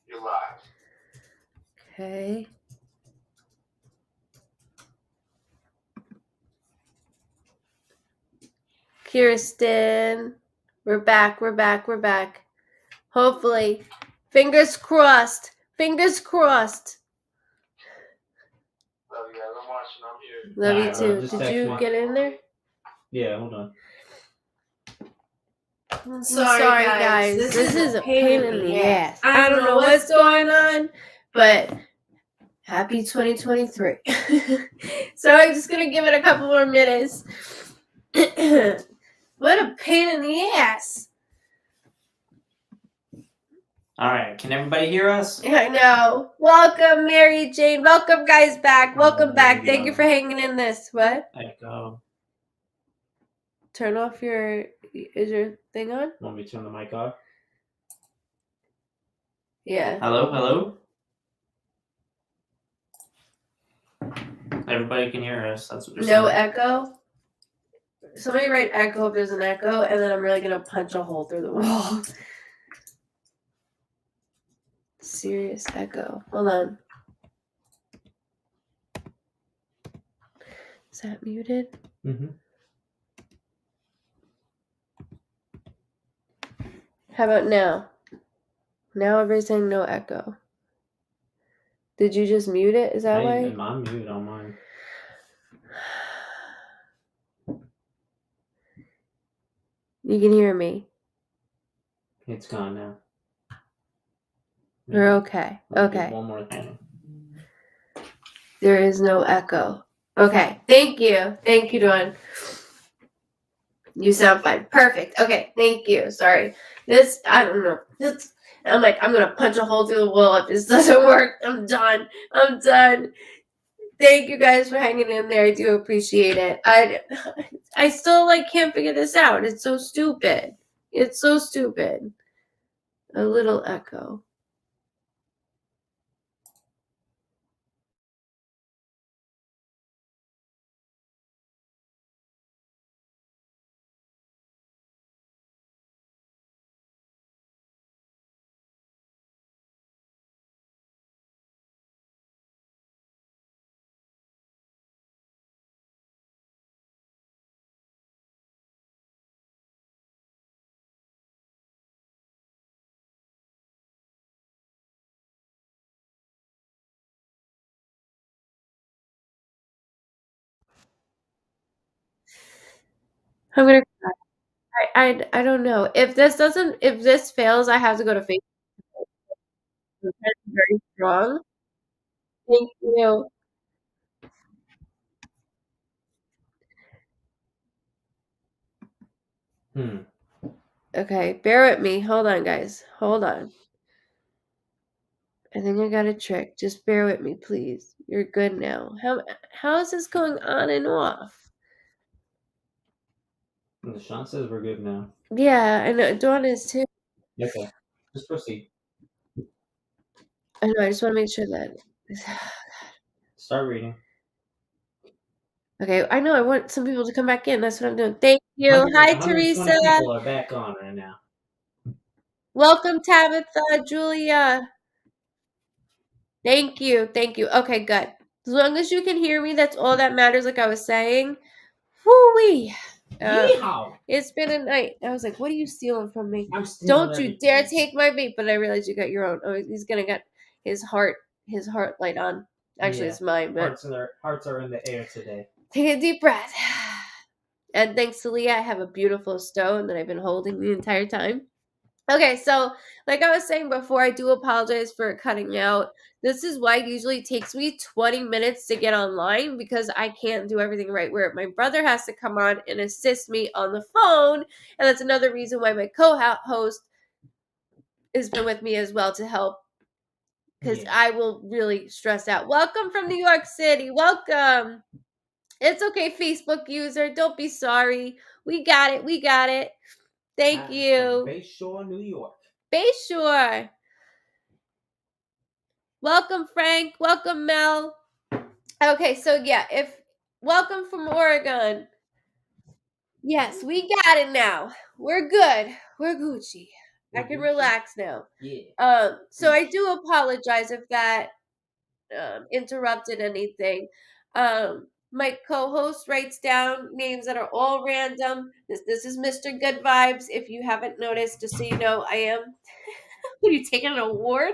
You're live. Okay. Kirsten, we're back. Hopefully. Fingers crossed. Fingers crossed. Love you guys. I'm watching. I'm here. Love Alright, you bro, too. just Did text you me. get in there? Yeah, hold on. I'm sorry, guys. This is a pain in the ass. I don't know what's going on, but happy 2023. So I'm just going to give it a couple more minutes. What a pain in the ass. Alright, can everybody hear us? I know. Welcome, Mary Jane. Welcome, guys, back. Welcome back. Thank you for hanging in this. What? Echo. Turn off your... Is your thing on? Want me to turn the mic off? Yeah. Hello? Everybody can hear us. That's what they're No saying. echo? Somebody write echo if there's an echo, and then I'm really going to punch a hole through the wall. Serious echo. Hold on. Is that muted? Mm-hmm. How about now? Now everybody's saying no echo. Did you just mute it? Is that why? I'm muted on mine. You can hear me. It's gone now. We're okay. Okay. One more thing. There is no echo. Okay. Thank you. Thank you, Dawn. You sound fine. Perfect. Okay. Thank you. Sorry. This, I don't know. I'm like, I'm going to punch a hole through the wall if this doesn't work. I'm done. Thank you guys for hanging in there. I do appreciate it. I still can't figure this out. It's so stupid. A little echo. I'm gonna cry. I don't know. If this fails, I have to go to Facebook. That's very strong. Thank you. Okay, bear with me. Hold on, guys. Hold on. I think I got a trick. Just bear with me, please. You're good now. How is this going on and off? Sean says we're good now. Yeah, I know. Dawn is too. Okay. Just proceed. I know. I just want to make sure that. Start reading. Okay, I know. I want some people to come back in. That's what I'm doing. Thank you. Hi, 120 Teresa. people are back on right now. Welcome, Tabitha, Julia. Thank you. Okay, good. As long as you can hear me, that's all that matters. Like I was saying. Woo-wee. It's been a night. I was like, what are you stealing from me? Don't you dare take my vape. But I realized you got your own. Oh, he's gonna get his heart light on. Actually, it's mine, but Hearts are in the air today. take a deep breath. And thanks to Leah, I have a beautiful stone that I've been holding the entire time. Okay, so like I was saying before, I do apologize for cutting out. This is why it usually takes me 20 minutes to get online because I can't do everything right where my brother has to come on and assist me on the phone. And that's another reason why my co-host has been with me as well to help because I will really stress out. Welcome from New York City. Welcome. It's okay, Facebook user. Don't be sorry. We got it. Thank you. Bayshore, New York. Bayshore. Welcome, Frank. Welcome, Mel. Okay, so yeah, welcome from Oregon. Yes, we got it now. We're good. We're Gucci. I can relax now. Yeah. So I do apologize if that interrupted anything. My co-host writes down names that are all random. This is Mr. Good Vibes. If you haven't noticed, just so you know, I am. Are you taking an award?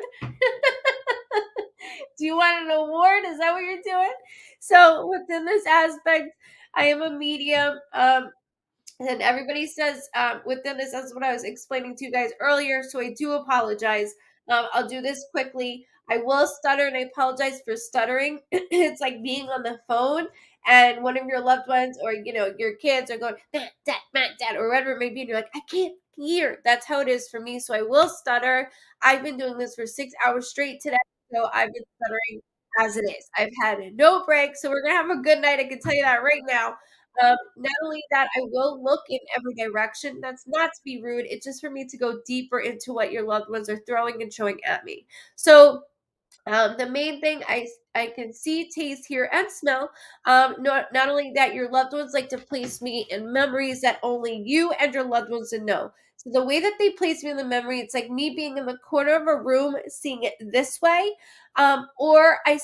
Do you want an award? Is that what you're doing? So within this aspect, I am a medium. And everybody says within this, that's what I was explaining to you guys earlier. So I do apologize. I'll do this quickly. I will stutter, and I apologize for stuttering. It's like being on the phone, and one of your loved ones, or your kids, are going dad, or whatever it may be, and you're like, I can't hear. That's how it is for me. So I will stutter. I've been doing this for 6 hours straight today, so I've been stuttering as it is. I've had no break, so we're gonna have a good night. I can tell you that right now. Not only that, I will look in every direction. That's not to be rude. It's just for me to go deeper into what your loved ones are throwing and showing at me. So the main thing I can see, taste, hear, and smell. Not only that, your loved ones like to place me in memories that only you and your loved ones would know. So the way that they place me in the memory, it's like me being in the corner of a room, seeing it this way. Or I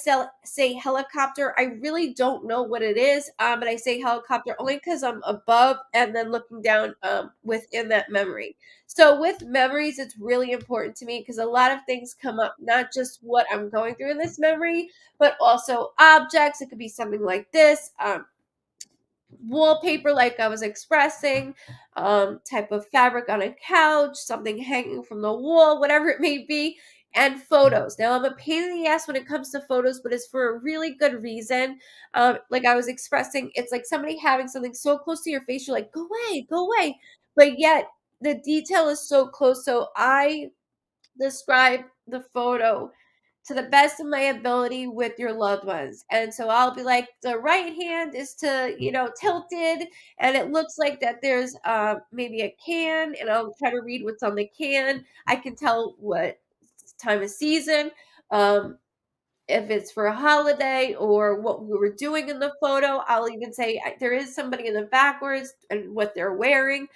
say helicopter. I really don't know what it is. But I say helicopter only because I'm above and then looking down within that memory. So with memories, it's really important to me because a lot of things come up, not just what I'm going through in this memory, but also objects. It could be something like this, wallpaper, like I was expressing, type of fabric on a couch, something hanging from the wall, whatever it may be, and photos. Now, I'm a pain in the ass when it comes to photos, but it's for a really good reason. Like I was expressing, it's like somebody having something so close to your face, you're like, go away, go away. But yet, the detail is so close. So I describe the photo to the best of my ability with your loved ones. And so I'll be like, the right hand is tilted, and it looks like that there's maybe a can, and I'll try to read what's on the can. I can tell what time of season. If it's for a holiday or what we were doing in the photo. I'll even say there is somebody in the backwards and what they're wearing.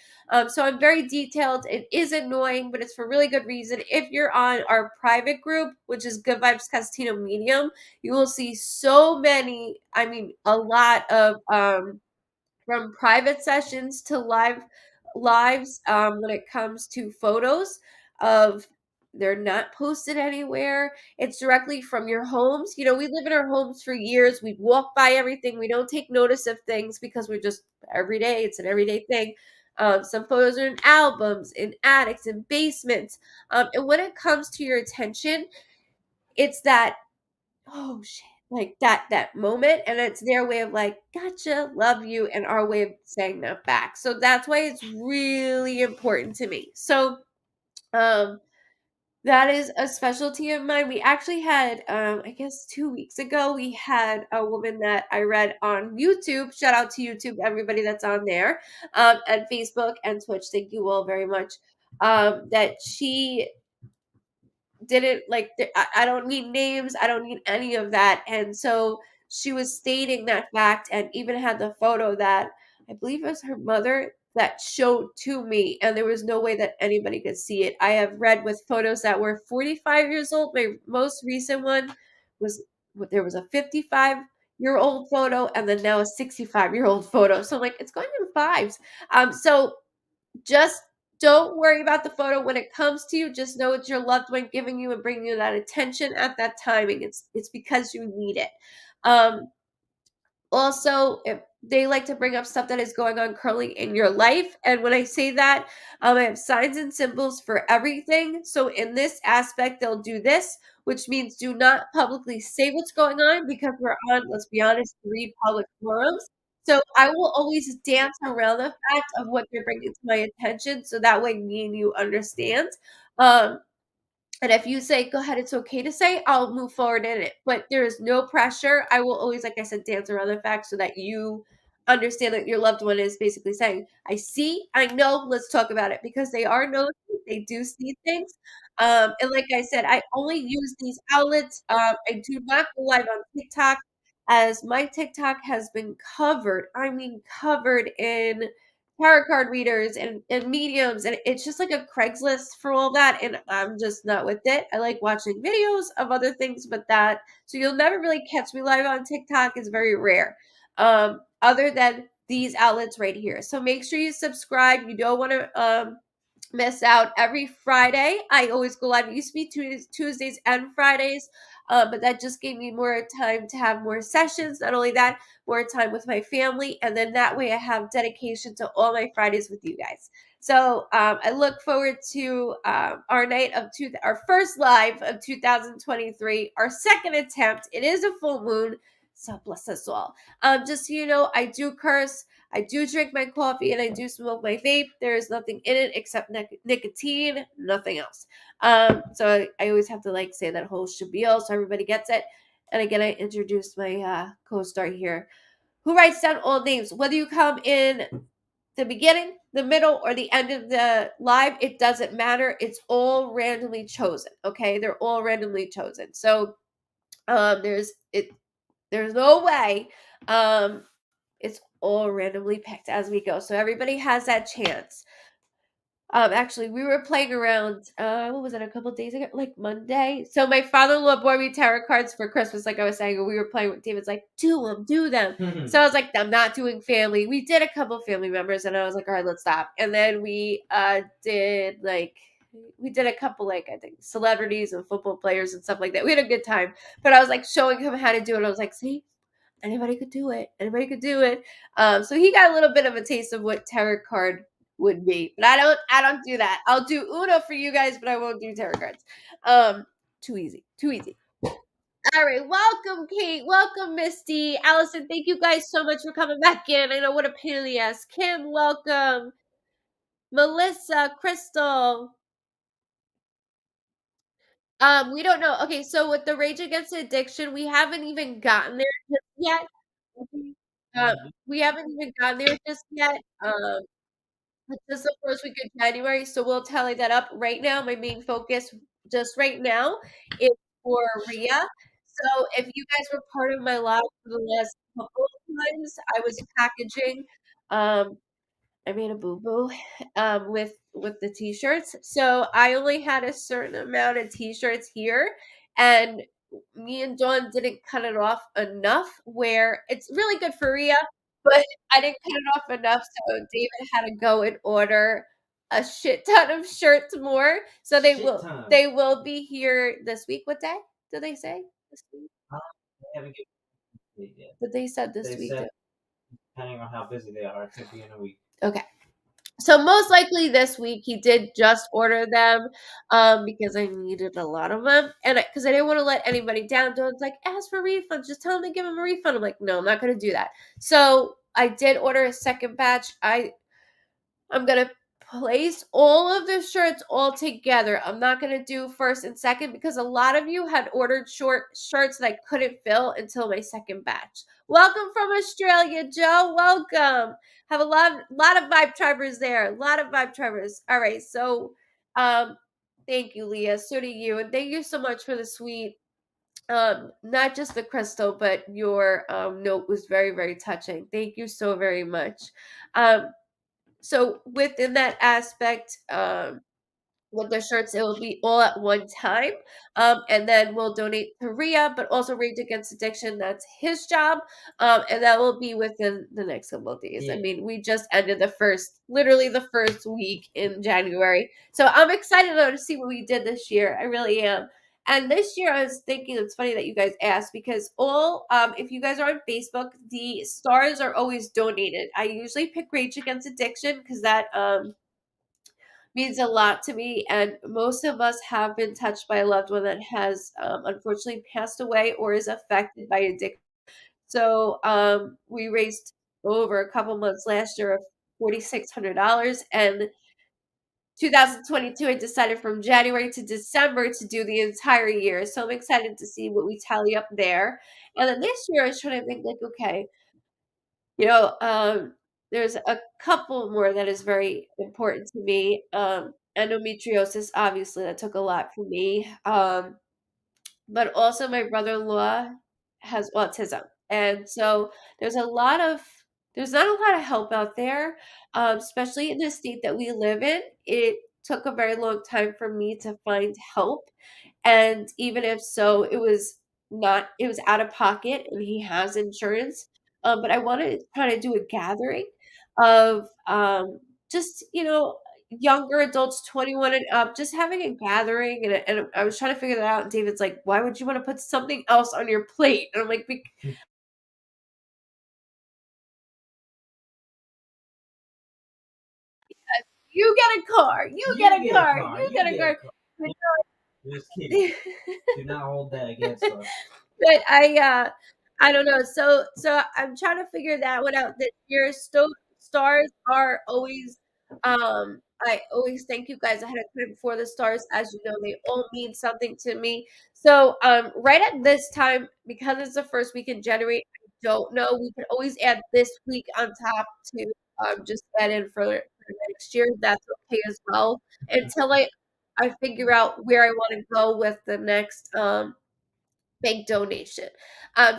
So I'm very detailed. It is annoying, but it's for really good reason. If you're on our private group, which is Goodvibes Cosentino Medium, you will see so many, I mean, a lot of from private sessions to lives when it comes to photos of they're not posted anywhere. It's directly from your homes. We live in our homes for years. We walk by everything. We don't take notice of things because we're just every day. It's an everyday thing. Some photos are in albums, in attics, in basements. And when it comes to your attention, it's that oh shit, like that moment, and it's their way of like, gotcha, love you, and our way of saying that back. So that's why it's really important to me. So um that is a specialty of mine. We actually had I guess 2 weeks ago, we had a woman that I read on YouTube. Shout out to YouTube, everybody that's on there, and Facebook and Twitch. Thank you all very much. That she didn't like I don't need names, I don't need any of that. And so she was stating that fact, and even had the photo that I believe it was her mother that showed to me, and there was no way that anybody could see it. I have read with photos that were 45 years old. My most recent one was there was a 55-year-old photo, and then now a 65-year-old photo. So I'm like, it's going in fives. So just don't worry about the photo when it comes to you. Just know it's your loved one giving you and bringing you that attention at that timing. It's because you need it. Um, Also, if they like to bring up stuff that is going on currently in your life. And when I say that, I have signs and symbols for everything. So in this aspect, they'll do this, which means do not publicly say what's going on because we're on, let's be honest, 3 public forums. So I will always dance around the fact of what they're bringing to my attention, so that way me and you understand. Um, and if you say, go ahead, it's okay to say, I'll move forward in it. But there is no pressure. I will always, like I said, dance around the fact so that you understand that your loved one is basically saying, I see, I know, let's talk about it. Because they are nosy, they do see things. And like I said, I only use these outlets. I do not go live on TikTok, as my TikTok has been covered. I mean, covered in tarot card readers and mediums, and it's just like a Craigslist for all that, and I'm just not with it. I like watching videos of other things, but that so you'll never really catch me live on TikTok. It's very rare. Other than these outlets right here. So make sure you subscribe. You don't want to miss out. Every Friday I always go live. It used to be Tuesdays and Fridays, but that just gave me more time to have more sessions. Not only that, more time with my family, and then that way I have dedication to all my Fridays with you guys. So I look forward to our first live of 2023, our second attempt. It is a full moon, so bless us all. Just so you know, I do curse, I do drink my coffee, and I do smoke my vape. There is nothing in it except nicotine, nothing else. So I always have to like say that whole spiel so everybody gets it. And again, I introduced my co-star here, who writes down all names. Whether you come in the beginning, the middle, or the end of the live, it doesn't matter. It's all randomly chosen. Okay, they're all randomly chosen. So there's no way. It's all randomly picked as we go. So everybody has that chance. Actually, we were playing around. What was it? A couple days ago, like Monday. So my father-in-law bought me tarot cards for Christmas, like I was saying. And we were playing with David's like, do them. So I was like, I'm not doing family. We did a couple family members, and I was like, all right, let's stop. And then we did a couple like I think celebrities and football players and stuff like that. We had a good time. But I was like showing him how to do it. I was like, see, anybody could do it. Anybody could do it. So he got a little bit of a taste of what tarot card would be. But I don't do that. I'll do Uno for you guys, but I won't do tarot cards. Too easy. Too easy. All right. Welcome, Kate. Welcome, Misty. Allison, thank you guys so much for coming back in. I know what a pain in the ass. Kim, welcome. Melissa, Crystal. We don't know. Okay, so with the Rage Against Addiction, we haven't even gotten there just yet. Um, we haven't even gotten there just yet. This is the first week of January, so we'll tally that up right now. My main focus just right now is for Rhea. So if you guys were part of my live for the last couple of times, I was packaging. I made a boo-boo with the t-shirts. So I only had a certain amount of t-shirts here, and me and Dawn didn't cut it off enough where it's really good for Rhea, but I didn't cut it off enough, so David had to go and order a shit ton of shirts more. So they will be here this week. What day did they say? This week? They haven't given a date yet. But they said this They week. said, depending on how busy they are, it could be in a week. Okay. So most likely this week he did just order them because I needed a lot of them, and because I didn't want to let anybody down. Don't like ask for refunds, just tell them to give him a refund. I'm like, no, I'm not going to do that. So I did order a second batch. I'm going to place all of the shirts all together. I'm not going to do first and second because a lot of you had ordered short shirts that I couldn't fill until my second batch. Welcome from Australia, Joe. Welcome. Have a lot of vibe tribers there. A lot of vibe tribers. All right. So thank you, Leah. So do you. And thank you so much for the sweet not just the crystal, but your note was very, very touching. Thank you so very much. So within that aspect, with the shirts, it will be all at one time. And then we'll donate to Rhea, but also Rage Against Addiction. That's his job. And that will be within the next couple of days. Yeah. I mean, we just ended literally the first week in January. So I'm excited to see what we did this year. I really am. And this year I was thinking, it's funny that you guys asked because if you guys are on Facebook, the stars are always donated. I usually pick Rage Against Addiction because that means a lot to me, and most of us have been touched by a loved one that has unfortunately passed away or is affected by addiction. So we raised over a couple months last year of $4,600, and 2022 I decided from January to December to do the entire year. So I'm excited to see what we tally up there. And then this year I was trying to think like, okay, you know, there's a couple more that is very important to me. Endometriosis, obviously, that took a lot for me. But also my brother-in-law has autism. And so there's a lot of there's not a lot of help out there, especially in the state that we live in. It took a very long time for me to find help, and even if so, it was out of pocket, and he has insurance. But I want to kind of do a gathering of just younger adults, 21 and up, just having a gathering, and I was trying to figure that out. And David's like, "Why would you want to put something else on your plate?" And I'm like, "You get a car, you get You a get a car, car. you You get a get a car." car. But Just kidding. no, Do not hold that against us. but I don't know. So I'm trying to figure that one out this year. Stars are always I always thank you guys ahead of time for the stars. As you know, they all mean something to me. So right at this time, because it's the first week in January, I don't know. We can always add this week on top to just add in for next year. That's okay as well. Until I figure out where I want to go with the next big donation.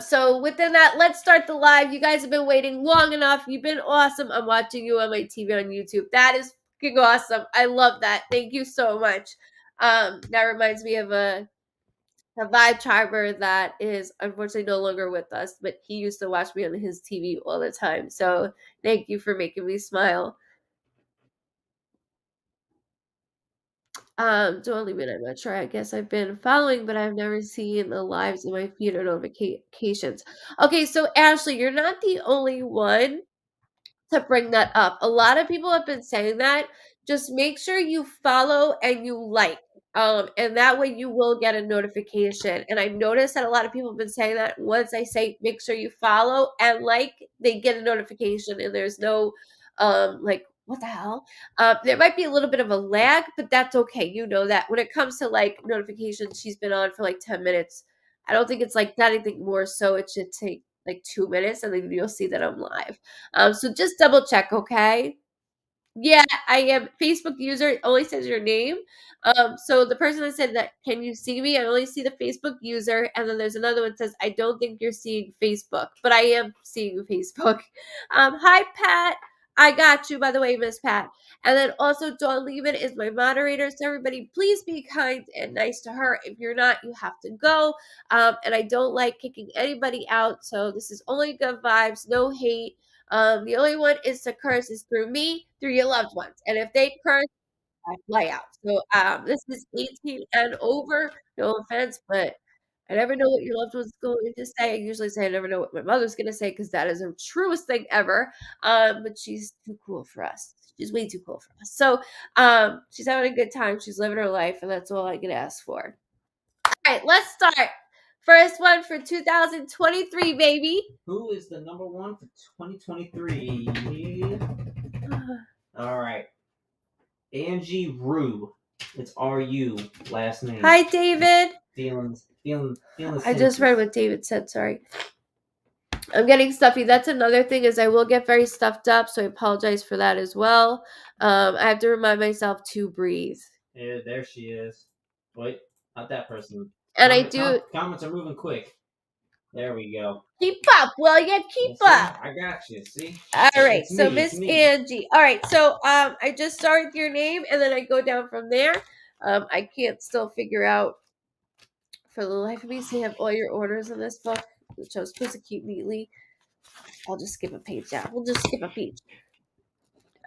So within that, let's start the live. You guys have been waiting long enough. You've been awesome. I'm watching you on my TV on YouTube. That is fucking awesome. I love that. Thank you so much. That reminds me of a vibe charmer that is unfortunately no longer with us, but he used to watch me on his TV all the time. So thank you for making me smile. Don't leave it. I'm not sure. I guess I've been following, but I've never seen the lives in my feed or notifications. Okay, so Ashley, you're not the only one to bring that up. A lot of people have been saying that. Just make sure you follow and you like. And that way you will get a notification. And I've noticed that a lot of people have been saying that once I say make sure you follow and like, they get a notification and there's no like what the hell? There might be a little bit of a lag, but that's okay. You know that when it comes to like notifications, she's been on for like 10 minutes. I don't think it's like that anything more, so it should take like 2 minutes and then you'll see that I'm live. So just double check, okay? Yeah, I am Facebook user. It only says your name. So the person that said that, can you see me? I only see the Facebook user, and then there's another one that says, I don't think you're seeing Facebook, but I am seeing Facebook. Hi Pat. I got you, by the way, Miss Pat. And then also Dawn Lehman is my moderator. So everybody, please be kind and nice to her. If you're not, you have to go. And I don't like kicking anybody out. So this is only good vibes, no hate. The only one is to curse is through me, through your loved ones. And if they curse, I fly out. So this is 18 and over. No offense, but I never know what your loved one's going to say. I usually say I never know what my mother's going to say because that is the truest thing ever. But she's too cool for us. She's way too cool for us. So she's having a good time. She's living her life, and that's all I can ask for. All right, let's start. First one for 2023, baby. Who is the number one for 2023? All right. Angie Rue. It's R-U, last name. Hi, David. Feeling I just read what David said. Sorry. I'm getting stuffy. That's another thing is I will get very stuffed up, so I apologize for that as well. I have to remind myself to breathe. Yeah, there she is. Wait, not that person. And I do. Comments are moving quick. There we go. Keep up, will you? Keep up. I got you. See. All right. It's So me, Miss it's me. Angie. All right. So I just start with your name and then I go down from there. I can't still figure out for the life of me. So you have all your orders in this book, which I was supposed to keep neatly. I'll just skip a page down. We'll just skip a page.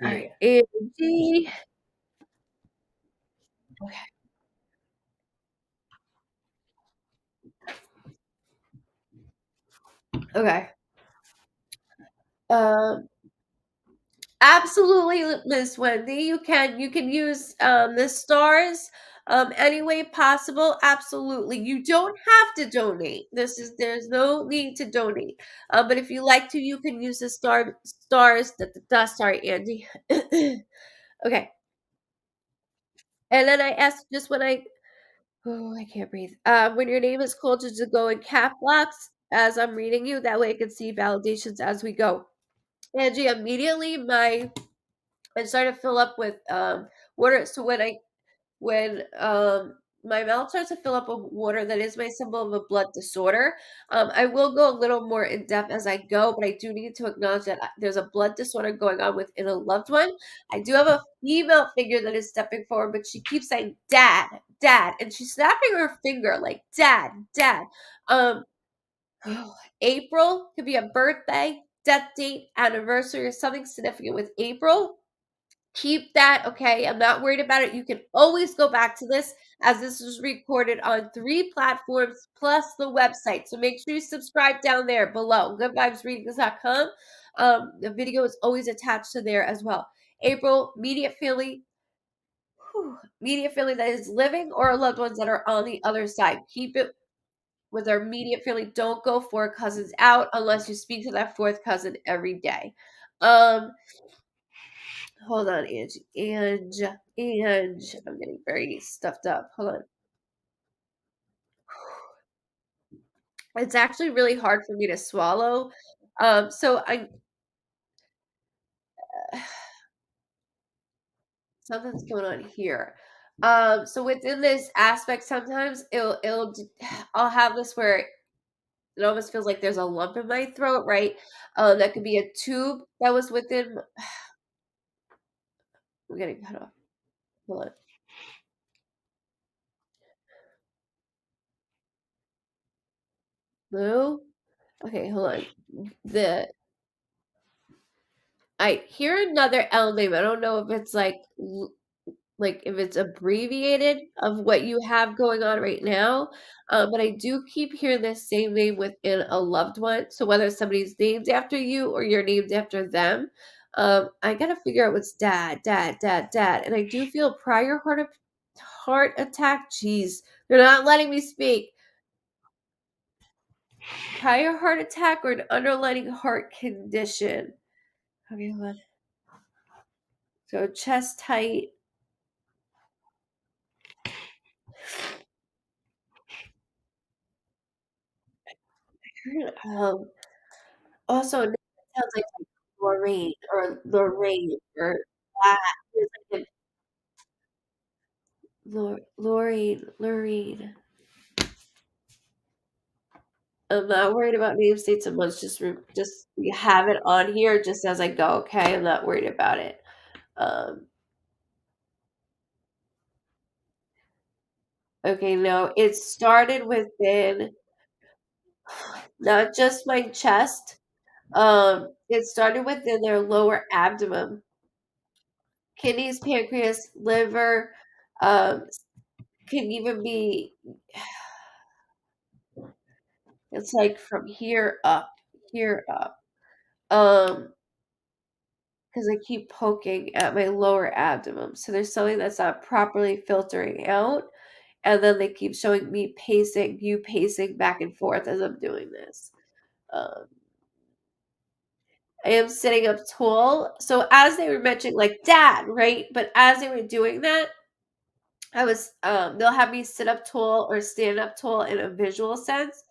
Yeah. All right. Angie. Okay. Okay. Um, absolutely, Miss Wendy. You can use the stars any way possible. Absolutely. You don't have to donate. There's no need to donate. But if you like to, you can use the stars. Sorry, Andy. Okay. And then I asked just when I can't breathe. When your name is called, just to go in cap locks as I'm reading you. That way I can see validations as we go. Angie, immediately I started to fill up with water. So when my mouth starts to fill up with water, that is my symbol of a blood disorder. I will go a little more in depth as I go, but I do need to acknowledge that there's a blood disorder going on within a loved one. I do have a female figure that is stepping forward, but she keeps saying, "Dad, Dad," and she's snapping her finger like, "Dad, Dad." Um, April could be a birthday, death date, anniversary, or something significant with April. Keep that, okay? I'm not worried about it. You can always go back to this as this is recorded on 3 platforms plus the website. So make sure you subscribe down there below, goodvibesreadings.com. The video is always attached to there as well. April, immediate family, immediate family that is living or loved ones that are on the other side. Keep it with our immediate family. Don't go 4 cousins out unless you speak to that 4th cousin every day. Um, Hold on, Angie. Ange. I'm getting very stuffed up. Hold on. It's actually really hard for me to swallow. So I something's going on here. So within this aspect, sometimes I'll have this where it almost feels like there's a lump in my throat, right? That could be a tube that was within. I'm getting cut off. Hold on. Blue. Okay, hold on. The I hear another L name. I don't know if it's like if it's abbreviated of what you have going on right now. But I do keep hearing the same name within a loved one. So whether somebody's named after you or you're named after them, I gotta figure out what's dad. And I do feel prior heart attack. Jeez, they're not letting me speak. Prior heart attack or an underlying heart condition. Okay, hold on. So chest tight. Um, Also, it sounds like Lorraine or La there's like a Lorraine. I'm not worried about name states so much, just we have it on here just as I go, okay? I'm not worried about it. Um, okay, no, it started within not just my chest, it started within their lower abdomen, kidneys, pancreas, liver, um, can even be it's like from here up. Um, because I keep poking at my lower abdomen. So there's something that's not properly filtering out. And then they keep showing me you pacing back and forth as I'm doing this. Um, I am sitting up tall. So as they were mentioning, like dad, right? But as they were doing that, they'll have me sit up tall or stand up tall in a visual sense,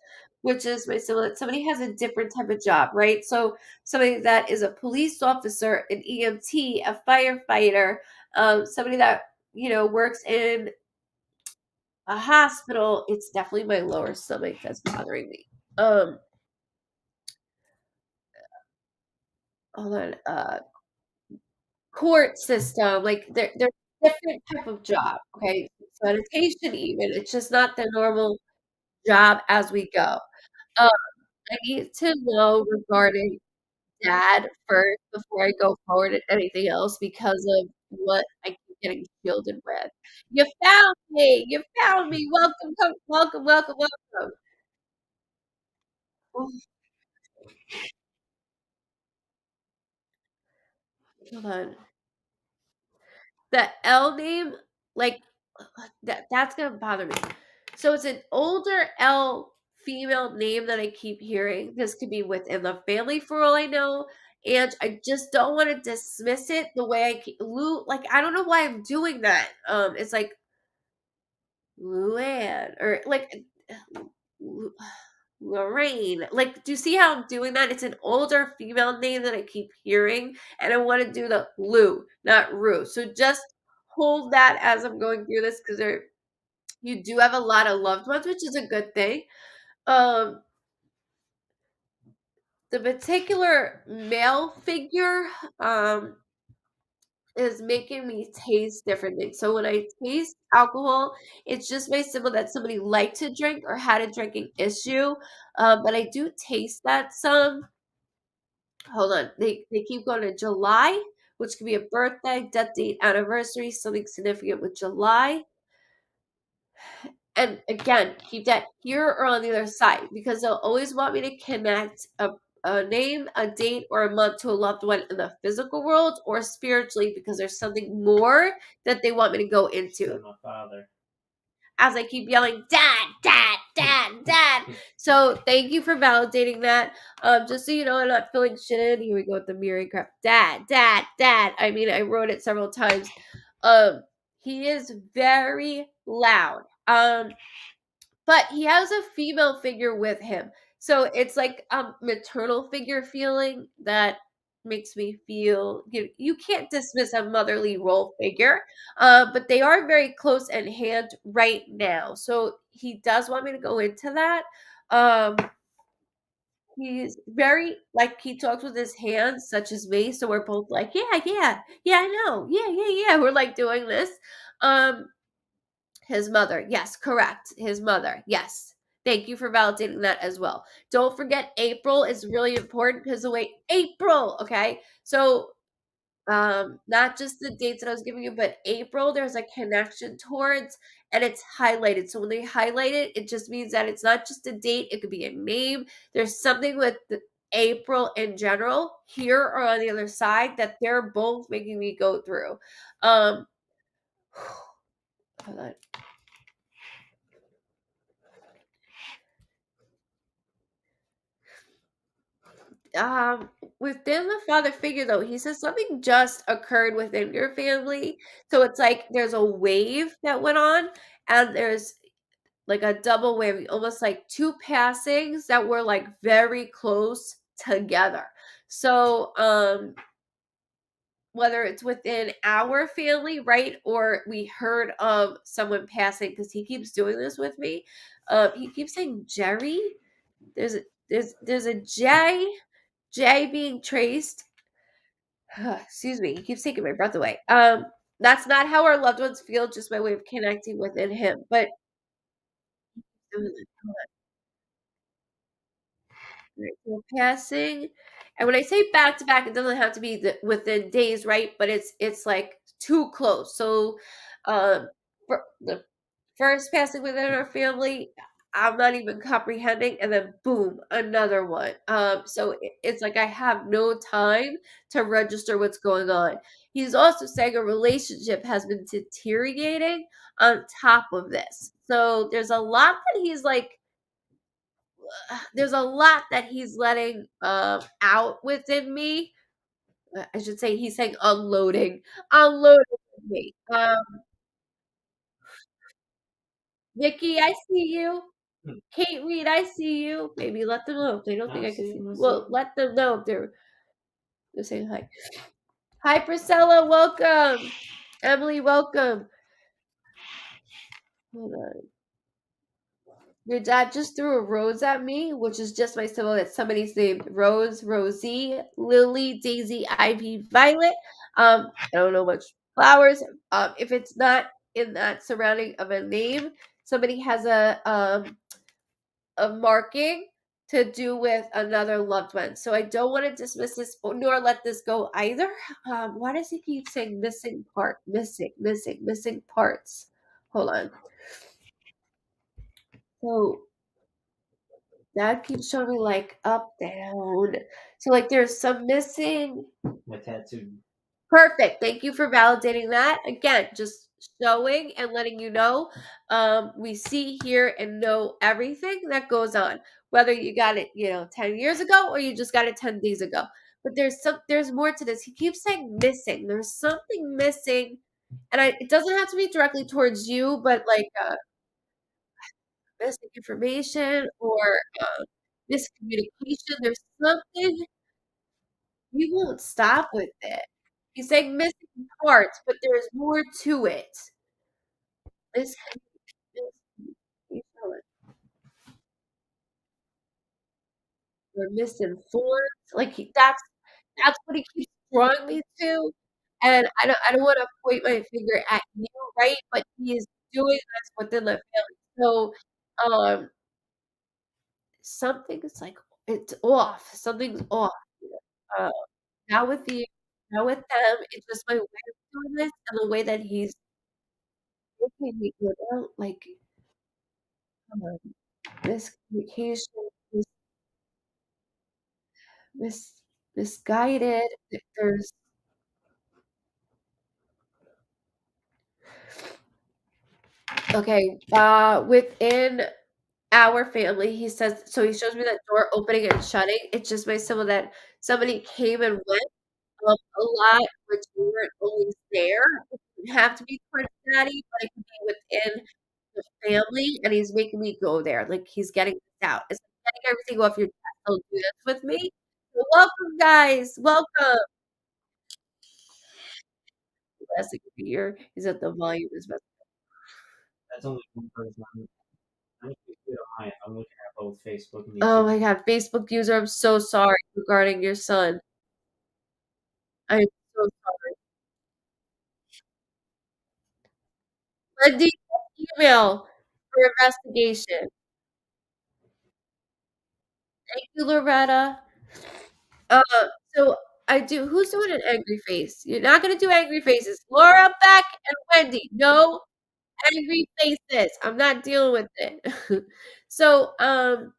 which is my similar somebody has a different type of job, right? So somebody that is a police officer, an EMT, a firefighter, somebody that works in a hospital, it's definitely my lower stomach that's bothering me. Um, Hold on, court system, like they're different type of job, okay? Sanitation even, it's just not the normal job as we go. Um, I need to know regarding dad first before I go forward at anything else because of what I keep getting shielded with. You found me! You found me! Welcome. Oh, hold on. The L name, like that's gonna bother me. So it's an older L female name that I keep hearing. This could be within the family for all I know. And I just don't want to dismiss it the way Lou, like I don't know why I'm doing that. It's like Luann or like Lu- Lorraine. Like, do you see how I'm doing that? It's an older female name that I keep hearing, and I want to do the Lou, not Rue. So just hold that as I'm going through this because you do have a lot of loved ones, which is a good thing. Um, the particular male figure, um, is making me taste different things. So when I taste alcohol, it's just my symbol that somebody liked to drink or had a drinking issue. But I do taste that some. Hold on. They keep going to July, which could be a birthday, death date, anniversary, something significant with July. And again, keep that here or on the other side because they'll always want me to connect a name, a date, or a month to a loved one in the physical world or spiritually because there's something more that they want me to go into. My father. As I keep yelling, Dad, Dad, Dad, Dad. So thank you for validating that. Just so you know, I'm not feeling shitted. Here we go with the mirroring crap. Dad, Dad, Dad. I mean, I wrote it several times. He is very loud. But he has a female figure with him. So it's like a maternal figure feeling that makes me feel you can't dismiss a motherly role figure, but they are very close in hand right now. So he does want me to go into that. Um, he's very like he talks with his hands, such as me. So we're both like, yeah, yeah, yeah, I know, yeah, yeah, yeah. We're like doing this. Um, his mother. Yes, correct. His mother. Yes. Thank you for validating that as well. Don't forget April is really important because the way April, okay? So not just the dates that I was giving you, but April there's a connection towards and it's highlighted. So when they highlight it, it just means that it's not just a date, it could be a name. There's something with the April in general here or on the other side that they're both making me go through. Um hold on. um Within the father figure though, he says something just occurred within your family, so it's like there's a wave that went on and there's like a double wave, almost like two passings that were like very close together. So whether it's within our family, right, or we heard of someone passing, because he keeps doing this with me. He keeps saying Jerry. there's a there's a J being traced. Excuse me, he keeps taking my breath away. That's not how our loved ones feel, just by way of connecting within him. But right, so passing, and when I say back to back, it doesn't have to be within days, right? But it's like too close. So, for the first passing within our family, I'm not even comprehending, and then boom, another one. So it's like I have no time to register what's going on. He's also saying a relationship has been deteriorating on top of this. So there's a lot that he's like, there's a lot that he's letting out within me. I should say he's saying unloading with me. Vicky, I see you. Hmm. Kate Reed, I see you. Maybe let them know if they don't think I I can see see. Well, myself. let them know if they're saying hi. Hi, Priscilla, welcome. Emily, welcome. Hold on. Your dad just threw a rose at me, which is just my symbol that somebody's named Rose, Rosie, Lily, Daisy, Ivy, Violet. I don't know much flowers. If it's not in that surrounding of a name, somebody has a marking to do with another loved one. So I don't want to dismiss this nor let this go either. Why does he keep saying missing part, missing parts? Hold on. So that keeps showing me like up, down. So like there's some missing. My tattoo. Perfect. Thank you for validating that. Again, just showing and letting you know. We see, hear, and know everything that goes on. Whether you got it, 10 years ago or you just got it 10 days ago. But there's more to this. He keeps saying missing. There's something missing. And it doesn't have to be directly towards you, but like missing information or miscommunication. There's something. You won't stop with it. He's saying missing parts, but there's more to it. Miscommunication, We're misinformed. Like that's what he keeps drawing me to. And I don't want to point my finger at you, right? But he is doing this within the family. So something's like it's off. Something's off. Uh, not with you, not with them. It's just my way of doing this and the way that he's making me go down, like um, miscommunication, mis misguided. There's okay, within our family, he says so he shows me that door opening and shutting. It's just by someone that somebody came and went a lot, which we weren't always there. It doesn't have to be towards daddy, but it could be within the family, and he's making me go there. Like he's getting this out. It's like getting everything off your chest. He'll do this with me. So welcome, guys. Welcome. Last thing of year is that the volume is messed. That's only one person. I'm looking at mine. I'm looking at both Facebook and Oh YouTube. my god, Facebook user, I'm so sorry regarding your son. I am so sorry. Wendy, email for investigation. Thank you, Loretta. Uh, so I do. Who's doing an angry face? You're not gonna do angry faces. Laura, Beck, and Wendy. No angry faces. I'm not dealing with it. So, it's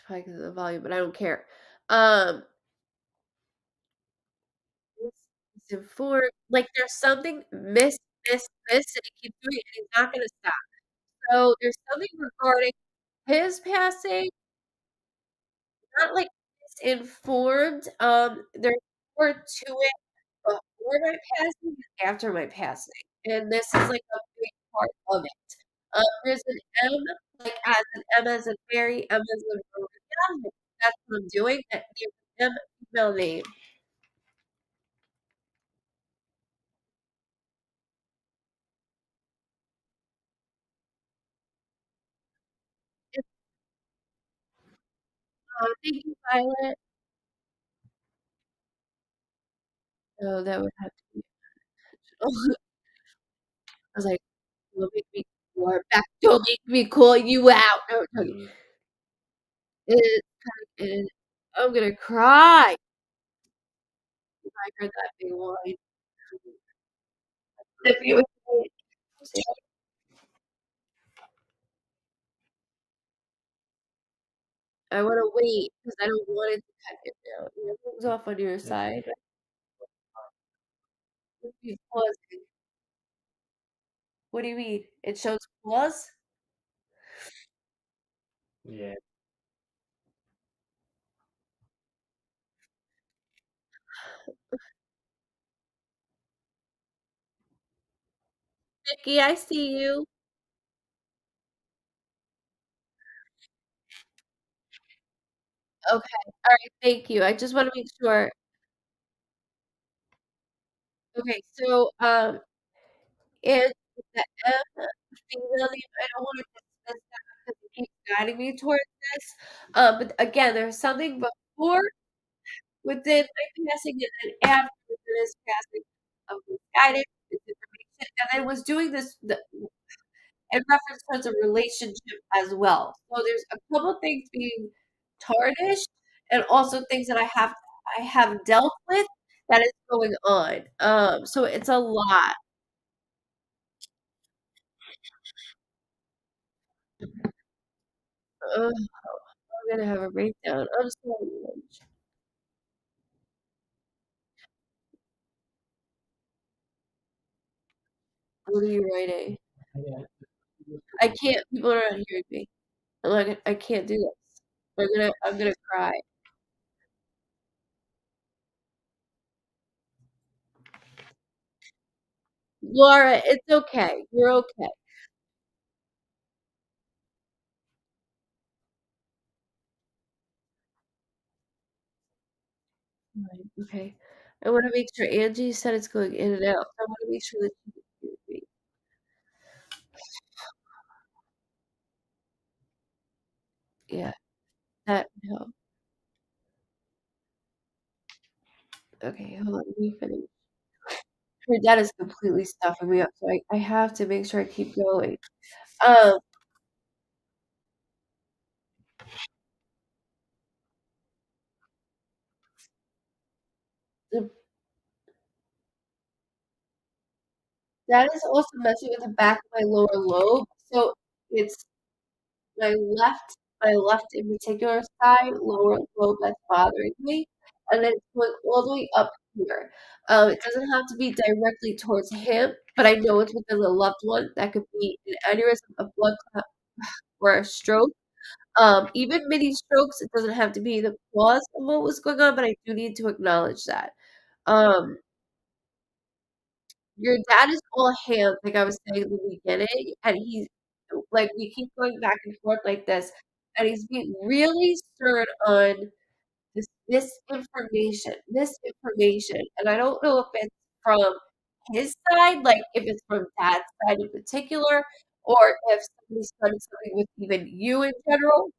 probably because of the volume, but I don't care. Um, misinformed. Like there's something miss that he keeps doing, and he's not gonna stop. So there's something regarding his passing, not like misinformed. There's more to it before my passing and after my passing, and this is like a big part of it. There's an M, like as an M as in Mary, M as in Maria. That's what I'm doing. That there's an M female name. It's, thank you, Violet. No, that would have to be. I was like, "Don't make me call back. Don't make me call you out." No, no, Mm. it is. I'm gonna cry. I heard that big whine. If you I wanna wait because I don't want it to cut it down. Everything's off on your That's side. He's pausing. What do you mean? It shows pause? yeah. Vicky, I see you. Okay. Alright, thank you. I just wanna make sure. Okay, so, and the M female name, I don't wanna dismiss that because it keeps guiding me towards this. But again, there's something before within my passing and then after within his passing of misguided misinformation, and I was doing this in reference towards a relationship as well. So there's a couple things being tarnished and also things that I have dealt with that is going on. So it's a lot. Ugh, I'm gonna have a breakdown. I'm sorry. What are you writing? Yeah. I can't. People are not hearing me. I'm like, I can't do this. I'm gonna cry. Laura, it's okay. You're okay. Right, okay. I wanna make sure Angie said it's going in and out. I wanna make sure that she can hear me. Yeah, that no. Okay, hold on, let me finish. Her dad is completely stuffing me up, so I have to make sure I keep going. Um, the that is also messing with the back of my lower lobe, so it's my left in particular side, lower lobe that's bothering me, and then it's going all the way up here. It doesn't have to be directly towards him, but I know it's within the loved one. That could be an aneurysm, a blood clot, or a stroke. Even mini strokes, it doesn't have to be the cause of what was going on, but I do need to acknowledge that. Um, your dad is all hands, like I was saying in the beginning, and he's like we keep going back and forth like this, and he's being really stern on this misinformation, and I don't know if it's from his side, like if it's from dad's side in particular, or if somebody's done something with even you in general.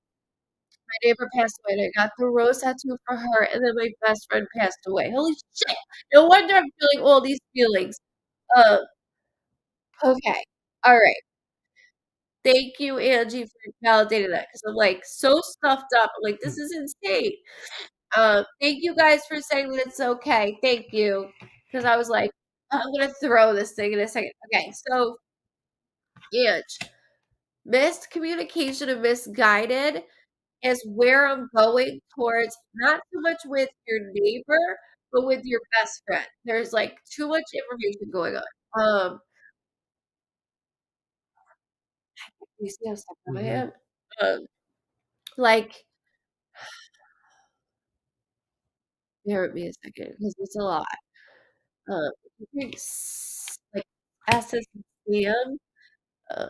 My neighbor passed away, and I got the rose tattoo for her, and then my best friend passed away. Holy shit! No wonder I'm feeling all these feelings. Um, okay. All right. Thank you, Angie, for validating that because I'm like so stuffed up. I'm like, this is insane. Thank you guys for saying that it's okay. Thank you. Because I was like, I'm gonna throw this thing in a second. Okay, so Ange, missed communication and misguided is where I'm going towards, not so much with your neighbor, but with your best friend. There's like too much information going on. You see how stuck I Mhm. am? Um, like, bear with me a second because it's a lot. Um, like S as in Sam, uh,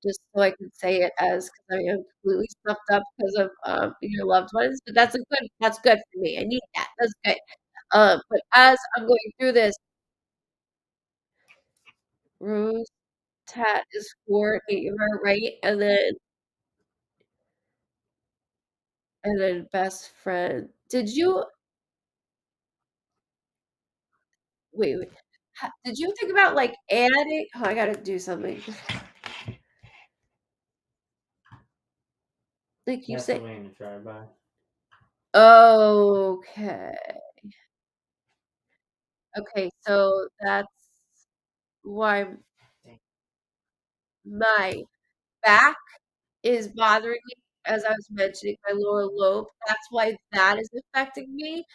just so I can say it as because I am completely stuffed up because of your loved ones. But that's good for me. I need that. That's good. But as I'm going through this, Rose Tat is for neighbor, right? And then best friend. Did you wait? Did you think about like adding? Oh, I gotta do something. Like you said. Pennsylvania drive-by. Okay. Okay, so that's why my back is bothering me, as I was mentioning, my lower lobe. That's why that is affecting me.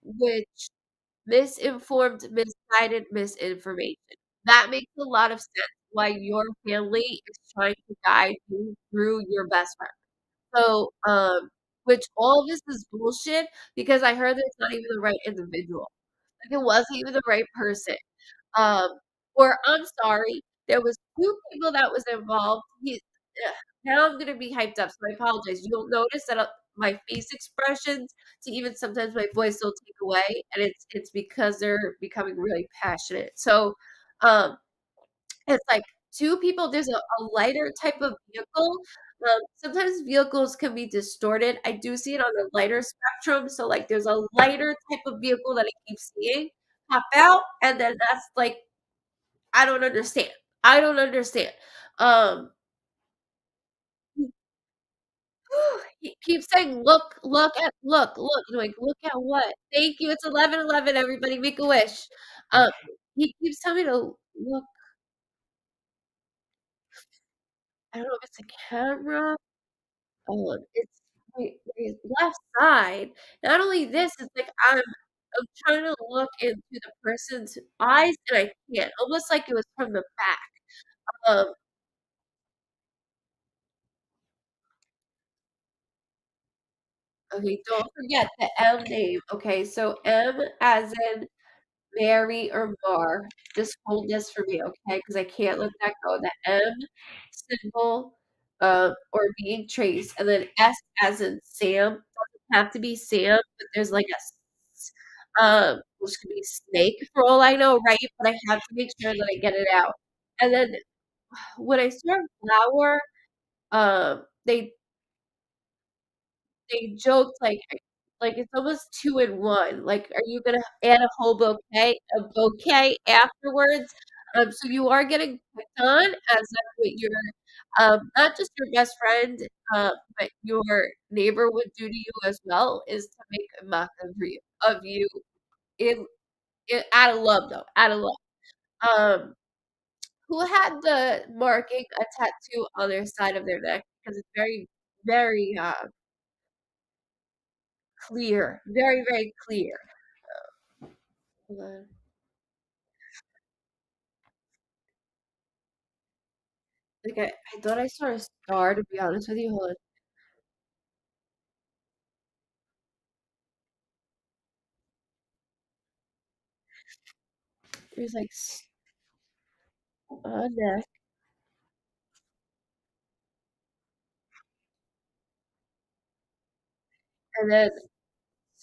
Which misinformed, misguided misinformation. That makes a lot of sense why your family is trying to guide you through your best friend. So, which all of this is bullshit because I heard that it's not even the right individual. Like it wasn't even the right person. Um, or I'm sorry, there was 2 people that was involved. Ugh, now I'm gonna be hyped up, so I apologize. You'll notice that, my face expressions to even sometimes my voice will take away, and it's because they're becoming really passionate. So, um, it's like 2 people there's a lighter type of vehicle. Sometimes vehicles can be distorted. I do see it on the lighter spectrum, so, like, there's a lighter type of vehicle that I keep seeing pop out, and then that's, like, I don't understand. I don't understand. Um, he keeps saying, look." I'm like, "Look at what?" "Thank you, it's 11:11, everybody, make a wish." Um, he keeps telling me to look. I don't know if it's a camera. It's my left side. Not only this, it's like I'm trying to look into the person's eyes, and I can't, almost like it was from the back. Um, okay, don't forget the M name, okay? So M as in Mary or Mar. Just hold this for me, okay? Because I can't let that go. The M symbol, or being traced, and then S as in Sam. Doesn't have to be Sam, but there's like a which could be snake for all I know, right? But I have to make sure that I get it out. And then when I saw flower, they they joked like it's almost 2 in 1. Like, are you gonna add a bouquet afterwards? So you are getting picked on as that's what your not just your best friend, but your neighbor would do to you as well, is to make a mockery of you in out of love though, out of love. Um, who had the marking a tattoo on their side of their neck because it's very, very, clear, very, very clear. Hold on. Like, I thought I saw a star, to be honest with you. Hold on. There's, like, on neck, and then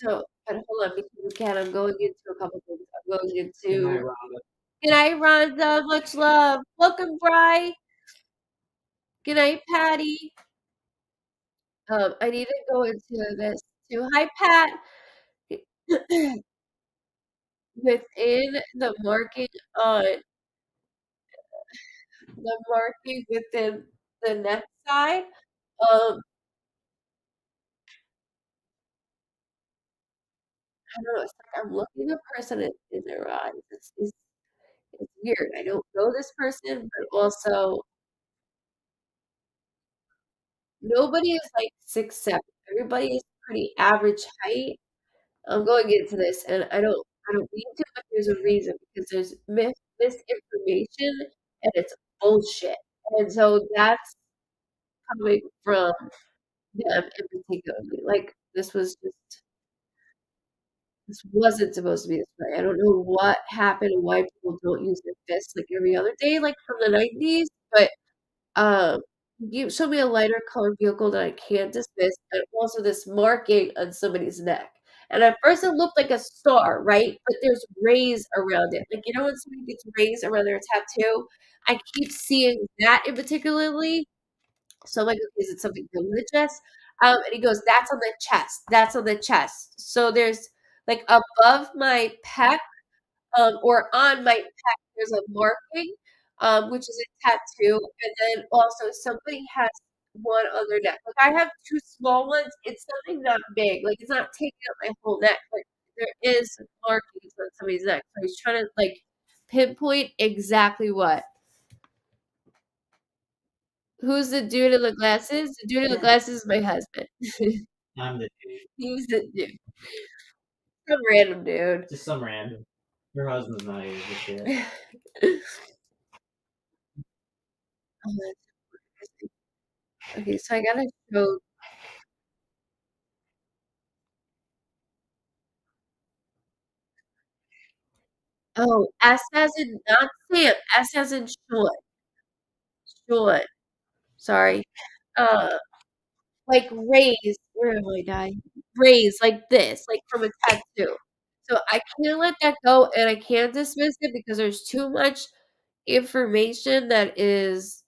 but hold on, because again, I'm going into a couple things. I'm going Good night, into Rhonda. good night, Rhonda, much love. Welcome, Bri. Good night, Patty. I need to go into this too. Hi, Pat. Within on the marking within the neck side, um, I don't know, it's like I'm looking a person in their eyes. It's weird. I don't know this person, but also nobody is like 6'7". Everybody is pretty average height. I'm going into this, and I don't mean to, but there's a reason because there's misinformation and it's bullshit. And so that's coming from them in particularly. Like this wasn't supposed to be this way. I don't know what happened and why people don't use their fists like every other day, like from the 90s, but um, you showed me a lighter colored vehicle that I can't dismiss, and also this marking on somebody's neck. And at first it looked like a star, right? But there's rays around it. Like, you know when somebody gets rays around their tattoo? I keep seeing that in particularly. So I'm like, okay, is it something religious? And he goes, that's on the chest. That's on the chest. So there's like above my pec or on my pec, there's a marking, which is a tattoo, and then also somebody has one on their neck. Like I have two small ones. It's nothing that big. Like it's not taking up my whole neck, but there is markings on somebody's neck. So he's trying to like pinpoint exactly what. Who's the dude in the glasses? The dude in the glasses is my husband. I'm the dude. He's the dude. Some random dude. Just some random. Your husband's not here for shit. Okay, so I gotta show. Oh, S as in not Sam, S as in Sean. Sean. Sorry. Uh, like raised. Where am I, guy? Raised like this, like from a tattoo. So I can't let that go, and I can't dismiss it because there's too much information that is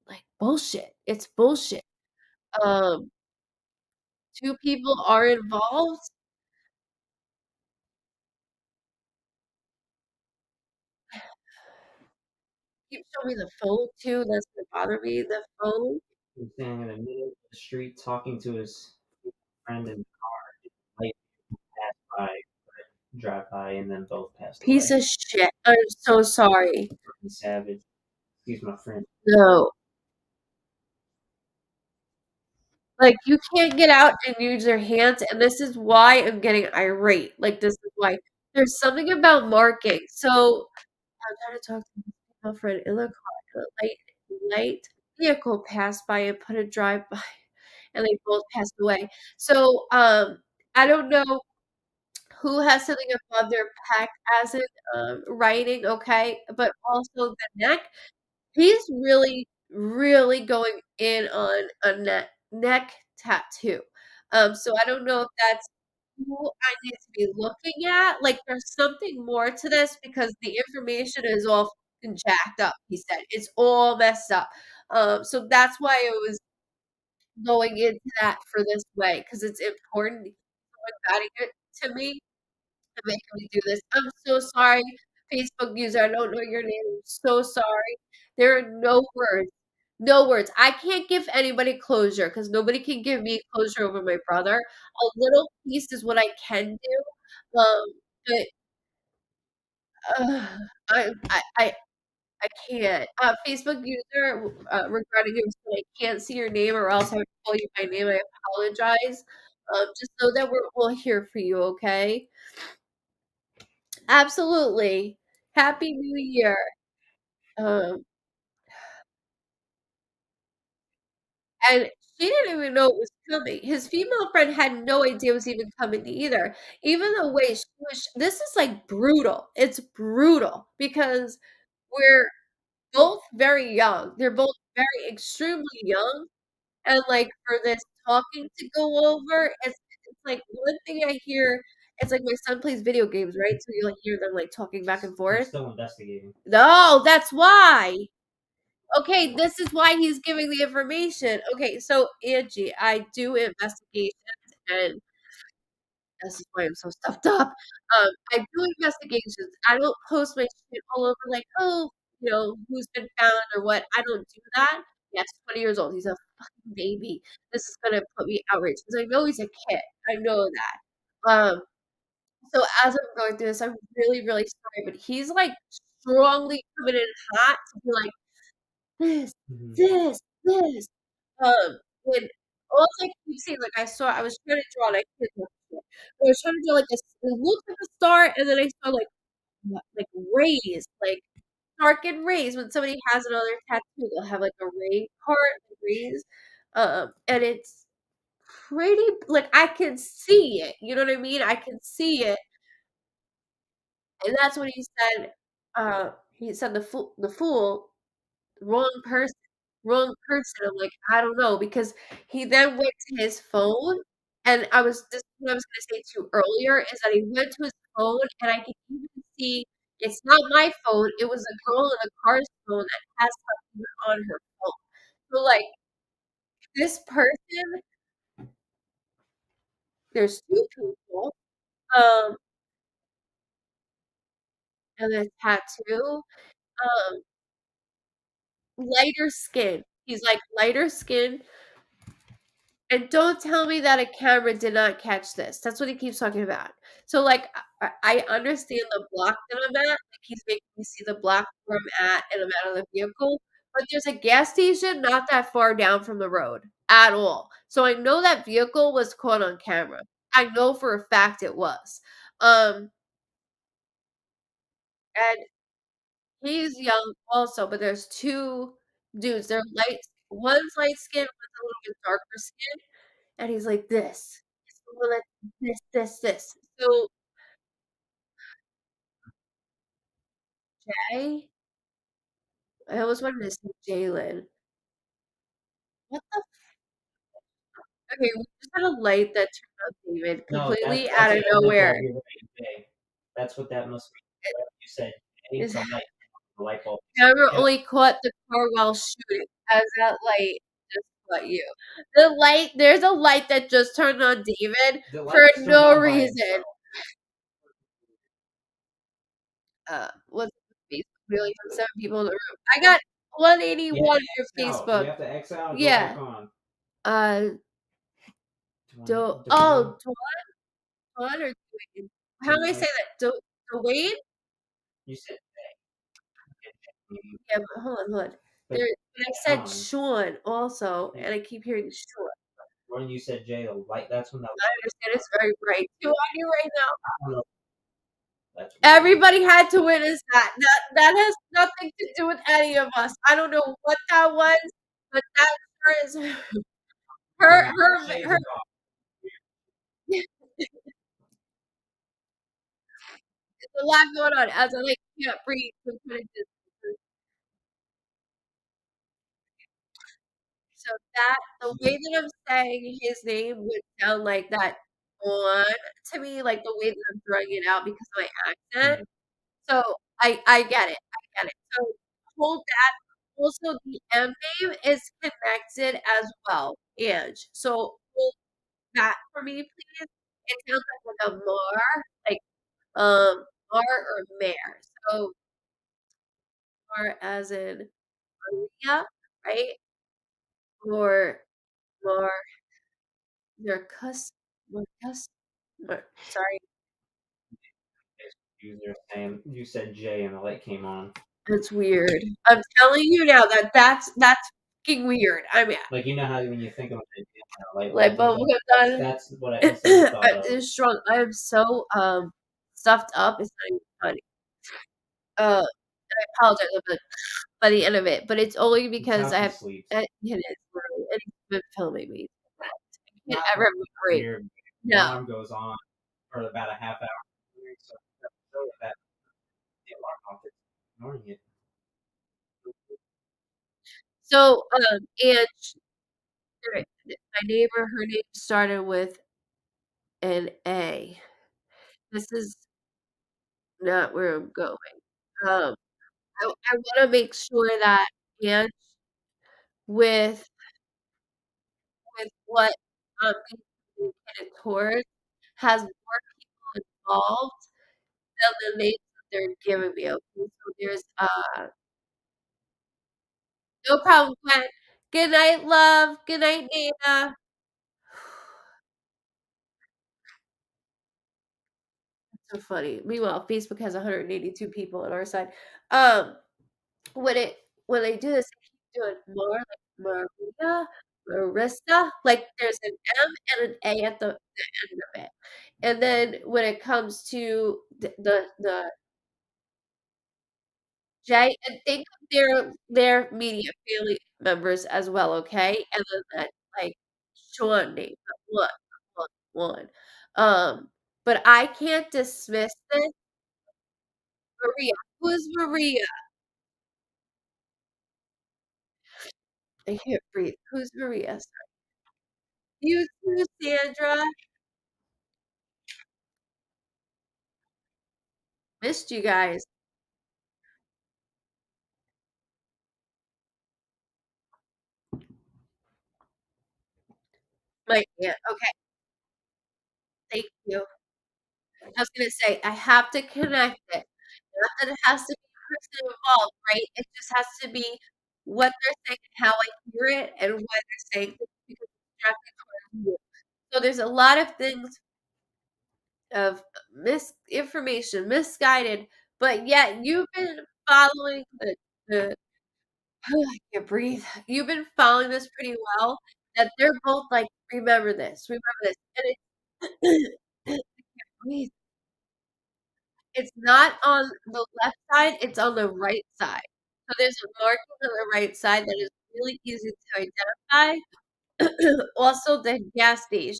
like bullshit. It's bullshit. Um, two people are involved. Keep showing me the phone too. That's what bother me. The phone. He's standing in the middle of the street talking to his friend in the car. Light passed by, drive by, and then both passed Piece away. of shit. I'm so sorry. He's savage. He's my friend. No. Like, you can't get out and use your hands, and this is why I'm getting irate. Like, this is why. There's something about marking. So, I'm trying to talk to my friend in the car. A light vehicle passed by and put a drive by, and they both passed away. So, I don't know who has something above their pec as in writing, okay, but also the neck. He's really, really going in on a neck tattoo. So I don't know if that's who I need to be looking at. Like, there's something more to this because the information is all fucking jacked up, he said. It's all messed up. So that's why it was going into that for this way because it's important. Someone guiding it to me and making me do this. I'm so sorry, Facebook user. I don't know your name. I'm so sorry. There are no words. No words. I can't give anybody closure because nobody can give me closure over my brother. A little piece is what I can do. But uh, I can't. Facebook user, regarding your so I can't see your name or else I would call you by name. I apologize. Just know that we'll here for you, okay? Absolutely. Happy New Year. Um, and she didn't even know it was coming. His female friend had no idea it was even coming either. Even the way she was, this is like brutal. It's brutal because we're both very young. They're both very extremely young. And, like, for this talking to go over, it's like one thing I hear it's like my son plays video games, right? So you, like, hear them, like, talking back and I'm forth. still investigating. No, that's why. Okay, this is why he's giving the information. Okay, so Angie, I do investigations, and this is why I'm so stuffed up. I do investigations. I don't post my shit all over like, "Oh, who's been found or what." I don't do that. Yeah, he's 20 years old. He's a fucking baby. This is gonna put me outraged because I know he's a kid. I know that. So as I'm going through this, I'm really, really sorry, but he's, like, strongly coming in hot to be like, "This, Mhm. this." And all I keep seeing, like, I was trying to draw, and I can't draw shit. I was trying to draw, like, it looked like a star, and then I saw, like, rays, like, darkened rays. When somebody has it on their tattoo, they'll have, like, a ray part, like, rays, and it's pretty like, I can see it, you know what I mean? I can see it, and that's what he said the fool wrong wrong person. I'm like, I don't know, because he then went to his phone, and I was this is what I was gonna say to you earlier, is that he went to his phone, and I could even see it's not my phone, it was a girl in the car's phone that has something on her phone. So, like, this person there's 2 people, um, and a tattoo, um, lighter skin. He's, like, lighter skin. And don't tell me that a camera did not catch this. That's what he keeps talking about. So, like, I understand the block that I'm at. Like, he's making me see the block where I'm at, and I'm out of the vehicle. But there's a gas station not that far down from the road at all. So I know that vehicle was caught on camera. I know for a fact it was. And he's young also, but there's 2 dudes. They're light. One's light skin, one's a little bit darker skin. And he's like, "This. It's the one that this." So, Jay? I almost wanted to say Jalen. What the okay, we just had a light that turned on David No, completely that's out of a light nowhere. bulb. You're right, Jay. That's what that must be. Whatever you said, Jay, His the light bulb. camera Yep. only caught the car while shooting, as that light just caught you. There's a light that just turned on David The light for just turned no on by reason. itself. What's Facebook? We only have 7 people in the room. I got You have 181 to for X out. You Facebook. have to X out and go Yeah. back on. Uh, Dwayne? Dwan or Dwayne? How do I say that? Dwayne? You said Jay. Yeah, but hold on. But But I said on. Sean also, and I keep hearing Sean. When you said Jay, the light, that's when that I understand it's very bright too on you right now. I don't know. That's weird. Everybody had to witness that. That has nothing to do with any of us. I don't know what that was, but that sure is Well, her now her shades her. are off. There's a lot going on as I like can't breathe. I'm trying to So that the way that I'm saying his name would sound like that on to me, like the way that I'm throwing it out because of my accent. Mhm. So I get it. I get it. So hold that also the M name is connected as well, Ange. So hold that for me, please. It sounds like a mar, like mar or mare. So mar as in Maria, right? Or mar Marcus Marcus sorry, You said J and the light came on. that's weird. I'm telling you now that that's fucking weird. I mean, Like you know how when you think of an idea, a light light bulb bulb goes comes off? on. That's what I instantly thought of. It's strong. I am so stuffed up. It's not even funny. I apologize by the end of it, but it's only That's because how I she have sleeps. it is literally and he's been filming me. I Not can't ever have a break. weird. The No. alarm goes on for about a half hour. So that the alarm clock is ignoring it. So and my neighbor, her name started with an A. This is not where I'm going. Um, I wanna make sure that and with what I'm being communicated towards has more people involved than the names that they're giving me, okay? So there's, no problem, Gwen. Good night, love. Good night, Nina. So funny. Meanwhile, Facebook has 182 people on our side. Um, when they do this, they keep doing more like Maria, Marissa, like there's an M and an A at the end of it. And then when it comes to the J, and think of their media family members as well, okay? And then that like Sean name, the one. But I can't dismiss this. Maria. Who's Maria? I can't breathe. Who's Maria? You too, Sandra. Missed you guys. My aunt. Okay, thank you. I was gonna say I have to connect it. Not that it has to be a person involved, right? It just has to be what they're saying and how I hear it and why they're saying things because it's directly towards you. So there's a lot of things of misinformation, misguided, but yet you've been following the I can't breathe. You've been following this pretty well. That they're both like, remember this, and it's breathe. It's not on the left side, it's on the right side. So there's a marking on the right side that is really easy to identify. Also, the gas station.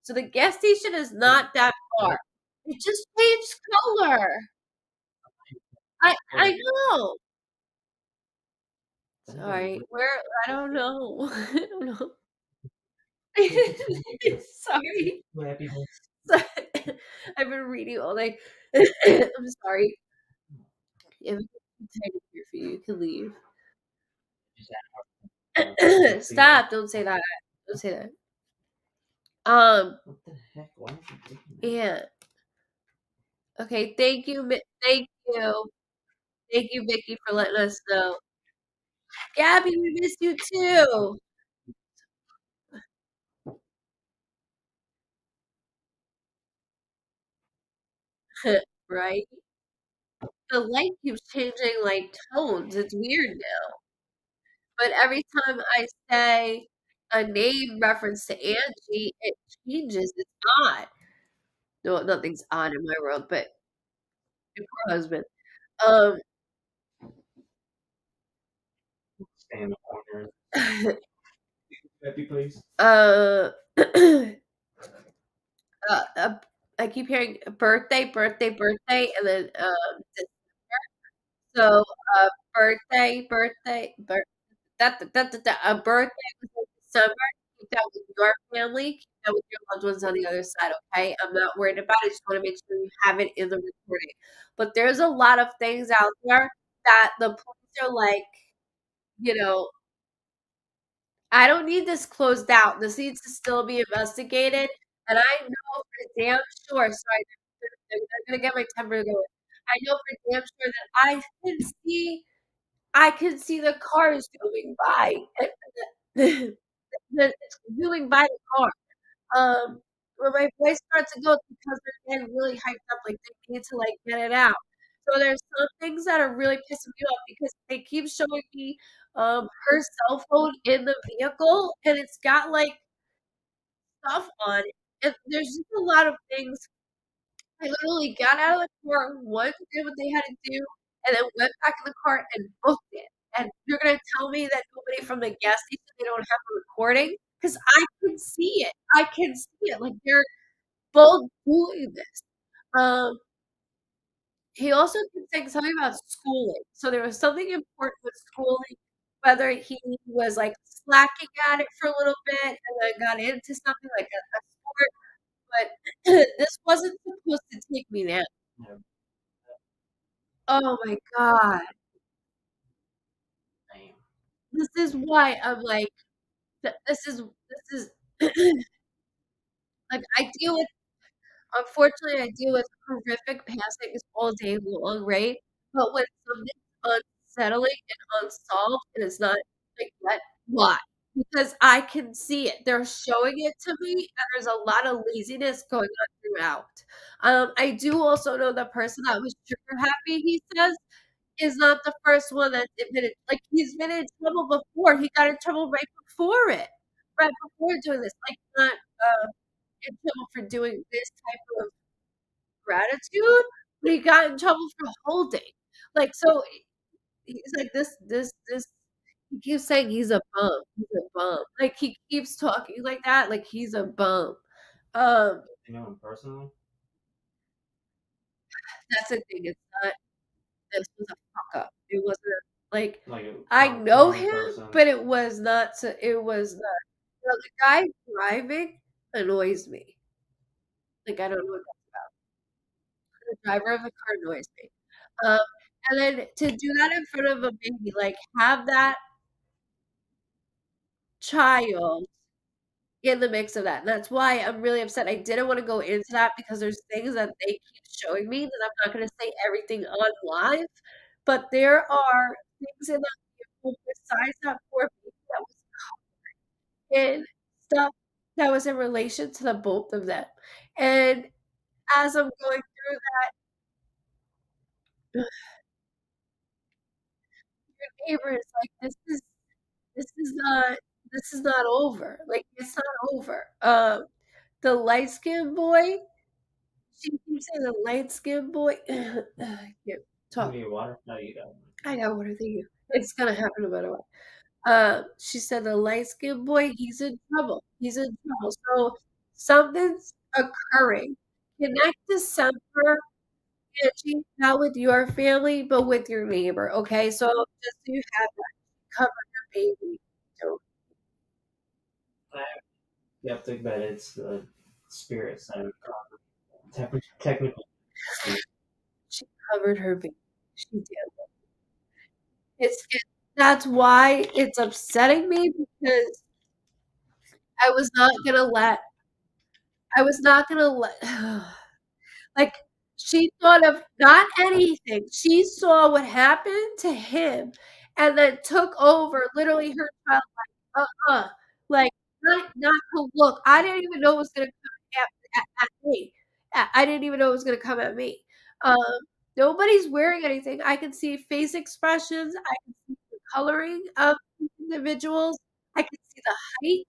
So the gas station is not that far. It just changed color. I know. Sorry, where I don't know. I don't know. Sorry. Sorry. I've been reading all day. I'm sorry. If it's here for you, you can leave. Stop! Don't say that. Don't say that. What the heck? Why are you doing that? Yeah. Okay. Thank you. Thank you. Thank you, Vicky, for letting us know. Gabby, we miss you too. Right? The light keeps changing like tones. It's weird now. But every time I say a name reference to Angie, it changes. It's odd. No, nothing's odd in my world, but your poor husband. Um, Stay in the corner. Happy place. I keep hearing birthday, birthday, birthday, and then so birthday, birthday, a birthday was in December. Keep that with your family. Keep that with your loved ones on the other side. Okay, I'm not worried about it. Just want to make sure you have it in the recording. But there's a lot of things out there that the police are like you know, I don't need this closed out. This needs to still be investigated. And I know for damn sure, sorry, I'm gonna get my temper going. I know for damn sure that I can see the cars zooming by. It's zooming by the car. Where my voice starts to go because they're getting really hyped up, like they need to like get it out. So there's some things that are really pissing me off because they keep showing me her cell phone in the vehicle and it's got like stuff on it. And there's just a lot of things. I literally got out of the car, one, did what they had to do, and then went back in the car and booked it. And you're gonna tell me that nobody from the gas station, they don't have a recording? Because I can see it. I can see it. Like they're both doing this. Um, he also kept saying something about schooling. So there was something important with schooling, whether he was like slacking at it for a little bit and then got into something like a sport, but this wasn't supposed to take me there. Yeah, Oh my god. same. This is why I'm like, this is like I deal with unfortunately, I deal with horrific passings all day long, right? But when something's unsettling and unsolved and it's not like that, why? Because I can see it. They're showing it to me, and there's a lot of laziness going on throughout. I do also know the person that was trigger happy, he says, is not the first one that's admitted. Like he's been in trouble before. He got in trouble right before it, right before doing this. Like not in trouble for doing this type of gratitude, but he got in trouble for holding. Like, so he's like, this. He keeps saying he's a bum. He's a bum. Like, he keeps talking like that, like he's a bum. Um, You know him personally? that's the thing. It's not, this was a fuck up. It wasn't like, Like a I know normal him, person? but it was not, so it was not. The guy driving annoys me. Like, I don't know what the driver of the car annoys me. Um, and then to do that in front of a baby, like have that child in the mix of that. And that's why I'm really upset. I didn't want to go into that because there's things that they keep showing me that I'm not going to say everything on live. But there are things in that vehicle besides that poor baby that was in stuff that was in relation to the both of them. And as I'm going through that, your neighbor is like, this is not this is not over. Like it's not over. The light skinned boy, she keeps saying the light skinned boy. I can't You talk. need water? No, you don't. I know what I think. It's gonna happen no matter what. She said the light skinned boy, he's in trouble. He's in trouble. So something's occurring. Connect December energy, not with your family, but with your neighbor. Okay, so just so you have that, cover your baby. So Skeptic that it's the spirit side of God. Technically, she covered her baby. She did. It, that's why it's upsetting me because I was not gonna let I was not gonna let like she thought of not anything. She saw what happened to him and then took over literally her child uh-uh. Like not to look. I didn't even know it was gonna come at me. I didn't even know it was gonna come at me. Um, nobody's wearing anything. I can see face expressions. I can see the coloring of individuals. I can see the height.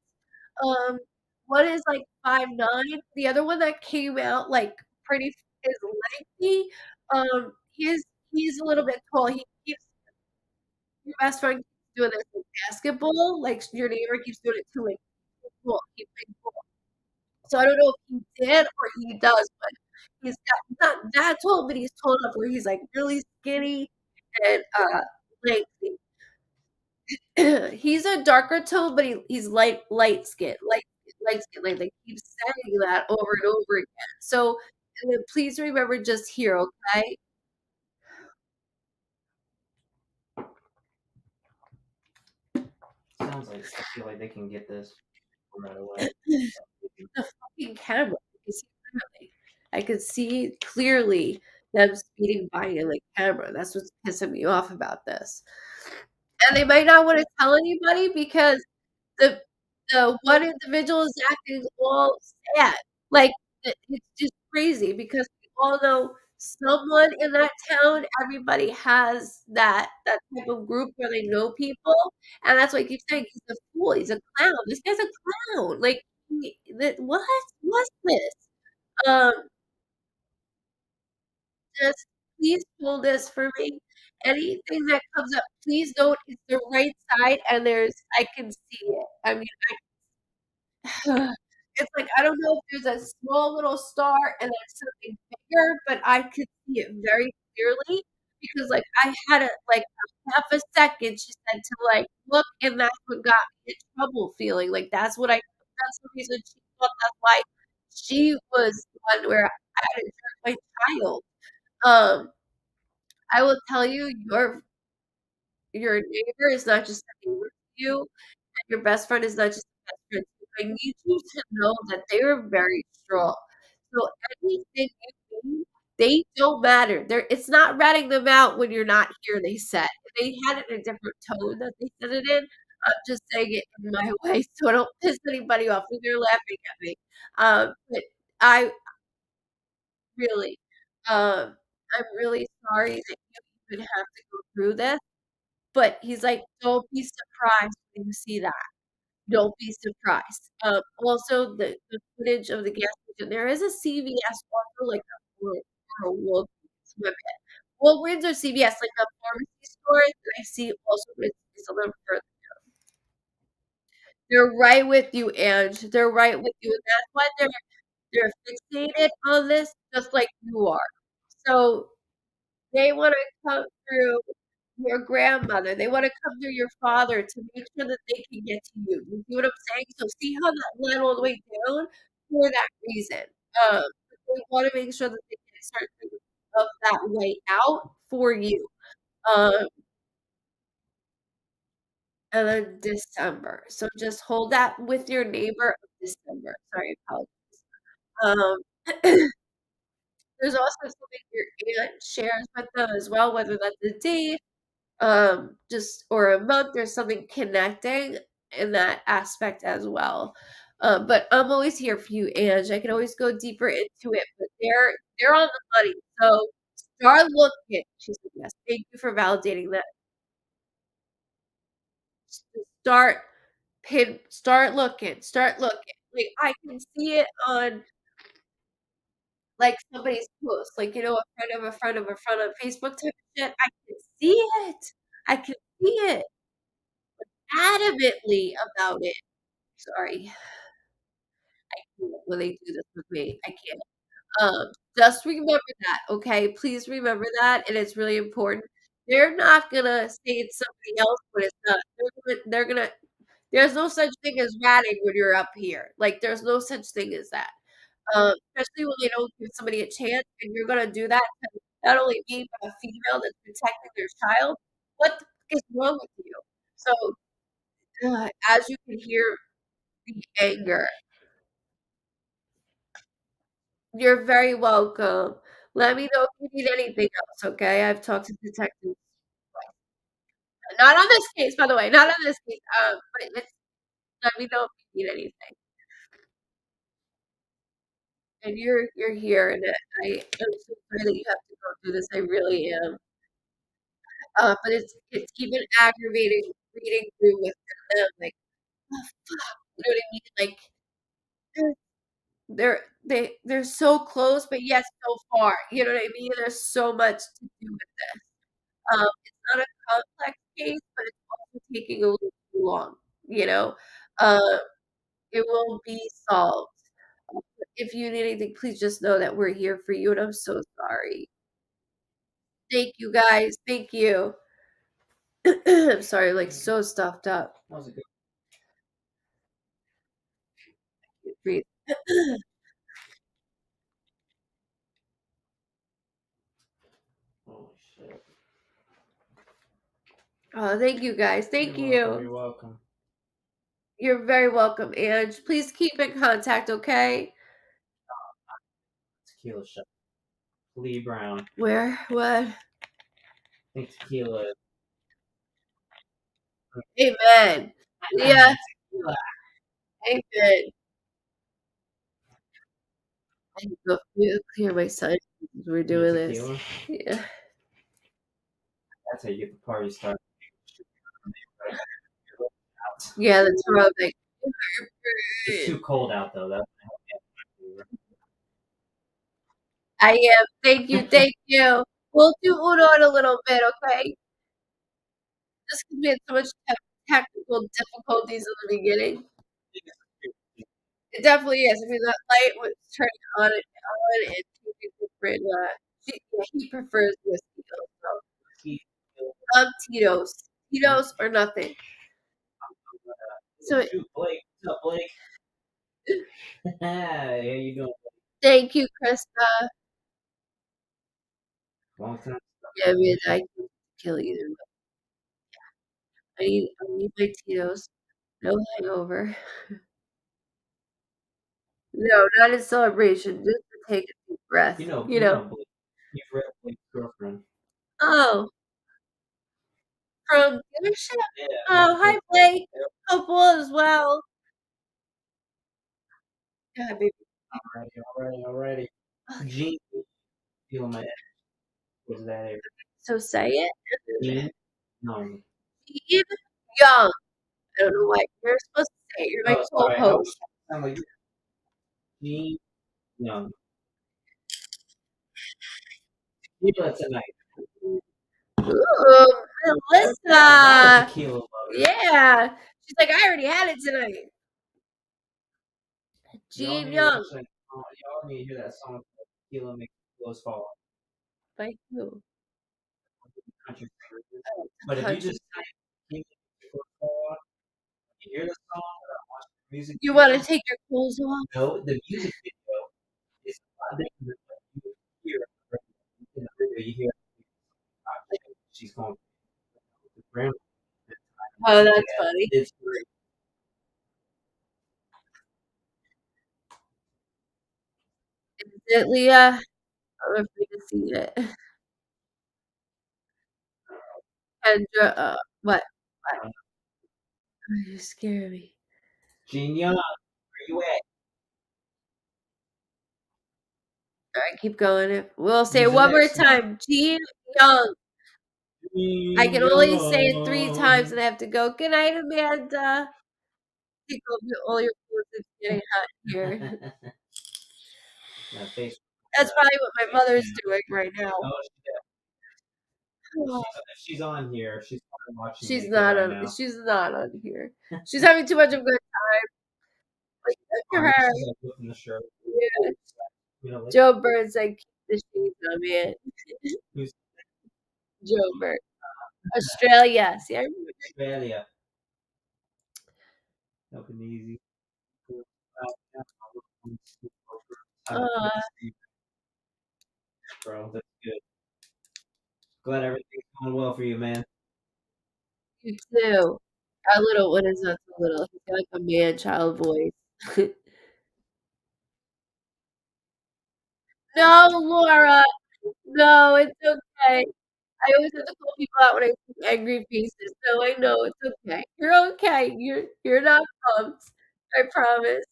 Um, one is like 5'9". The other one that came out like pretty is lengthy. He's a little bit tall. He keeps your best friend keeps doing this with basketball, like your neighbor keeps doing it too, like football, keep playing football. So I don't know if he did or he does, but he's not that tall, but he's tall enough where he's like really skinny and lengthy. He's a darker tone, but he's light skin, light skin. Like they keep saying that over and over again. So and then please remember just here, okay? sounds like I feel like they can get this right away. The fucking camera. I could see clearly them speeding by in the camera. That's what's pissing me off about this. And they might not want to tell anybody because the the one individual is acting all sad. Like, it's just crazy because we all know someone in that town, everybody has that type of group where they know people, and that's why I keep saying he's a fool, he's a clown. This guy's a clown. Like, what? What's this? Um, just please hold this for me. Anything that comes up, please note it's the right side and I can see it. I mean, it's like, I don't know if there's a small little star and then something bigger, but I could see it very clearly because, like, I had a like half a second, she said, to like look, and that's what got me in trouble feeling. Like that's the reason she thought that's why she was the one where I had to jerk my child. Um, I will tell you, your neighbor is not just a neighbor to you, your best friend is not just a best friend. I need you to know that they are very strong. So anything you do, they don't matter. It's not ratting them out when you're not here, they said. They had it in a different tone that they said it in. I'm just saying it in my way so I don't piss anybody off when they're laughing at me. But I really, I'm really sorry that you even have to go through this. But he's like, don't be surprised when you see that. Don't be surprised. Also, the footage of the gas station, there is a CVS also, like or a Walgreens, my bad. Walgreens or CVS, like a pharmacy store that I see also is a little further. They're right with you, Ange. They're right with you. And that's why they're fixated on this just like you are. So they wanna come through your grandmother, they wanna come through your father to make sure that they can get to you. You see what I'm saying? So see how that went all the way down? For that reason. They wanna make sure that they get certain things of that way out for you. Um, and then December. So just hold that with your neighbor of December. Sorry, apologies. There's also something your aunt shares with them as well, whether that's a date, just or a month, there's something connecting in that aspect as well. But I'm always here for you, Ange. I can always go deeper into it, but they're on the money. So start looking. She said yes. Thank you for validating that. Start start looking. Start looking. Like I can see it on like somebody's post, like a friend of a friend of a friend on Facebook type of shit. I can see it. I can see it adamantly about it. Sorry, I can't when they do this with me. I can't. Just remember that, okay? Please remember that, and it's really important. They're not gonna say it's somebody else when it's not. They're gonna there's no such thing as ratting when you're up here. Like, there's no such thing as that. Especially when they don't give somebody a chance, and you're gonna do that to not only me, but a female that's protecting their child. What the fuck is wrong with you? So, as you can hear the anger. You're very welcome. Let me know if you need anything else, okay? I've talked to detectives. Not on this case, by the way, not on this case, but let me know if you need anything. And you're here, and I am so sorry that you have to go through this, I really am. But it's even aggravating reading through with them, like, "Oh, fuck," you know what I mean? Like, they're so close, but yet so far, you know what I mean? There's so much to do with this. It's not a complex case, but it's also taking a little too long, you know? Uh, it will be solved. If you need anything, please just know that we're here for you, and I'm so sorry. Thank you, guys. Thank you. I'm sorry, like, so stuffed up. That was a good. Breathe. Holy shit. Oh, thank you, guys. Thank You're welcome. you. You're welcome. You're very welcome, Ange. Please keep in contact, okay? Tequila shot. Lee Brown. Where? What? I think tequila. Amen. Yeah, Tequila. amen. I can go clear my son. We're doing this. Tequila. Yeah. That's how you get the party started. Yeah, that's aerobic. It's too cold out though. That's I am. Thank you. Thank you. We'll do Uno in a little bit, okay? Just because we had so much technical difficulties in the beginning. It definitely is. I mean, that light was turning on and on, and two different. He prefers whiskey, so Tito's, Tito's or nothing. So Shoot, Blake. What's up, Blake? How you doing? thank you, Krista. Long time. Yeah, I mean, I can kill either. I need my Tito's. No hangover. No, not in celebration. Just to take a deep breath. You know, You know. Blake. You've read Blake's girlfriend. Oh, from dealership. Yeah. Oh, hi Blake. Hope all is well. God, baby. Alrighty. Gene, feel my was that it? So say it. Gene? No. Steve Young. I don't know why you're supposed to say it. You're my Sorry. co-host. I'm like Gene Young. Tequila tonight. Ooh, Melissa. Tequila lover. Yeah. She's like, I already had it tonight. Gene Young. Y'all need to hear that song. Tequila makes clothes fall. By who? Country singers. But if you just type Tequila makes clothes fall, you hear the song or watch the music. You want to take your clothes off? No, the music video is a lot different than what you hear in the video. You hear she's going to grandma. Oh, that's funny. It's great. Is it Leah? I'm afraid to see it. Kendra, what? Oh, you scare me. Gene Young, where you at? All right, keep going. We'll say He's it the one more next one. time. Gene Young. I can only say it 3 Young. times and I have to go. Good night, Amanda. Take all your clothes. It's getting hot here. That's probably what my mother's doing right now. Oh, she's on here. She's probably watching. She's Naked not right on. now. She's not on here. She's having too much of a good time. Like, good for her. She's like looking the shirt. Yeah. You know, like, Joe Bird's like, keep the shades on, man. who's Joe Bird. Australia. See, I remember. Australia? Nothing easy. Bro, that's good. Glad everything's going well for you, man. You too. Our little one is not so little. He's got like a man-child voice. No, Laura. No, it's okay. I always have to call people out when I see angry faces, so I know it's okay. You're okay. You're not pumped. I promise.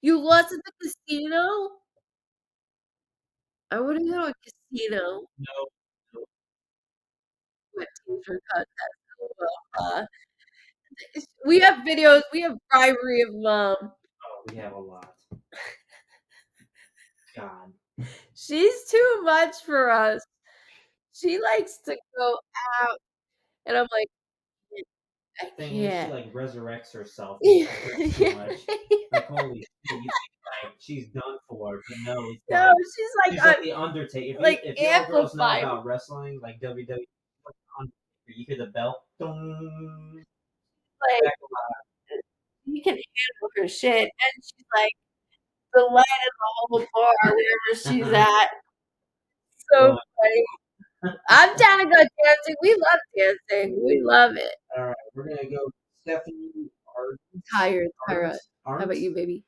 You lost at the casino? I wanna go to a casino. No. What t-shirt contest? Uh, we have videos. We have bribery of mom. Oh, we have a lot. God. She's too much for us. She likes to go out, and I'm like, I Thing is, she can't. like resurrects herself. It's too much. Like holy shit, you think like she's done for, but no, it's No, like she's she's like the Undertaker. like If y'all girls know amplified. about wrestling, like WWE, you hear the bell, dong, Like back alive. you can handle her shit, and she's like the light in the whole bar wherever she's at. So funny. I'm down to go dancing. We love dancing. We love it. All right, we're gonna go. Stephanie, Tired, Tyra. Arms, How about arms, you, baby?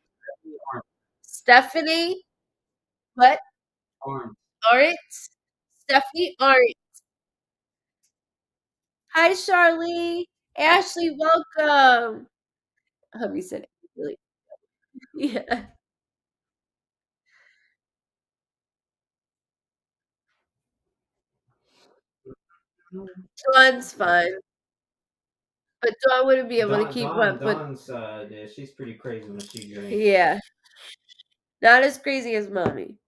arms, Stephanie, what? arms. Aren't? Stephanie aren't. Hi, Charlie. Ashley, welcome. Hubby said, really? Yeah. Dawn's fun, but Dawn wouldn't be able to Dawn, keep Dawn, up with. Dawn's yeah, she's pretty crazy when she drinks. Yeah, not as crazy as mommy.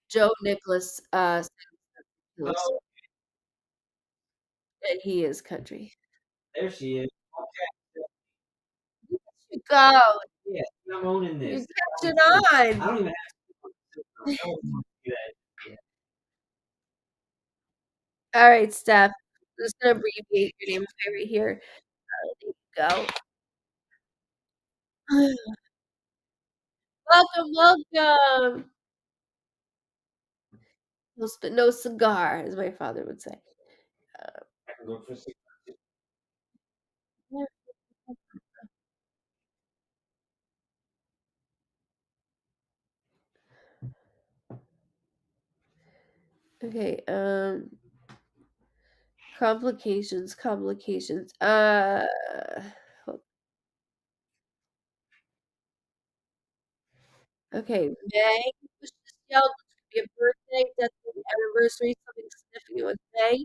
Joe Nicholas, Oh, and he is country. there she is. Look at you go. Yeah, I'm owning You're this. catching I on. don't even have to do that. Yeah. All right, Steph. I'm just gonna abbreviate your name right here. There you go. Welcome, welcome. No, no cigar, as my father would say. I can go for six. Okay, complications. Okay, May. Let's just yell. This could be a birthday, death, anniversary, something significant with May.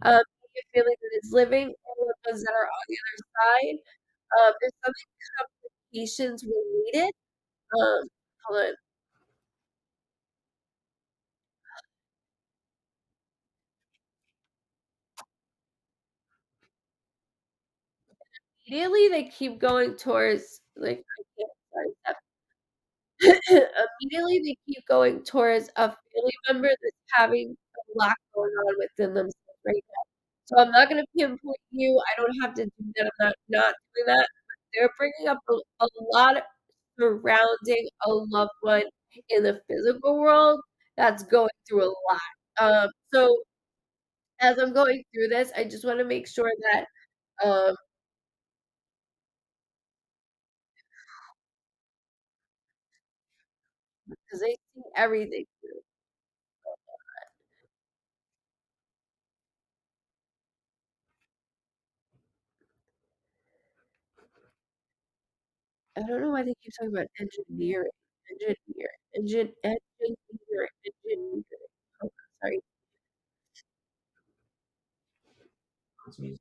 Maybe a family that is living, and the ones that are on the other side. There's something complications related. Hold on. Immediately, they keep going towards like I can't. Sorry, immediately they keep going towards a family member that's having a lot going on within themselves right now. So I'm not going to pinpoint you. I don't have to do that. I'm not doing that. But they're bringing up a lot surrounding a loved one in the physical world that's going through a lot. So as I'm going through this, I just want to make sure that because they see everything. I don't know why they keep talking about engineering, engineering. Oh, sorry, It's music.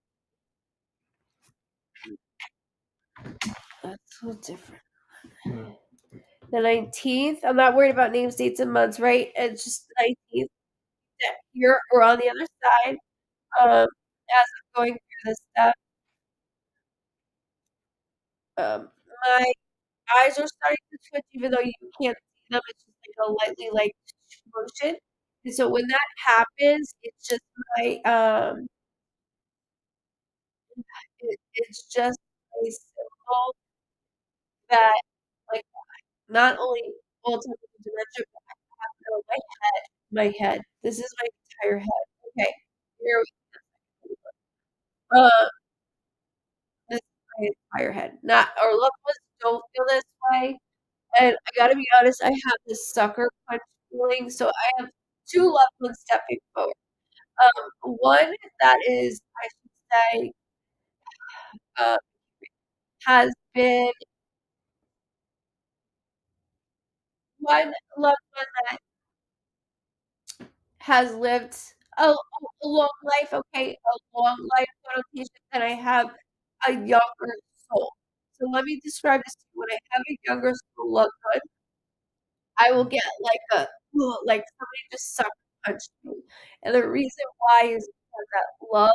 that's so different. Hmm. The 19th. I'm not worried about names, dates, and months, right? It's just the 19th that here or on the other side. As I'm going through this stuff, my eyes are starting to twitch, even though you can't see them. It's just like a lightly like motion. And so when that happens, it's just my it's just a symbol that like not only ultimately dementia, but I have no my head. This is my entire head. Okay, here we go. This is my entire head. Not our loved ones don't feel this way. And I gotta be honest, I have this sucker punch feeling. So I have two loved ones stepping forward. One that is, I should say, uh, has been one loved one that has lived a long life, okay, a long life connotation, and I have a younger soul. So let me describe this to you. When I have a younger soul loved one, I will get like a like somebody just sucker punched me. And the reason why is because that love,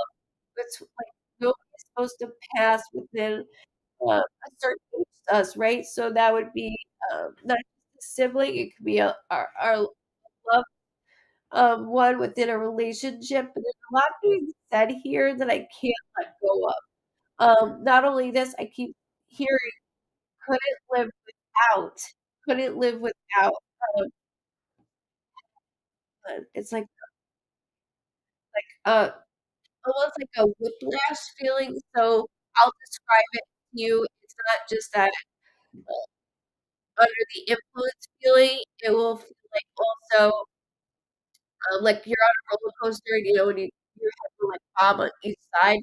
it's like nobody's supposed to pass within a certain age to us, right? So that would be not just a sibling, it could be our love one within a relationship. But there's a lot being said here that I can't let go of. Not only this, I keep hearing couldn't live without, couldn't live without. It's like uh, almost like a whiplash feeling, so I'll describe it to you. It's not just that, under the influence feeling, it will feel like also, like you're on a roller coaster, and, when you're having, like, bomb on each side,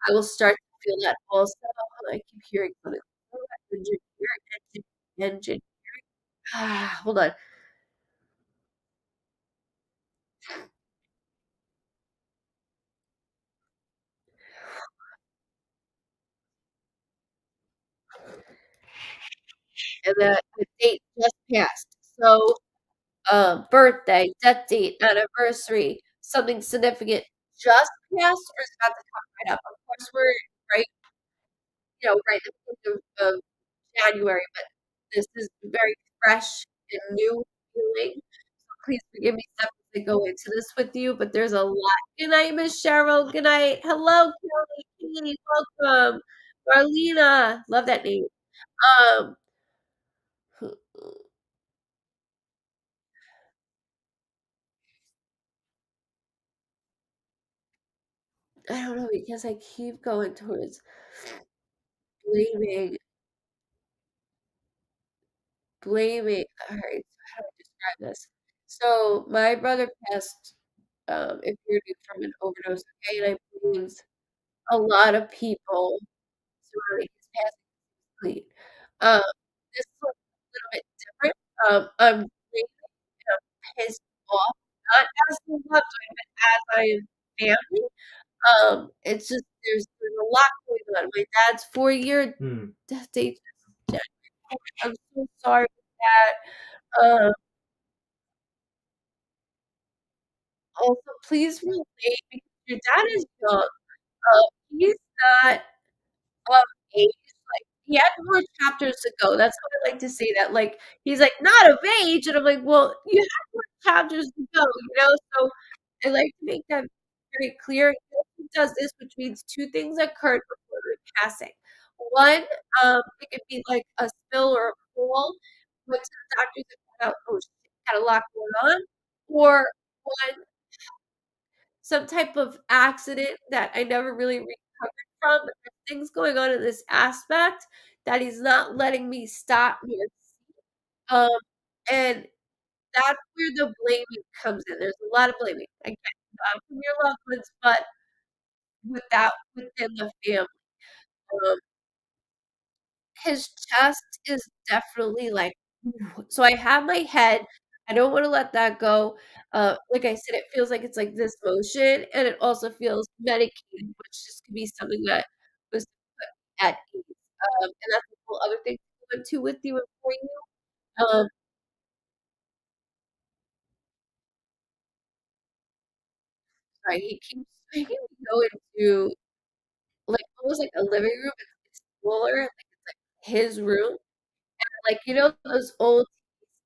I will start to feel that also. I keep hearing something. Engine here, engine. Hold on. And the date just passed. So, birthday, death date, anniversary, something significant just passed or is about to come right up. Of course, we're right, right at the end of January, but this is very fresh and new feeling. So please forgive me, Steph, to go into this with you, but there's a lot. Good night, Miss Cheryl. Good night. Hello, Kelly, Katie, welcome. Marlena, love that name. Um, I don't know because I keep going towards blaming, blaming. All right, so how do I describe this? So my brother passed, apparently from an overdose, okay, and I blamed a lot of people surrounding his passing complete. Um, this was a little bit different. I'm really pissed off, not as the loved one, but as I am family. It's just there's a lot going on. My dad's 4-year Hmm. death date. I'm so sorry for that. Also, please relate because your dad is young. He's not of age. Like he had more chapters to go. That's what I like to say. That like he's like not of age, and I'm like, well, you have more chapters to go. So I like to make that very clear. He does this, which means two things occurred before the passing. One, it could be like a spill or a fall. Went to the doctors and found out, oh, she had a lot going on, or one some type of accident that I never really recovered from, but there's things going on in this aspect that he's not letting me stop me or see. And that's where the blaming comes in. There's a lot of blaming, again, from your loved ones, but within the family. Um, his chest is definitely like so I have my head, I don't wanna let that go. Like I said, it feels like it's like this motion, and it also feels medicated, which just could be something that was put at ease. And that's a whole other thing to go into with you and for you. Sorry, he keeps making me go into, like, almost like a living room, it's smaller, like, it's like his room, like, those old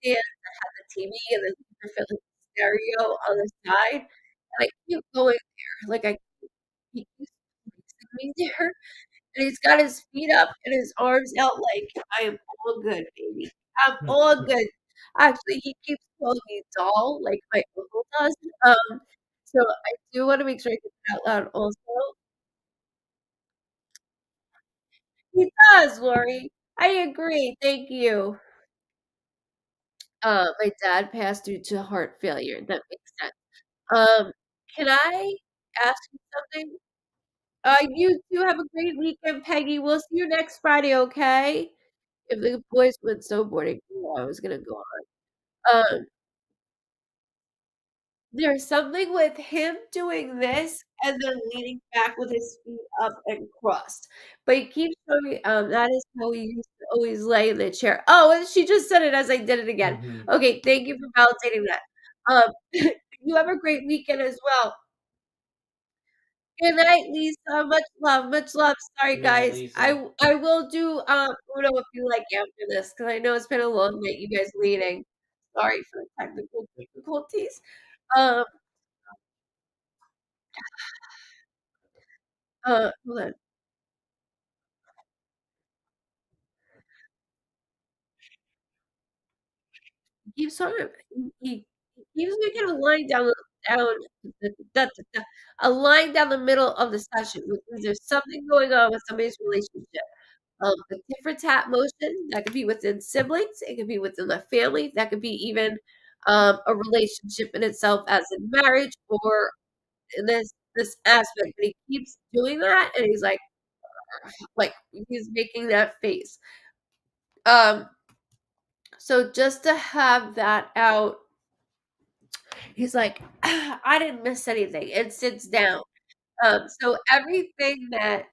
TV stands that have the TV and then you can fit, like, stereo on the side, and I keep going there, like, he keeps placing me there, and he's got his feet up and his arms out like, "I am all good, baby. I'm all good." Actually, he keeps calling me doll like my uncle does, so I do wanna make sure I get that out loud also. He does, Lori. I agree, thank you. My dad passed due to heart failure, that makes sense. Um, can I ask you something? You too have a great weekend, Peggy. We'll see you next Friday, okay? If the boys went snowboarding, I was gonna go on. There's something with him doing this and then leaning back with his feet up and crossed. But he keeps showing me, that is how he used to always lay in the chair. Oh, and she just said it as I did it again. Mhm. Okay, thank you for validating that. You have a great weekend as well. Good night, Lisa. Much love, much love. Sorry, Good night, guys. Lisa. I will do Uno if you like after this because I know it's been a long night. You guys leading. Sorry for the technical difficulties. Um, hold on. He keeps on he keeps making a line down down a line down the middle of the session, which means there's something going on with somebody's relationship. A tit for tat motion, that could be within siblings, it could be within the family, that could be even, a relationship in itself as in marriage or in this aspect, but he keeps doing that, and he's like, he's making that face. Um, so just to have that out, he's like, "I didn't miss anything," and sits down. So everything that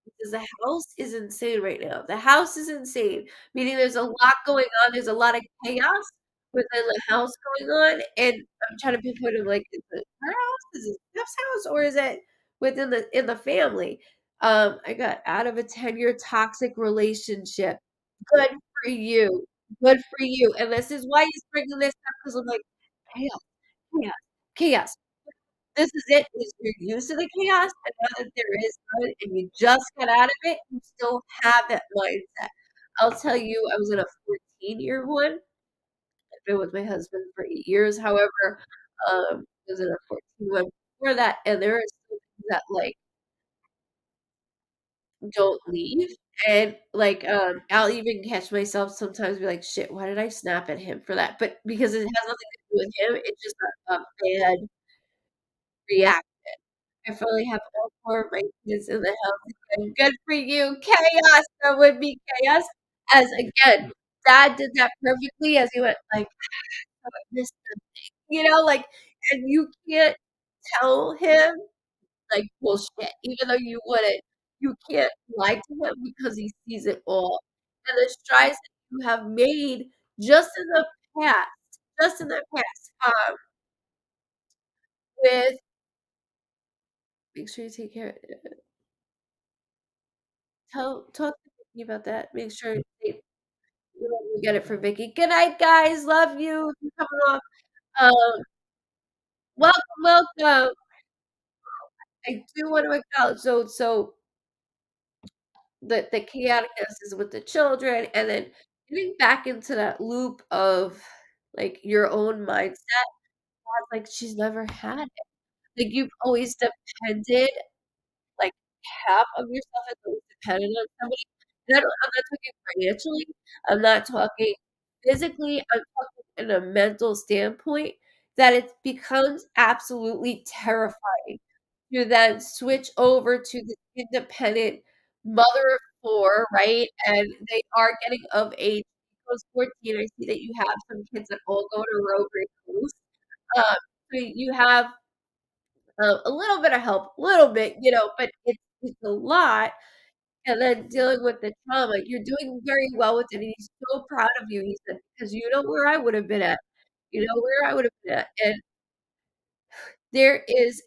because the house is insane right now. The house is insane, meaning there's a lot going on. There's a lot of chaos within the house going on, and I'm trying to pinpoint it like, is it her house? Is it Jeff's house? Or is it within the family? I got out of a 10-year toxic relationship. Good for you. Good for you. And this is why he's bringing this up because I'm like, chaos, chaos, chaos. This is it, is you're used to the chaos, and now that there is good and you just got out of it, you still have that mindset. I'll tell you, I was in a 14-year one. I've been with my husband for 8 years, however, I was in a 14 one before that, and there are still things that, like, don't leave, and, like, I'll even catch myself sometimes be like, "Shit, why did I snap at him for that?" But because it has nothing to do with him, it's just a bad reaction. I finally have all 4 of my kids in the house again. Good for you. Chaos, that would be chaos. As again, dad did that perfectly as he went like, "Oh, I missed something," like, and you can't tell him, like, bullshit, even though you wouldn't. You can't lie to him because he sees it all. And the strides that you have made just in the past, just in the past, with make sure you take care talk to Vicky about that. Make sure they you get it for Vicky. Good night, guys. Love you. You're coming off. Um, welcome, welcome. I do want to acknowledge so the chaoticness is with the children, and then getting back into that loop of like your own mindset. Like she's never had it. Like you've always depended like, half of yourself is always dependent on somebody, and I'm not talking financially, I'm not talking physically, I'm talking in a mental standpoint, that it becomes absolutely terrifying to then switch over to the independent mother of 4, right? And they are getting of age. He goes 14, I see that you have some kids that all go to Rotary Coast. So you have a little bit of help, a little bit, but it's a lot. And then dealing with the trauma, you're doing very well with it. And he's so proud of you. He said, because you know where I would have been at. You know where I would have been at. And there is,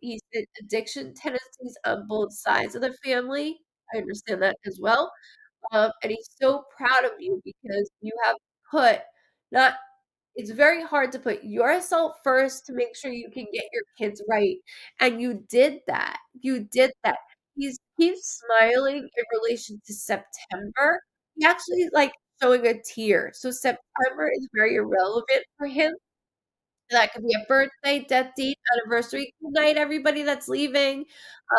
he said, addiction tendencies on both sides of the family. I understand that as well. And he's so proud of you because you have put not it's very hard to put yourself first to make sure you can get your kids right, and you did that. You did that. He's smiling in relation to September. He actually, like, showing a tear. So September is very irrelevant for him. That could be a birthday, death date, anniversary. Good night, everybody that's leaving.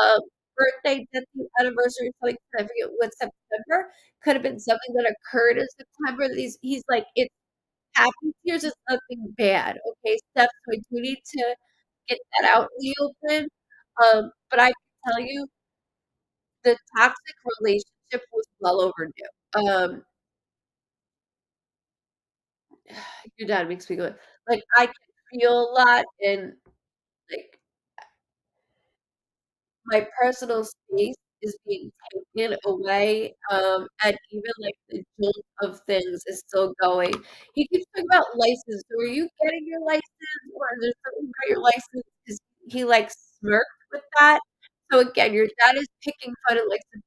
Um, birthday, death date, anniversary, something significant with September. Could have been something that occurred in September that he's like, it's happy tears is nothing bad, okay, Steph, so I do need to get that out in the open, but I can tell you the toxic relationship was well overdue. Your dad makes me go like, I can feel a lot and, like, my personal space is being taken away, and even, like, the jolt of things is still going. He keeps talking about license, so are you getting your license, or is there something about your license? 'Cause he, like, smirked with that. So, again, your dad is picking fun and likes to,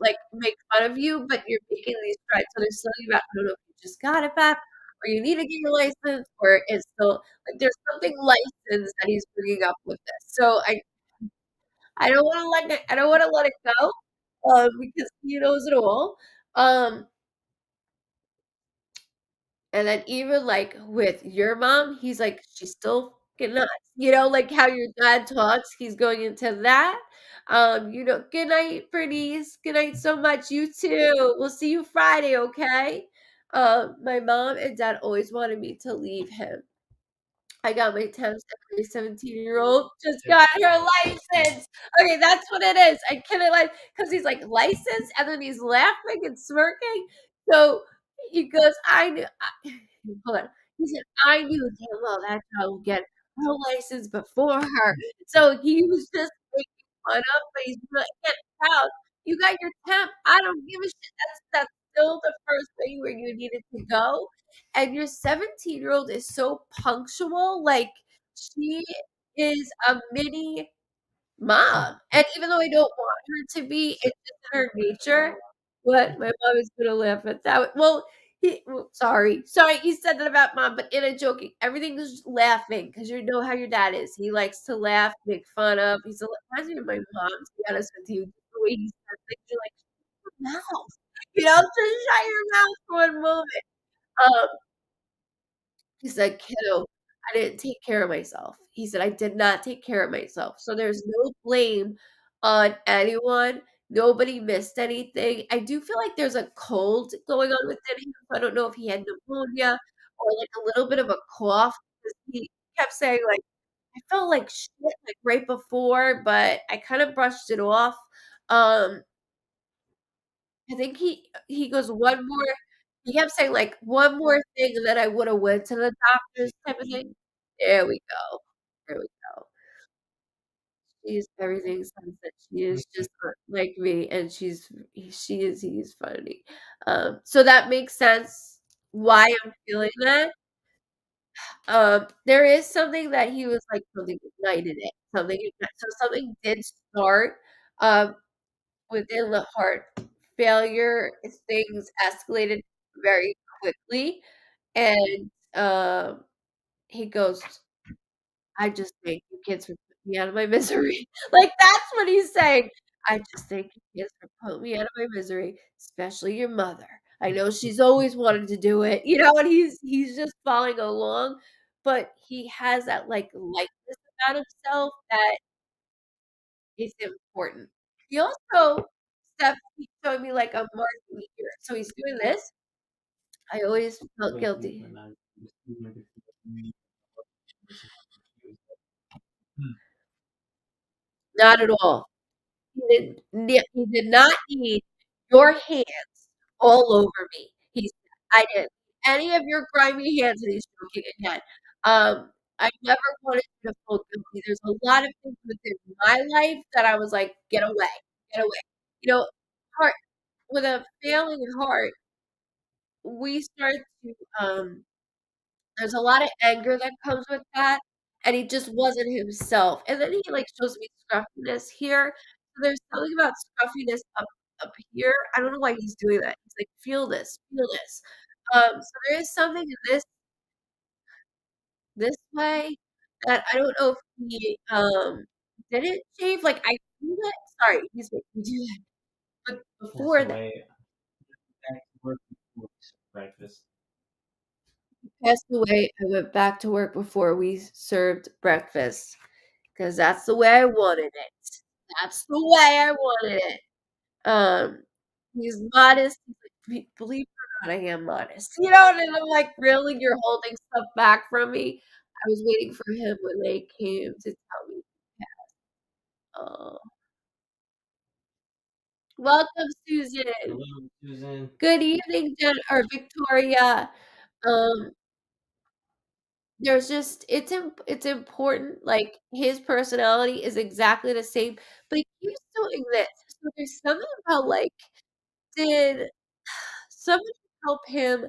like, make fun of you, but you're making these strides, so there's something about I don't know if you just got it back, or you need to get your license, or it's still like, there's something license that he's bringing up with this. So I don't wanna let it go, because he knows it all. Um, And then even, like, with your mom, he's like, "She's still fucking nuts." Like how your dad talks, he's going into that. "Good night, pretties. Good night so much. You too. We'll see you Friday, okay?" My mom and dad always wanted me to leave him. I got my temps, and my 17-year-old just got her license. Okay, that's what it is. I couldn't because he's like, "License?" And then he's laughing and smirking. So he goes, "I knew." Hold on. He said, "I knew damn well that child would get her license before her." So he was just making fun of, but he's like, "Get proud. You got your temp. I don't give a shit." That's still the first thing where you needed to go. And your 17-year-old is so punctual, like, she is a mini mom, and even though I don't want her to be, it's just in her nature. What? My mom is gonna laugh at that. Well, sorry, you said that about mom, but in a joking everything is laughing because you know how your dad is. He likes to laugh, make fun of. Reminds me of my mom, to be honest with you. The way he says things, you're like, "Shut your mouth." Just shut your mouth for one moment. Um He said, "Kiddo, I didn't take care of myself." He said, "I did not take care of myself." So there's no blame on anyone. Nobody missed anything. I do feel like there's a cold going on within him. I don't know if he had pneumonia or like a little bit of a cough, 'cause he kept saying like, "I felt like shit like right before, but I kind of brushed it off." Um, I think he goes, "One more." He kept saying, like, "One more thing, and then I woulda went to the doctors," type of thing. There we go. There we go. She's everything sunset. She is just like me, and he's funny. So that makes sense why I'm feeling that. There is something that he was like, something ignited it. Something did start, um, within the heart failure. Things escalated very quickly, and, he goes, "I just thank you kids for putting me out of my misery." Like, that's what he's saying. "I just thank you kids for putting me out of my misery, especially your mother. I know she's always wanted to do it." And he's just following along, but he has that, like, lightness about himself that is important. He also keeps showing me, like, a marking here. So he's doing this. I always felt guilty. Not at all. He did not need your hands all over me. He said, "I didn't need any of your grimy hands," and he's joking again. I never wanted you to feel guilty. There's a lot of things within my life that I was like, "Get away, get away." You know, heart with a failing heart, we start to, there's a lot of anger that comes with that, and he just wasn't himself, and then he, like, shows me scruffiness here, so there's something about scruffiness up here, I don't know why he's doing that, he's like, "Feel this, feel this." So there is something in this way that I don't know if he, didn't shave, like, I feel it sorry, he's making me do that, but That's the before that way back to work before breakfast. passed away, I went back to work before we served breakfast. 'Cause that's the way I wanted it. That's the way I wanted it. Um, he's modest, he's like, Believe it or not, I am modest." And I'm like, "Really? You're holding stuff back from me?" I was waiting for him when they came to tell me. Oh. Welcome, Susan. Hello, Susan. Good evening, Victoria. Um, there's just it's important, like, his personality is exactly the same, but he keeps doing this. So there's something about, like, did somebody help him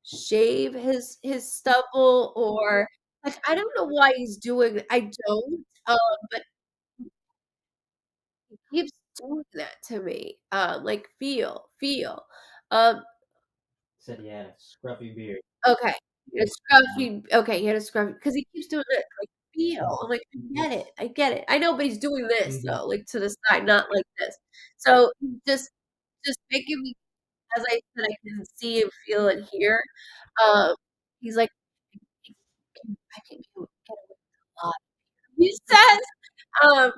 shave his stubble or like, I don't know why he's doing it. I don't, but he keeps doing that to me. Like, feel. Um, Said he had a scruffy beard. okay. He had a scruffy because he keeps doing it, like, feel. I'm like, I get it. I know, but he's doing this Mhm. though, like, to the side, not like this. So, he's just making me as I said, I can see and feel and hear. Um, he's like, I can get away with a lot. He says, um,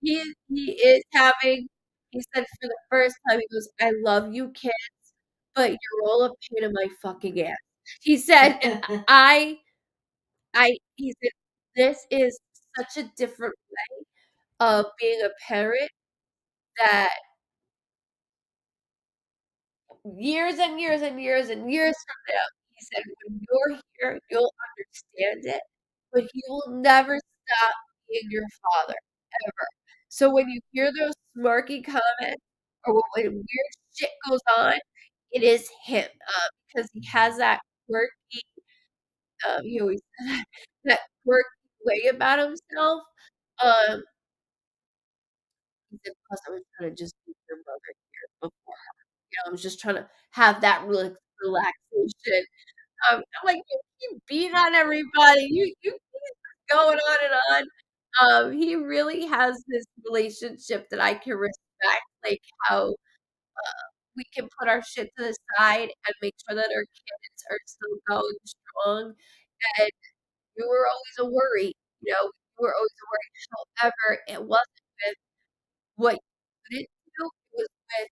he is having. He said for the first time, he goes, "I love you, kid, but you're all a pain in my fucking ass." He said, "I, I." He said, "This is such a different way of being a parent that years and years and years and years from now," he said, "when you're here, you'll understand it, but he will never stop being your father, ever." So when you hear those smirky comments or when weird shit goes on, it is him, because he has that quirky, he always that quirky way about himself. Um, he said, "Plus, I was trying to just be your mother here before her. You know, I was just trying to have that relaxation." I'm like, "You keep beating on everybody. You keep going on and on." He really has this relationship that I can respect, like how we can put our shit to the side and make sure that our kids are still going strong. And you were always a worry, you were always a worry. However, it wasn't with what you couldn't do, it was with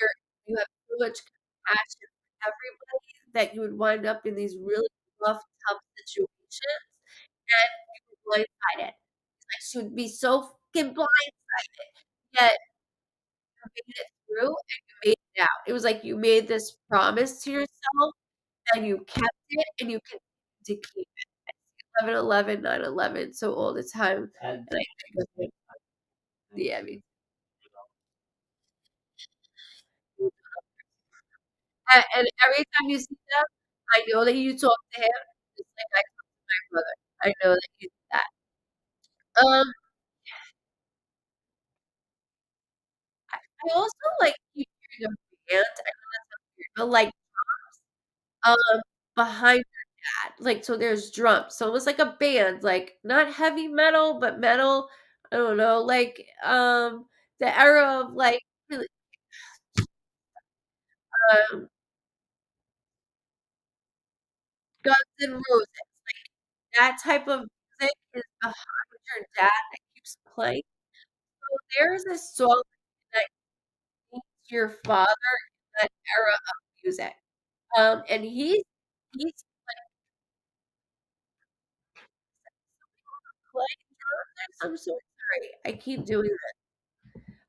your you have so much compassion for everybody that you would wind up in these really rough, tough situations, and you were blindsided. It's like she would be so fucking blindsided, yet you made it through and you made it out. It was like you made this promise to yourself and you kept it and you continued to keep it. 11/11, 9/11, so all the time, And and I think of it. Yeah, I mean, and every time you see them, I know that you talk to him just like I talk to my brother. I know that you do that. Um, I also, like, keep hearing a band, I know that's not weird, but, like, um, behind your dad, like, so there's drums, so it was like a band, like, not heavy metal, but metal, I don't know, like, the era of, like, really, um, Guns N' Roses, that type of music is behind your dad that keeps playing. So there's a song that meets your father in that era of music. And he's playing drums. I'm so sorry. I keep doing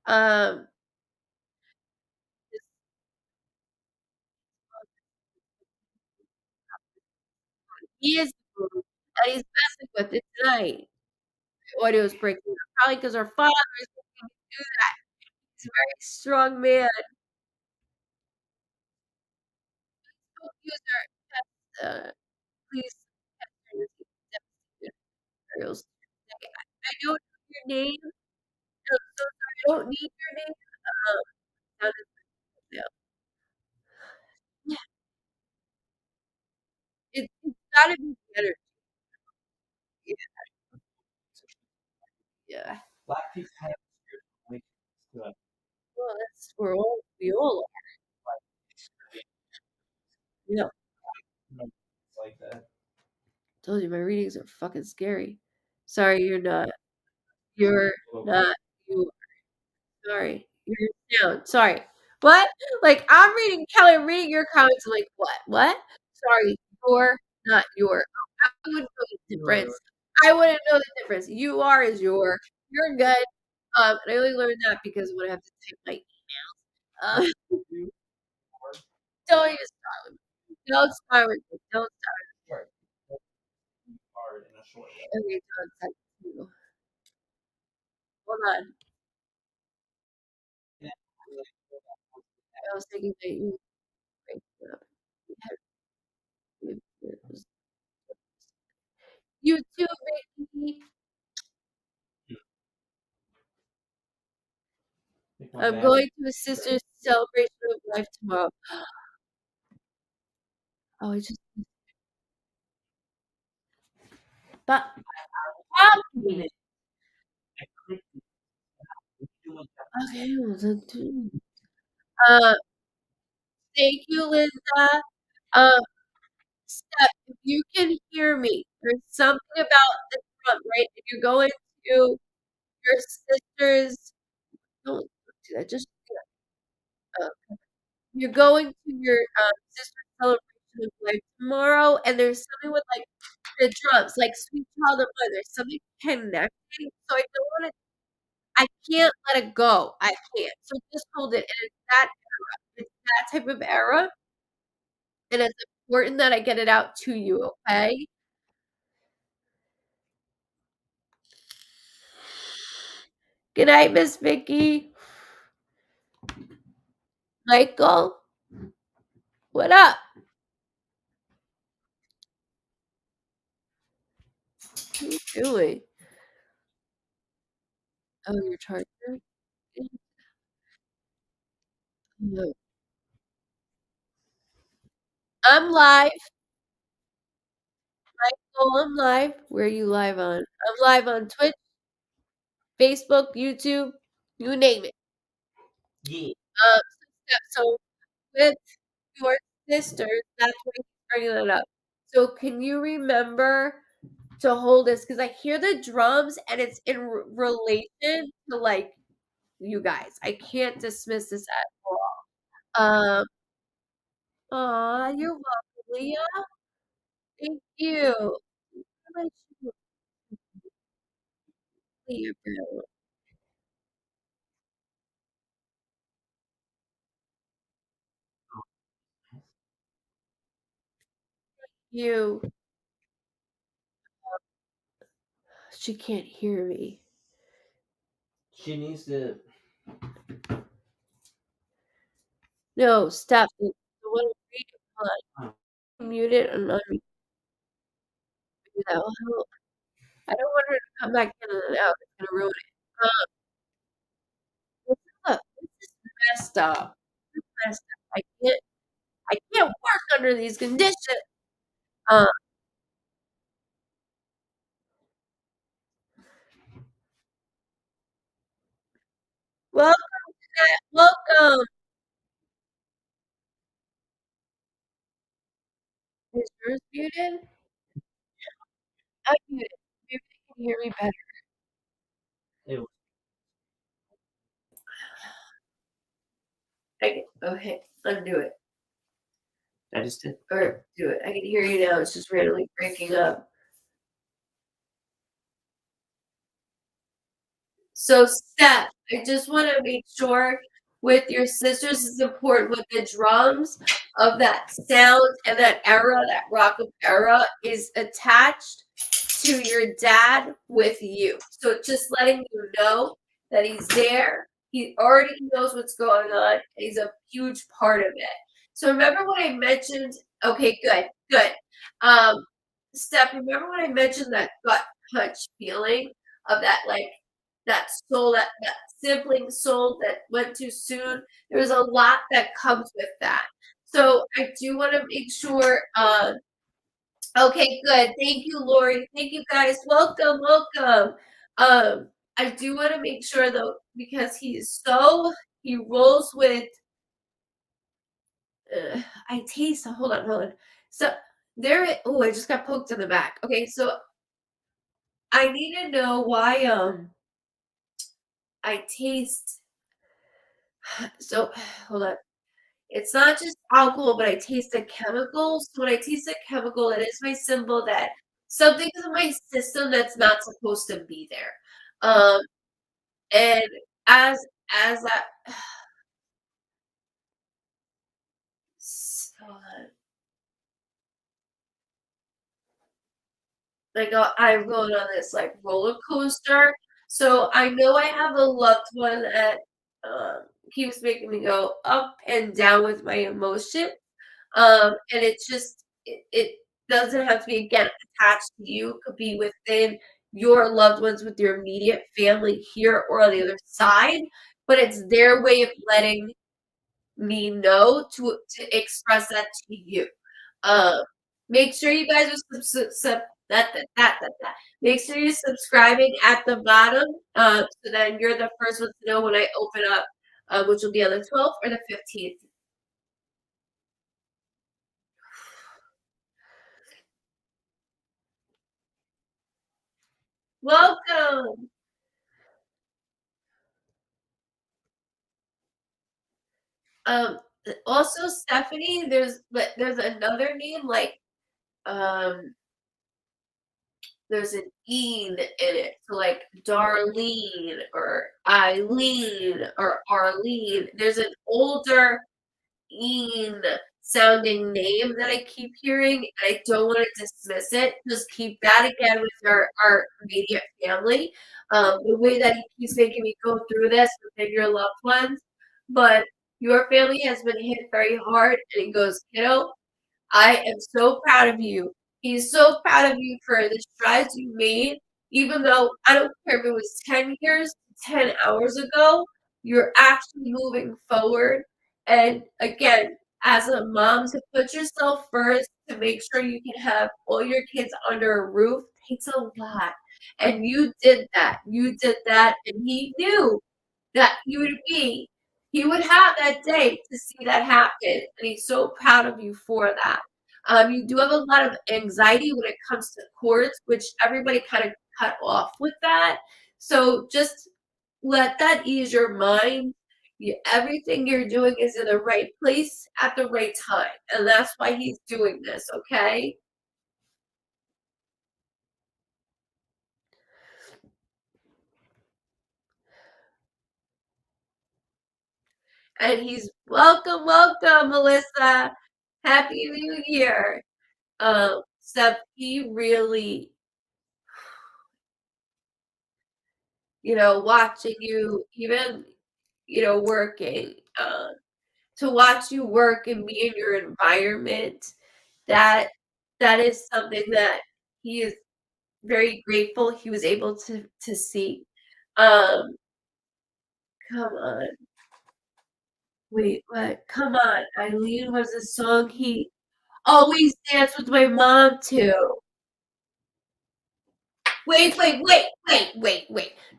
that. He is and he's messing with it tonight. The audio is breaking up, probably because our father is making him do that. He's a very strong man. User, please test your devastated materials. I don't know your name. I'm so sorry. I don't need your name. How does it feel? Yeah, it's gotta be better. Yeah, yeah. black people have spiritual awakenings to it. Well, that's we all are. Like, You know, it's like that. told you my readings are fucking scary. Sorry, you're not. You're not. You sorry. You're down. Sorry. What? Like I'm reading Kelly, reading your comments. I'm like, what? What? Sorry, you're not your. I wouldn't know the difference. I wouldn't know the difference. You are is your. You're good. And I only learned that because when I have to type my emails. Don't even start with me. Don't start with me. Don't start. Short. Hard in a short way. Okay, don't start with you. Hold on. Yeah. I was thinking that you break up. You had- You too, Vicky. Make my I'm bad. going to a sister's celebration of life tomorrow. Oh, I just but balcony. I could do what that Okay, well then uh Thank you, Linda. Um, Steph, if you can hear me, there's something about the drum, right? If you're going to your sister's, don't do that. Just you're going to your sister's celebration of life tomorrow, and there's something with like the drums, like Sweet Child of Mine. There's something connecting, so I don't want to. I can't let it go. I can't. So just hold it, and it's that type of era, and it's important that I get it out to you. Okay. Good night, Miss Vicky. Michael, what up? What are you doing? Oh, your charger? No. I'm live. Michael, I'm live. Where are you live on? I'm live on Twitch, Facebook, YouTube, you name it. Yeah. So with your sisters, that's why he's bringing it up. So can you remember to hold this? Because I hear the drums and it's in relation to like you guys. I can't dismiss this at all. You're welcome, Leah. Thank you. How about you, Leah Bell? You. She can't hear me. She needs to. No, stop. The one reading, hold on. Mute it and unmute that will help. I don't want her to come back in and out. It's gonna ruin it. This is messed up. This is messed up. I can't work under these conditions. Um, welcome, Jeanette. Welcome. Is yours muted? I'm muted. Maybe they can hear me better. It was, Okay, undo it. I just did. Or do it. I can hear you now. It's just randomly breaking up. So, Steph, I just want to make sure with your sisters is important with the drums of that sound and that era, that rock era, is attached to your dad with you. So just letting you know that he's there. He already knows what's going on. He's a huge part of it. So remember when I mentioned, okay, good. Steph, remember when I mentioned that gut punch feeling of that like that soul, that sibling soul that went too soon. There's a lot that comes with that. So I do want to make sure. Okay, good. Thank you, Lori. Thank you, guys. Welcome, welcome. I do want to make sure though, because he rolls with. I taste. Hold on, hold on. So there. Oh, I just got poked in the back. Okay, so I need to know why. I taste. So hold on. It's not just alcohol, but I taste the chemicals. So when I taste the chemical, it is my symbol that something is in my system that's not supposed to be there. Um, and as I hold on. Like I'm going on this like roller coaster. So I know I have a loved one that keeps making me go up and down with my emotion. And it's just it doesn't have to be again attached to you. It could be within your loved ones with your immediate family here or on the other side. But it's their way of letting me know to express that to you. Um, make sure you guys are Make sure you're subscribing at the bottom, so then you're the first one to know when I open up, which will be on the 12th or the 15th. Welcome. Um, Also Stephanie, there's another name like um there's an "een" in it, so like Darlene or Eileen or Arlene. There's an older "een" sounding name that I keep hearing, and I don't want to dismiss it. Just keep that again with our immediate family. The way that he keeps making me go through this within your loved ones, but your family has been hit very hard, and he goes, kiddo, I am so proud of you. He's so proud of you for the strides you made, even though I don't care if it was 10 years, 10 hours ago, you're actually moving forward. And again, as a mom, to put yourself first, to make sure you can have all your kids under a roof takes a lot. And you did that. You did that. And he knew that he would have that day to see that happen, and he's so proud of you for that. You do have a lot of anxiety when it comes to courts, which everybody kind of cut off with that. So just let that ease your mind. Everything you're doing is in the right place at the right time, and that's why he's doing this, okay? And he's welcome, Melissa. Happy New Year. Steph, he really, watching you, even, working, to watch you work and be in your environment, that that is something that he is very grateful he was able to see. Um, Come on. Wait, what? Come on. Eileen was a song he always danced with my mom to. Wait.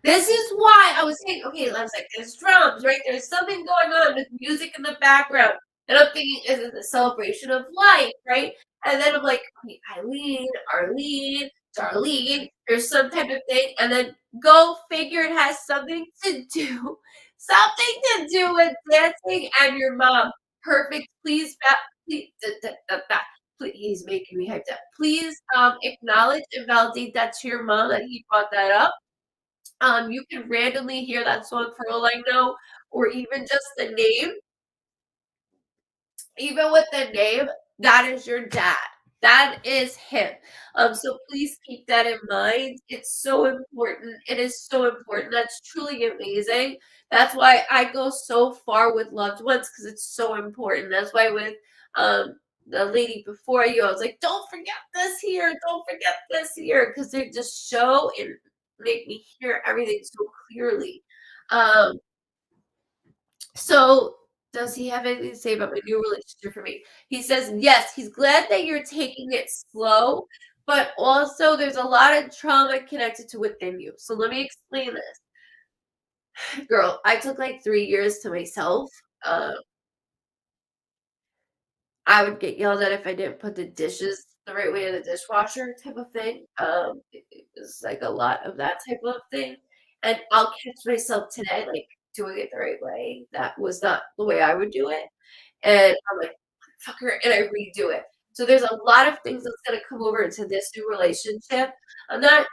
This is why I was saying, okay, I was like, there's drums, right? There's something going on with music in the background. And I'm thinking, is it a celebration of life, right? And then I'm like, okay, Eileen, Arlene, Darlene, there's some type of thing. And then go figure it has something to do with dancing and your mom. Perfect. Please, please, he's making me hyped up. Please acknowledge and validate that to your mom that he brought that up. You can randomly hear that song for all I know, or even just the name. Even with the name, that is your dad. That is him. So please keep that in mind. It's so important. It is so important. That's truly amazing. That's why I go so far with loved ones because it's so important. That's why with the lady before you, I was like, don't forget this here, don't forget this here, because they just show and make me hear everything so clearly. Um, so, does he have anything to say about my new relationship for me? He says, yes, he's glad that you're taking it slow, but also there's a lot of trauma connected to within you. So let me explain this. Girl, I took like 3 years to myself. Um, I would get yelled at if I didn't put the dishes the right way in the dishwasher type of thing. It was like a lot of that type of thing. And I'll catch myself today, like doing it the right way. That was not the way I would do it. And I'm like, "Fucker," and I redo it. So there's a lot of things that's gonna come over into this new relationship. I'm not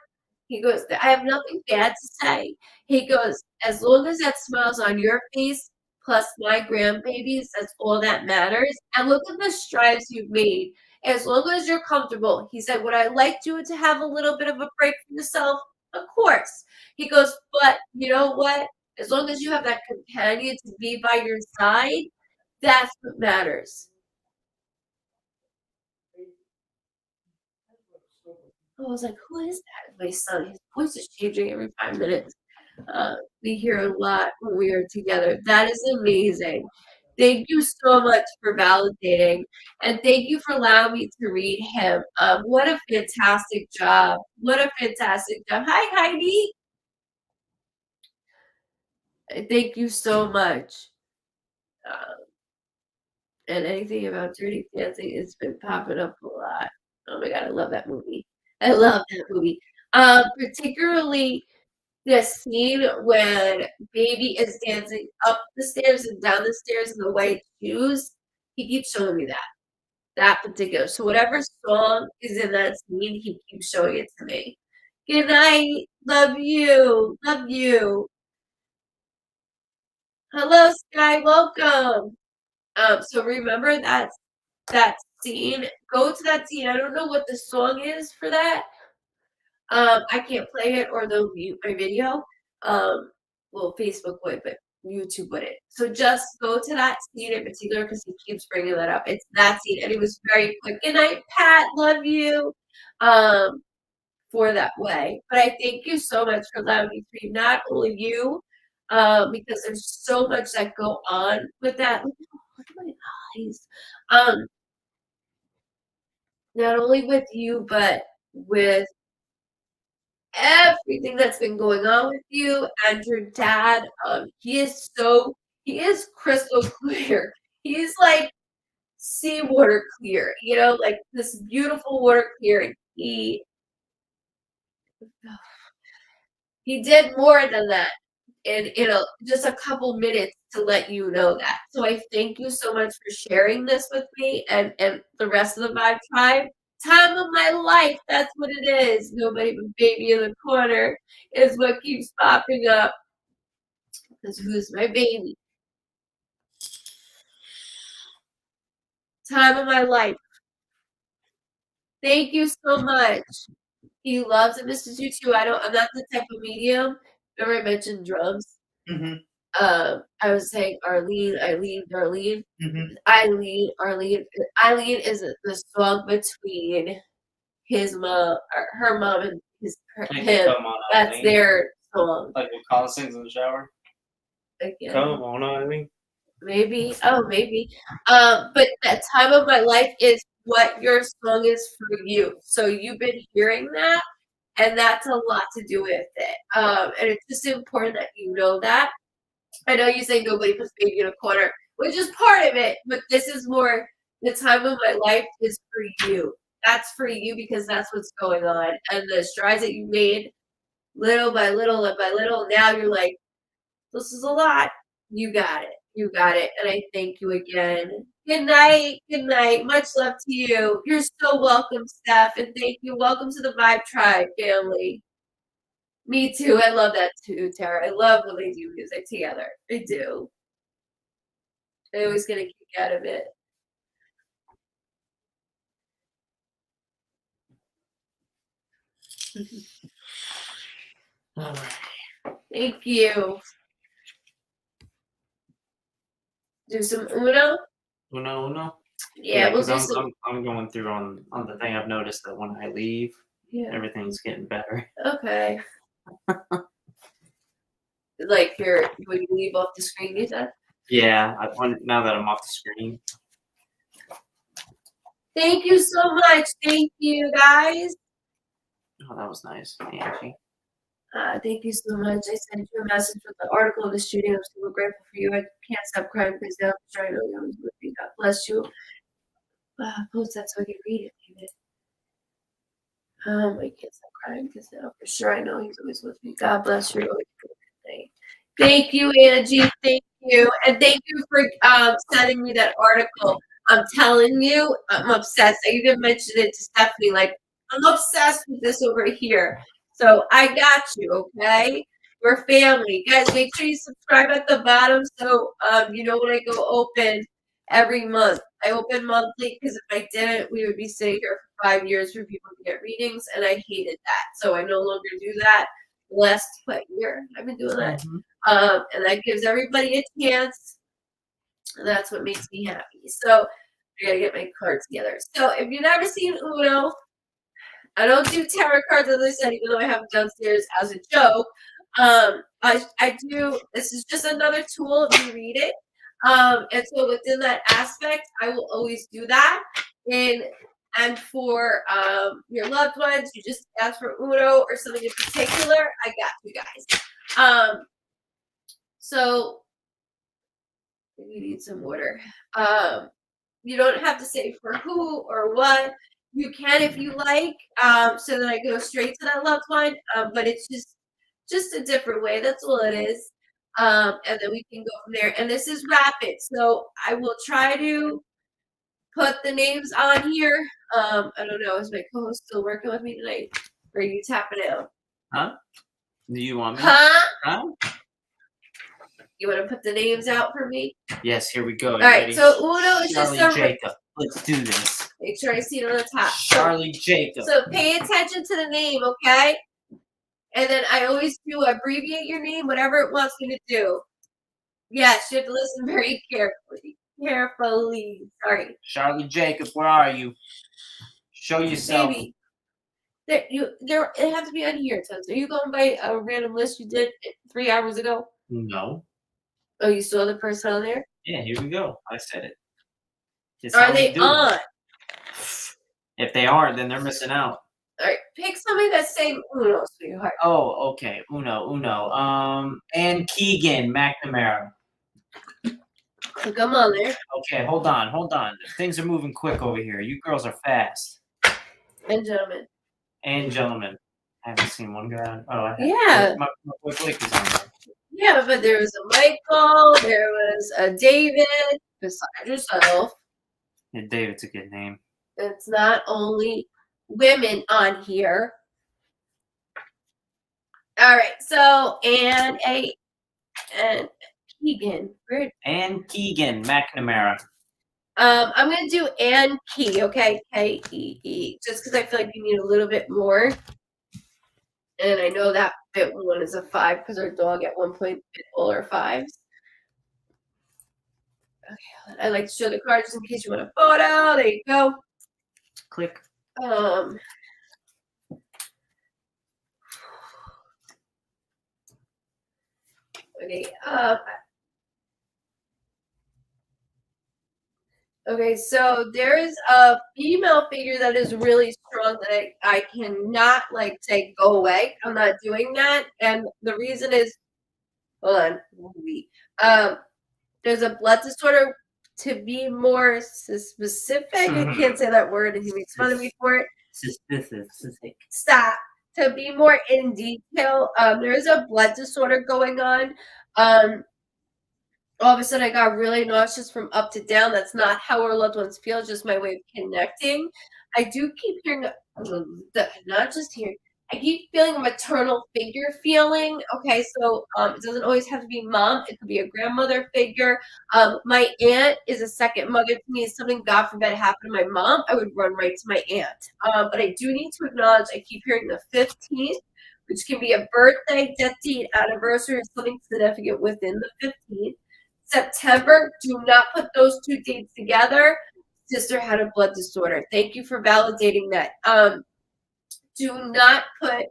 He goes, I have nothing bad to say. He goes, as long as that smile's on your face, plus my grandbabies, that's all that matters. And look at the strides you've made. As long as you're comfortable. He said, would I like you to have a little bit of a break from yourself? Of course. He goes, but you know what? As long as you have that companion to be by your side, that's what matters. I was like, "Who is that?" My son, his voice is changing every 5 minutes. We hear a lot when we are together. That is amazing. Thank you so much for validating, and thank you for allowing me to read him. What a fantastic job. What a fantastic job. Hi, Heidi. Thank you so much. Uh, and anything about Dirty Dancing, it's been popping up a lot. Oh my god, I love that movie. I love that movie. Particularly the scene when baby is dancing up the stairs and down the stairs in the white shoes. He keeps showing me that particular. So whatever song is in that scene, he keeps showing it to me. Good night. Love you. Love you. Hello, Sky. Welcome. So remember that scene. Go to that scene. I don't know what the song is for that. I can't play it or they'll mute my video. Well, Facebook would, but YouTube wouldn't. So just go to that scene in particular because he keeps bringing that up. It's that scene, and it was very quick. Good night, Pat. Love you. For that way. But I thank you so much for allowing me to read not only you, because there's so much that go on with that. Look at my eyes. Not only with you, but with everything that's been going on with you and your dad. He is crystal clear. He's like seawater clear, like this beautiful water clear. And he did more than that in just a couple minutes to let you know that. So I thank you so much for sharing this with me and the rest of the Vibe Tribe. Time of my life, that's what it is. Nobody but baby in the corner is what keeps popping up. Because who's my baby? Time of my life. Thank you so much. He loves it, Mr. Tutu. I'm not the type of medium. Remember I mentioned drums? Mm-hmm. I was saying Arlene, Darlene. Mm-hmm. Arlene is the song between his mom, or her mom, and him. Come on, That's Eileen. their song. Like what Colin sings in the shower. Again. Come on, Eileen. Maybe. Oh, maybe. But that time of my life is what your song is for you. So you've been hearing that, and that's a lot to do with it. And it's just important that you know that. I know you say nobody puts baby in a corner, which is part of it, but this is more the time of my life is for you. That's for you because that's what's going on. And the strides that you made little by little and by little, now you're like, this is a lot. You got it. You got it. And I thank you again. Good night. Good night. Much love to you. You're so welcome, Steph. And thank you. Welcome to the Vibe Tribe family. Me too. I love that too, Tara. I love when they do music together. I do. I always get a kick out of it. Thank you. Do some Uno? Uno. Yeah, we'll because do some. I'm going through on the thing. I've noticed that when I leave, everything's getting better. Okay. Like when you leave off the screen, you said? Yeah, now that I'm off the screen. Thank you so much. Thank you, guys. Oh, that was nice, Angie. Thank you so much. I sent you a message with the article of the shooting. I'm super grateful for you. I can't stop crying because now I'm trying to know with me. God bless you. Post that so I can read it, David. I can't stop crying because now for sure I know he's always with me. God bless you. Thank you, Angie. Thank you. And thank you for sending me that article. I'm telling you, I'm obsessed. I even mentioned it to Stephanie, like, I'm obsessed with this over here. So I got you, okay? We're family. Guys, make sure you subscribe at the bottom so you know when I go open every month. I open monthly because if I didn't, we would be sitting here for 5 years for people to get readings, and I hated that. So I no longer do that. Last year I've been doing that. And that gives everybody a chance. And that's what makes me happy. So I gotta get my cards together. So if you've never seen Uno, I don't do tarot cards, as I said, even though I have them downstairs as a joke. I do. This is just another tool if you read it. And so within that aspect, I will always do that. And for your loved ones, you just ask for Uno or something in particular. I got you guys. So you need some water. You don't have to say for who or what. You can if you like, so that I go straight to that loved one. But it's just a different way. That's all it is. And then we can go from there. And this is rapid, so I will try to put the names on here. I don't know. Is my co-host still working with me tonight? Or are you tapping out? Huh? Do you want me? Huh? You want to put the names out for me? Yes, here we go. All right, ready? so Uno is Charlie just a Jacob. Let's do this. Make sure I see it on the top. Charlie Jacob. So pay attention to the name, okay? And then I always do abbreviate your name, whatever it wants me to do. Yes, you have to listen very carefully. Sorry. Charlie Jacob, where are you? Show yourself. Baby. It has to be on here, Tons. Are you going by a random list you did 3 hours ago? No. Oh, you saw the person on there? Yeah, here we go. I said it. It's Are they on? If they aren't, then they're missing out. All right, pick something that's saying Uno, sweetheart. Oh, okay. Uno. And Keegan McNamara. Click them on there. Okay, hold on. Things are moving quick over here. You girls are fast. And gentlemen. I haven't seen one guy. Oh, I have. Yeah. My boy Blake is on there. Yeah, but there was a Michael, there was a David, besides yourself. Yeah, David's a good name. It's not only women on here. All right, so and Keegan. And Keegan McNamara. I'm gonna do Ann Key, okay? K-E-E. Just because I feel like you need a little bit more. And I know that bit one is a 5 because our dog at one point bit all our 5s. Okay, I like to show the cards in case you want a photo. There you go. Click. Okay. Okay, so there is a female figure that is really strong that I cannot like say go away. I'm not doing that, and the reason is, hold on, there's a blood disorder. To be more specific, I can't say that word, and he makes fun of me for it. Specific. Stop. To be more in detail, there is a blood disorder going on. All of a sudden I got really nauseous from up to down. That's not how our loved ones feel, just my way of connecting. I do keep hearing, not just hearing, I keep feeling a maternal figure feeling. Okay, so it doesn't always have to be mom. It could be a grandmother figure. My aunt is a second mother to me. If something, God forbid, happened to my mom, I would run right to my aunt. But I do need to acknowledge I keep hearing the 15th, which can be a birthday, death date, anniversary, or something significant within the 15th. September, do not put those two dates together. Sister had a blood disorder. Thank you for validating that. Do not put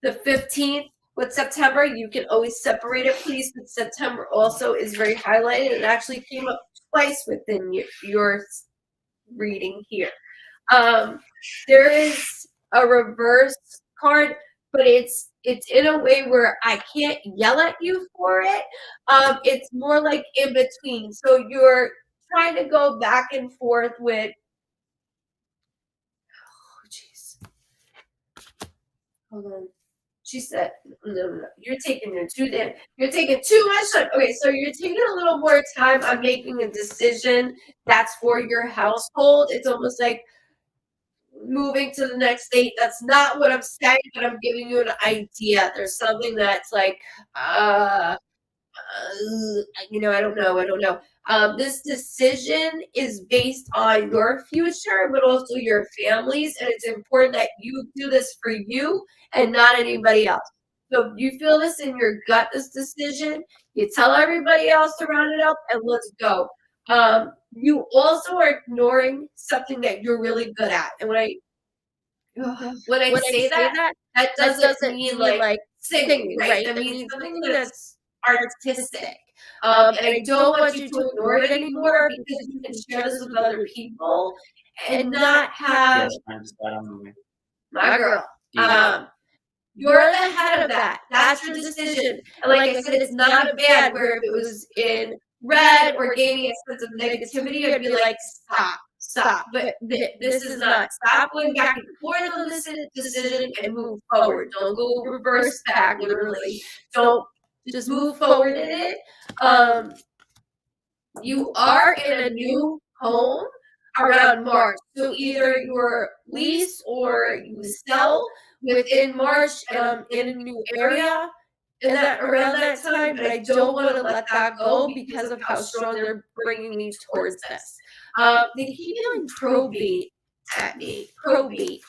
the 15th with September. You can always separate it, please. But September also is very highlighted. It actually came up twice within your reading here. There is a reverse card, but it's in a way where I can't yell at you for it. It's more like in between. So you're trying to go back and forth with, oh jeez. Hold on. She said, no. You're taking too much time. Okay, so you're taking a little more time on making a decision that's for your household. It's almost like moving to the next state. That's not what I'm saying, but I'm giving you an idea. There's something that's like, I don't know. This decision is based on your future, but also your family's, and it's important that you do this for you and not anybody else. So if you feel this in your gut, this decision, you tell everybody else to round it up and let's go. You also are ignoring something that you're really good at. And when I say that doesn't mean like singing, right? That means something that's artistic. And I don't want you to ignore it anymore because you can share this with other people and not have my girl. You're the head of that. That's your decision. And like I said, it's not a bad where if it was in red or gave me a sense of negativity, I'd be like, stop. But this is not. Stop going back and forth on this decision and move forward. Don't go reverse back, literally. Don't just move forward in it. You are in a new home around March. So either your lease or you sell within March in a new area in that around that time, but I don't want to let that go because of how strong they're bringing me towards this. They keep doing probate at me. Probate.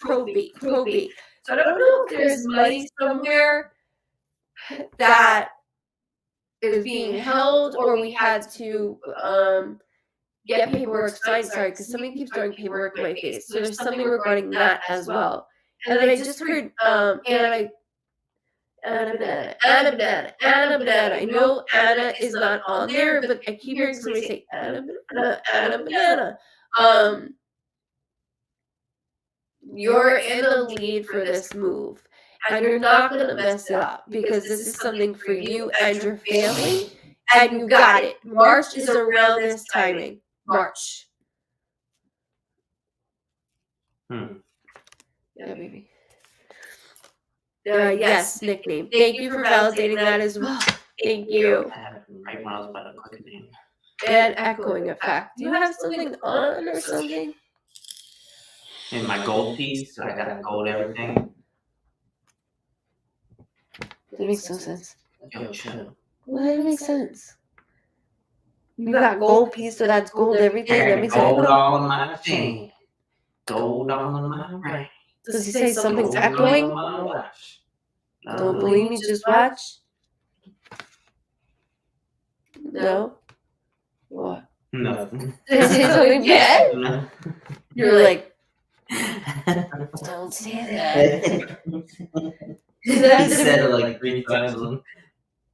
So I don't know if there's money somewhere that is being held or we had to get paperwork signed. Sorry, because somebody keeps throwing paperwork in my face. So there's something regarding that as well. And then I just heard Anna Banana. I know Anna is not on there, but I keep hearing somebody say Anna Banana. You're in the lead for this move. And you're not going to mess it up because this is something for you and your family. And you got it. March is around this timing. March. Yeah, baby. Yes, nickname. Thank you for validating that as well. Thank you. That happened right when I was about to click it in. And echoing effect. Do you have something on or something? In my gold piece, so I got gold everything. That makes no sense. Yo, shut up. Well, that makes sense. You got gold piece, so that's gold everything. I That got makes gold sense. all in my chain. Gold all in my ring. Does he say something's Gold echoing? on my watch. Don't believe me, just watch. No? What? Nothing. Did he say something bad? No. You're like, don't say that. He said it like 3 times.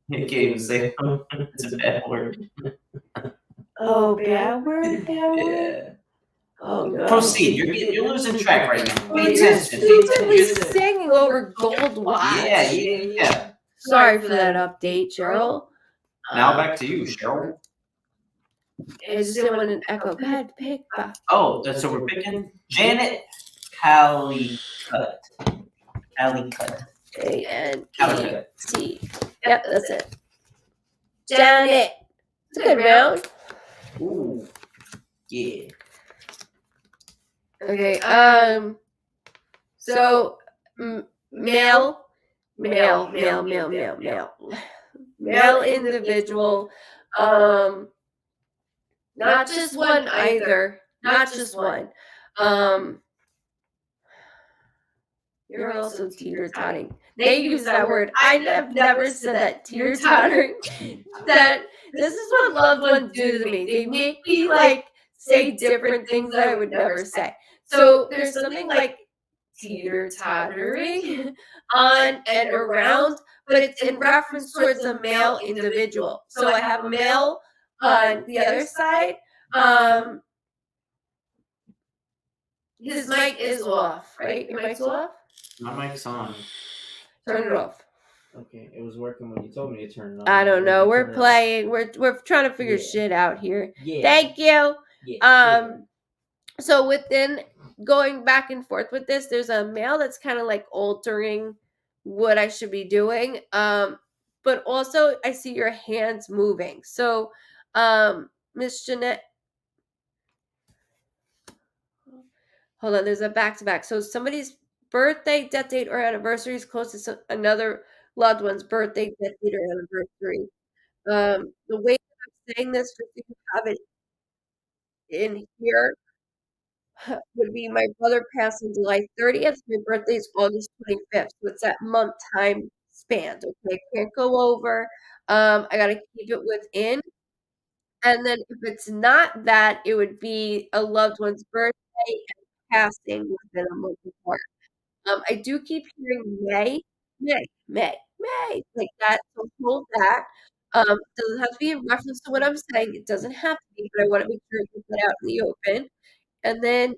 He can't even say it's a bad word. Oh, bad word? Yeah. Oh, no. Proceed. You're losing track right now. Well, Pay you're attention. stupidly singing over gold watch. Yeah. Sorry for that update, Cheryl. Now back to you, Cheryl. I just didn't want an echo. Go ahead, pick back. Oh, so we're picking Janet Calicut. Calicut. Calicut. Yep, that's it. Janet. It's a good round. Ooh. Yeah. Okay. So male individual. Not just one either. Not just one. You're also teeter-totting. They use that word. I have never said that. Teeter-tottering. That this is what loved ones do to me. They make me like say different things that I would never say. So there's something like teeter-tottering on and around, but it's in reference towards a male individual. So I have a male on the other side. His mic is off, right? Your mic's off? My mic's on. Turn it off. Okay, it was working when you told me to turn it on. I don't know. We're playing. We're trying to figure shit out here. Yeah. Thank you. Yeah. So within going back and forth with this, there's a male that's kind of like altering what I should be doing. But also I see your hands moving. So, Miss Jeanette. Hold on, there's a back-to-back. So somebody's birthday, death date, or anniversary is close to another loved one's birthday, death date, or anniversary. The way that I'm saying this, just so you have it in here, would be my brother passed on July 30th. My birthday is August 25th. So it's that month time span. Okay, can't go over. I gotta keep it within. And then if it's not that, it would be a loved one's birthday and passing within a month apart. I do keep hearing May, like that. So hold that. Doesn't have to be in reference to what I'm saying. It doesn't have to be, but I want to make sure you put out in the open. And then,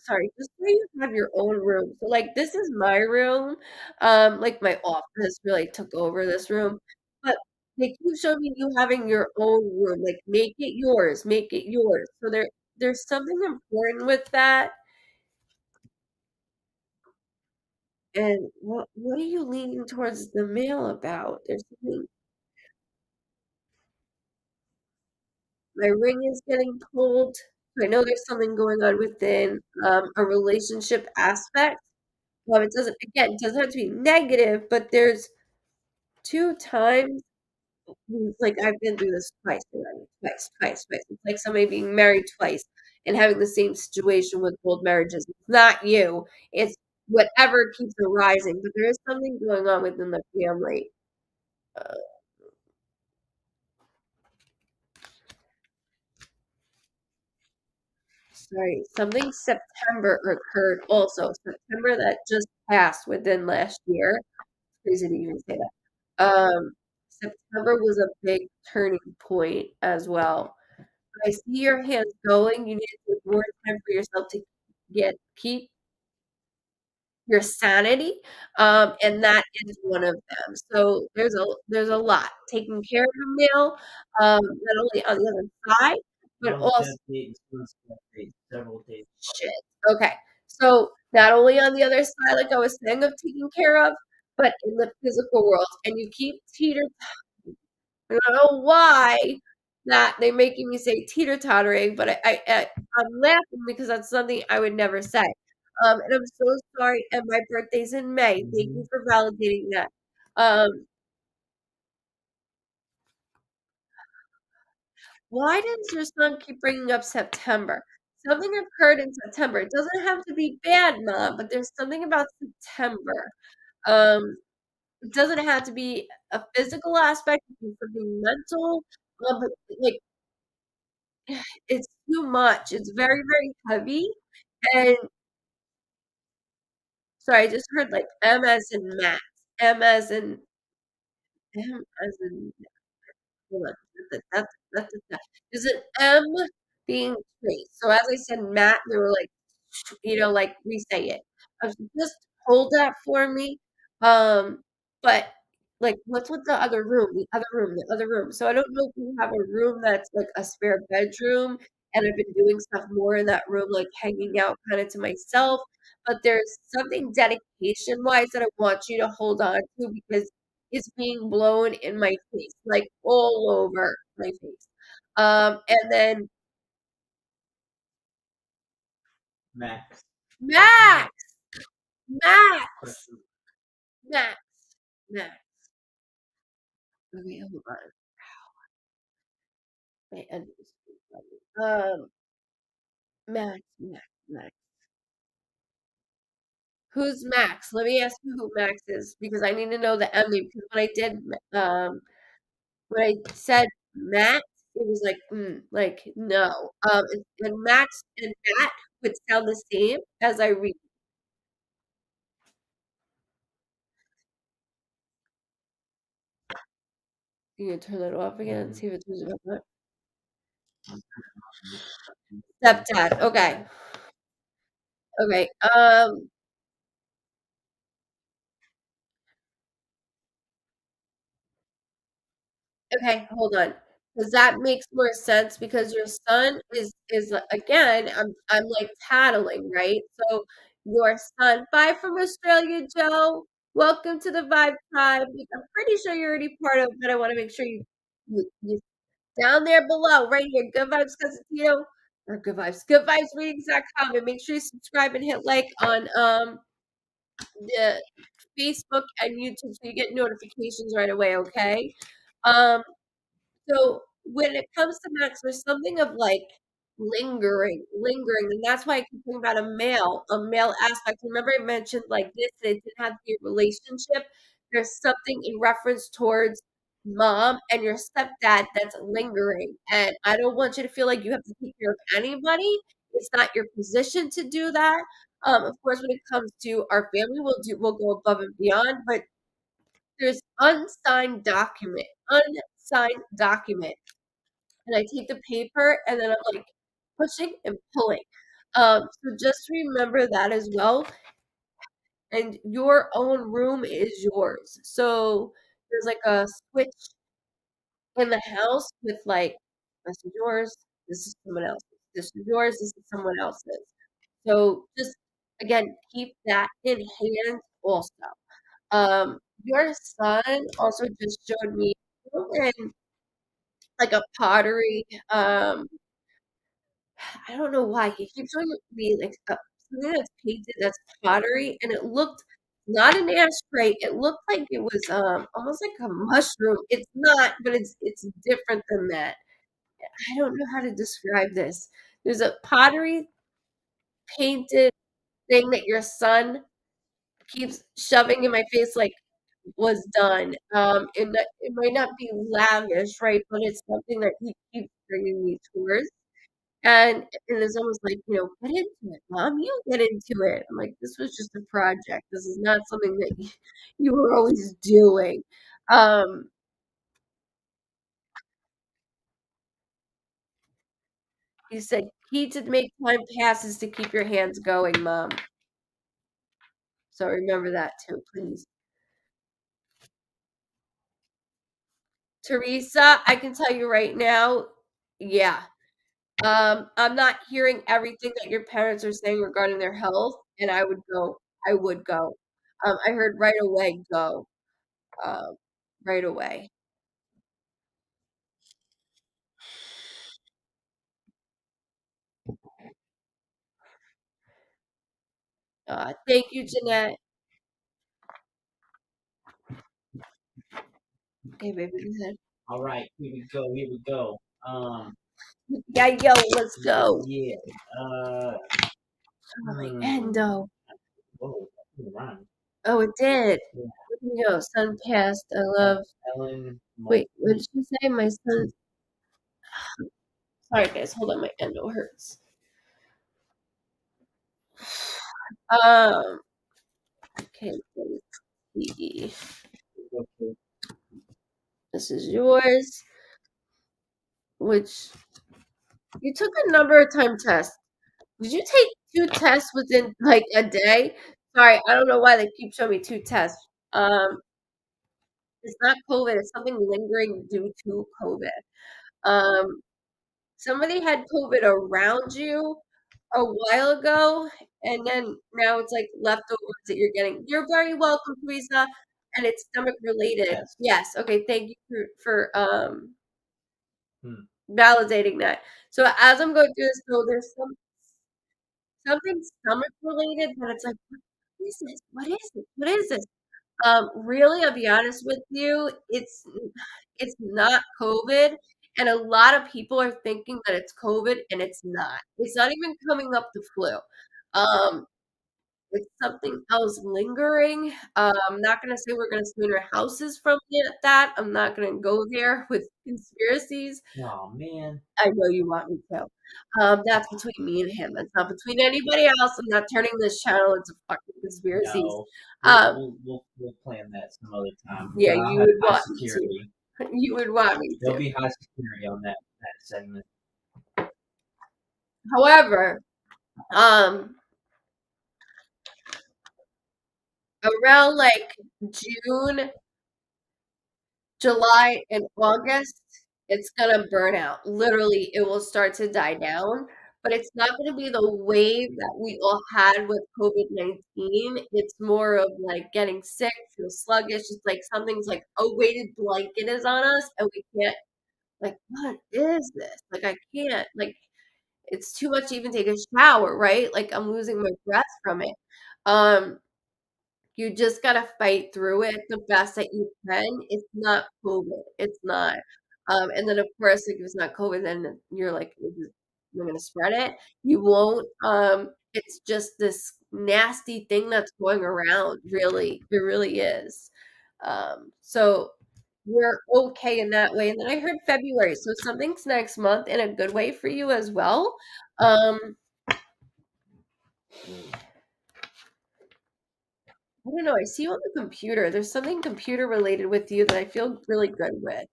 sorry, just so you have your own room. So like this is my room. Like my office really took over this room. But they keep showing me you having your own room, like, make it yours, make it yours. So there's something important with that, and what are you leaning towards the male about? There's something my ring is getting pulled. I know there's something going on within, a relationship aspect. It doesn't again, it doesn't have to be negative, but there's 2 times like, I've been through this twice already, twice, twice, twice. It's like somebody being married twice and having the same situation with both marriages. It's not you, it's whatever keeps arising, but there is something going on within the family. Uh, sorry, something September occurred also. September that just passed within last year. Crazy to even say that. September was a big turning point as well. I see your hands going. You need to take more time for yourself to keep your sanity, and that is one of them. So there's a lot. Taking care of the meal, not only on the other side, but Month, also that date, this month's that date, several days. shit. Okay. So not only on the other side, like I was saying, of taking care of, but in the physical world. And you keep teeter I don't know why that they're making me say teeter-tottering, but I'm laughing because that's something I would never say. And I'm so sorry, and my birthday's in May. Thank you for validating that. Um, why does your son keep bringing up September? Something occurred in September. It doesn't have to be bad, Mom, but there's something about September. Um, it doesn't have to be a physical aspect, it can be something mental, but, like, it's too much. It's very, very heavy, and sorry, I just heard, like, M as in Max, M as in M as in hold on, there's an M being traced. So as I said, Matt, they were like, like, re-say it. I was just hold that for me. Um, but, like, what's with the other room? The other room, the other room. So I don't know if you have a room that's, like, a spare bedroom, and I've been doing stuff more in that room, like, hanging out kinda to myself, but there's something dedication-wise that I want you to hold on to because it's being blown in my face, like, all over my face. And then Max. Max! Max! Question. Max! Max. Okay, hold on. My end is Max, Max, Max. Who's Max? Let me ask you who Max is because I need to know the ending because when I said Max, it was like, no. And Max and Matt would sound the same as I read. You can turn that off again and see if it turns it back on. Stepdad. Okay. Okay. Okay, hold on. Because that makes more sense because your son again, I'm like tattling, right? So your son, bye from Australia, Joe. Welcome to the Vibe Tribe. Which I'm pretty sure you're already part of, but I want to make sure you down there below, right here, Good Vibes Cosentino, or Good Vibes Readings.com, and make sure you subscribe and hit like on the Facebook and YouTube so you get notifications right away, okay? Um, so when it comes to Max, there's something of like lingering, and that's why I keep talking about a male aspect. Remember, I mentioned like this, it didn't have to be a relationship. There's something in reference towards mom and your stepdad that's lingering, and I don't want you to feel like you have to take care of anybody. It's not your position to do that. Of course, when it comes to our family, we'll go above and beyond, but there's unsigned document, and I take the paper and then I'm like pushing and pulling. So just remember that as well. And your own room is yours. So there's like a switch in the house with like, this is yours, this is someone else's, this is yours, this is someone else's. So just again, keep that in hand also. Your son also just showed me in like a pottery. I don't know why he keeps showing me like something that's painted that's pottery, and it looked not an ashtray. It looked like it was almost like a mushroom. It's not, but it's different than that. I don't know how to describe this. There's a pottery painted thing that your son keeps shoving in my face like was done. It might not be lavish, right? But it's something that he keeps bringing me towards. And it's almost like, "Get into it, mom, you get into it." I'm like, "This was just a project. This is not something that you were always doing." Um, he said, "Key to make time pass is to keep your hands going, mom." So remember that too, please. Teresa, I can tell you right now, yeah. I'm not hearing everything that your parents are saying regarding their health, and I would go. I heard right away, go. Um, right away. Thank you, Jeanette. Okay, baby, go ahead. All right, here we go. Here we go. Yeah, yo, let's go. Yeah. Oh, my endo. Whoa, that didn't rhyme. Oh, it did. Yeah. Here we go. Son passed. I love. Ellen. Wait, what did you say? My son. Sorry, guys. Hold on. My endo hurts. Um. Okay. Let's see. This is yours. Which you took a number of time tests. Did you take 2 tests within like a day? Sorry, I don't know why they keep showing me 2 tests. It's not COVID, it's something lingering due to COVID. Um, somebody had COVID around you a while ago, and then now it's like leftovers that you're getting. You're very welcome, Teresa, and it's stomach related. Yes. Yes. Okay. Thank you for Hmm. validating that. So as I'm going through this, so there's something stomach related, but it's like, what is this? What is this? What is this? Really, I'll be honest with you, it's not COVID, and a lot of people are thinking that it's COVID, and it's not. It's not even coming up the flu. Um, it's something else lingering. I'm not gonna say we're gonna spin our houses from that. I'm not gonna go there with conspiracies. Oh man. I know you want me to. That's between me and him. That's not between anybody else. I'm not turning this channel into fucking conspiracies. No. Um, We'll plan that some other time. Yeah, I'll you have would high want me to. security. You would want me There'll to. be high security on that segment. However, around like June, July, and August, it's gonna burn out. Literally, it will start to die down, but it's not gonna be the wave that we all had with COVID-19. It's more of like getting sick, feel sluggish. It's like something's like a weighted blanket is on us, and we can't, like, what is this? Like, I can't, like, it's too much to even take a shower, right? Like, I'm losing my breath from it. Um, you just gotta fight through it the best that you can. It's not COVID. It's not. And then of course, like if it's not COVID, then you're like, "We're gonna spread it." You won't. It's just this nasty thing that's going around. Really, it really is. So we're okay in that way. And then I heard February, so something's next month in a good way for you as well. Um, I don't know. I see you on the computer. There's something computer related with you that I feel really good with.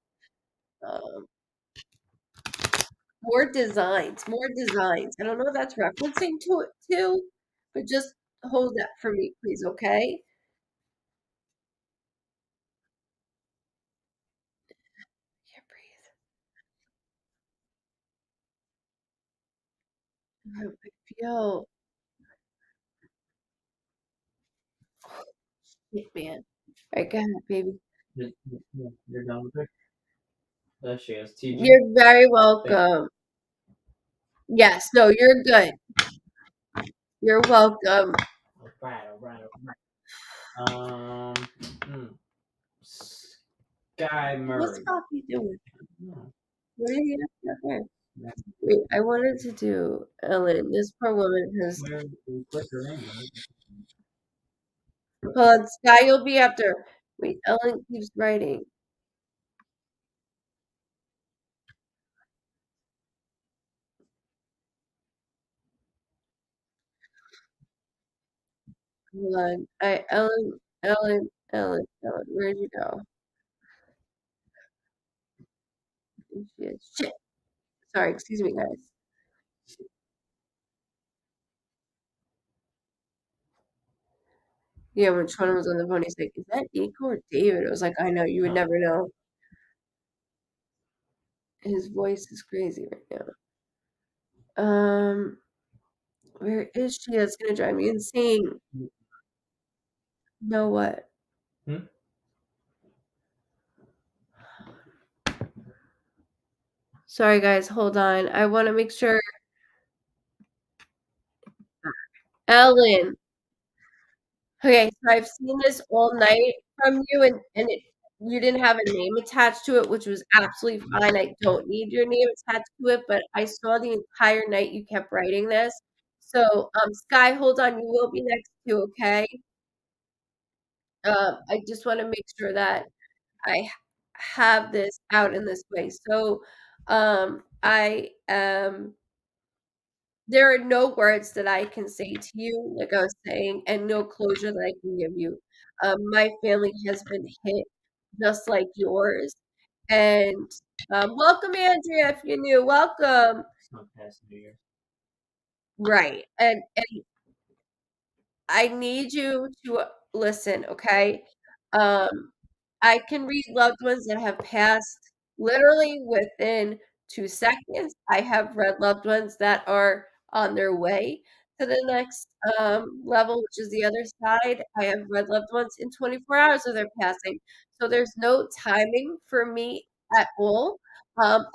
Um, more designs, more designs. I don't know if that's referencing to it too, but just hold that for me, please, okay? Can't breathe. I feel it, man. All right, go ahead, baby. You're done with her? There she is. TG. You're very welcome. Yes, no, you're good. You're welcome. All right. Sky What's Murray. Poppy doing? No. What are you doing there? Wait, I wanted to do Ellen. This poor woman has. Where we click her name, right? Hold on, Sky, you'll be after. Wait, Ellen keeps writing. Hold on. Ellen, where'd you go? There she is. Shit. Sorry, excuse me, guys. Yeah, when Sean was on the phone, he's like, "Is that Nico or David?" I was like, "I know, you would never know." His voice is crazy right now. Where is she? That's gonna drive me insane. Know what? Hmm? Sorry, guys, hold on. I want to make sure. Ellen. Okay, so I've seen this all night from you, and you didn't have a name attached to it, which was absolutely fine. I don't need your name attached to it, but I saw the entire night you kept writing this. So, Sky, hold on, you will be next too, okay? I just want to make sure that I have this out in this way. So, I there are no words that I can say to you, like I was saying, and no closure that I can give you. My family has been hit just like yours. And welcome, Andrea, if you're new. Welcome. It's not past New Year's. Right. And I need you to listen, okay? Um, I can read loved ones that have passed literally within 2 seconds. I have read loved ones that are on their way to the next level, which is the other side. I have read loved ones in 24 hours of their passing. So there's no timing for me at all.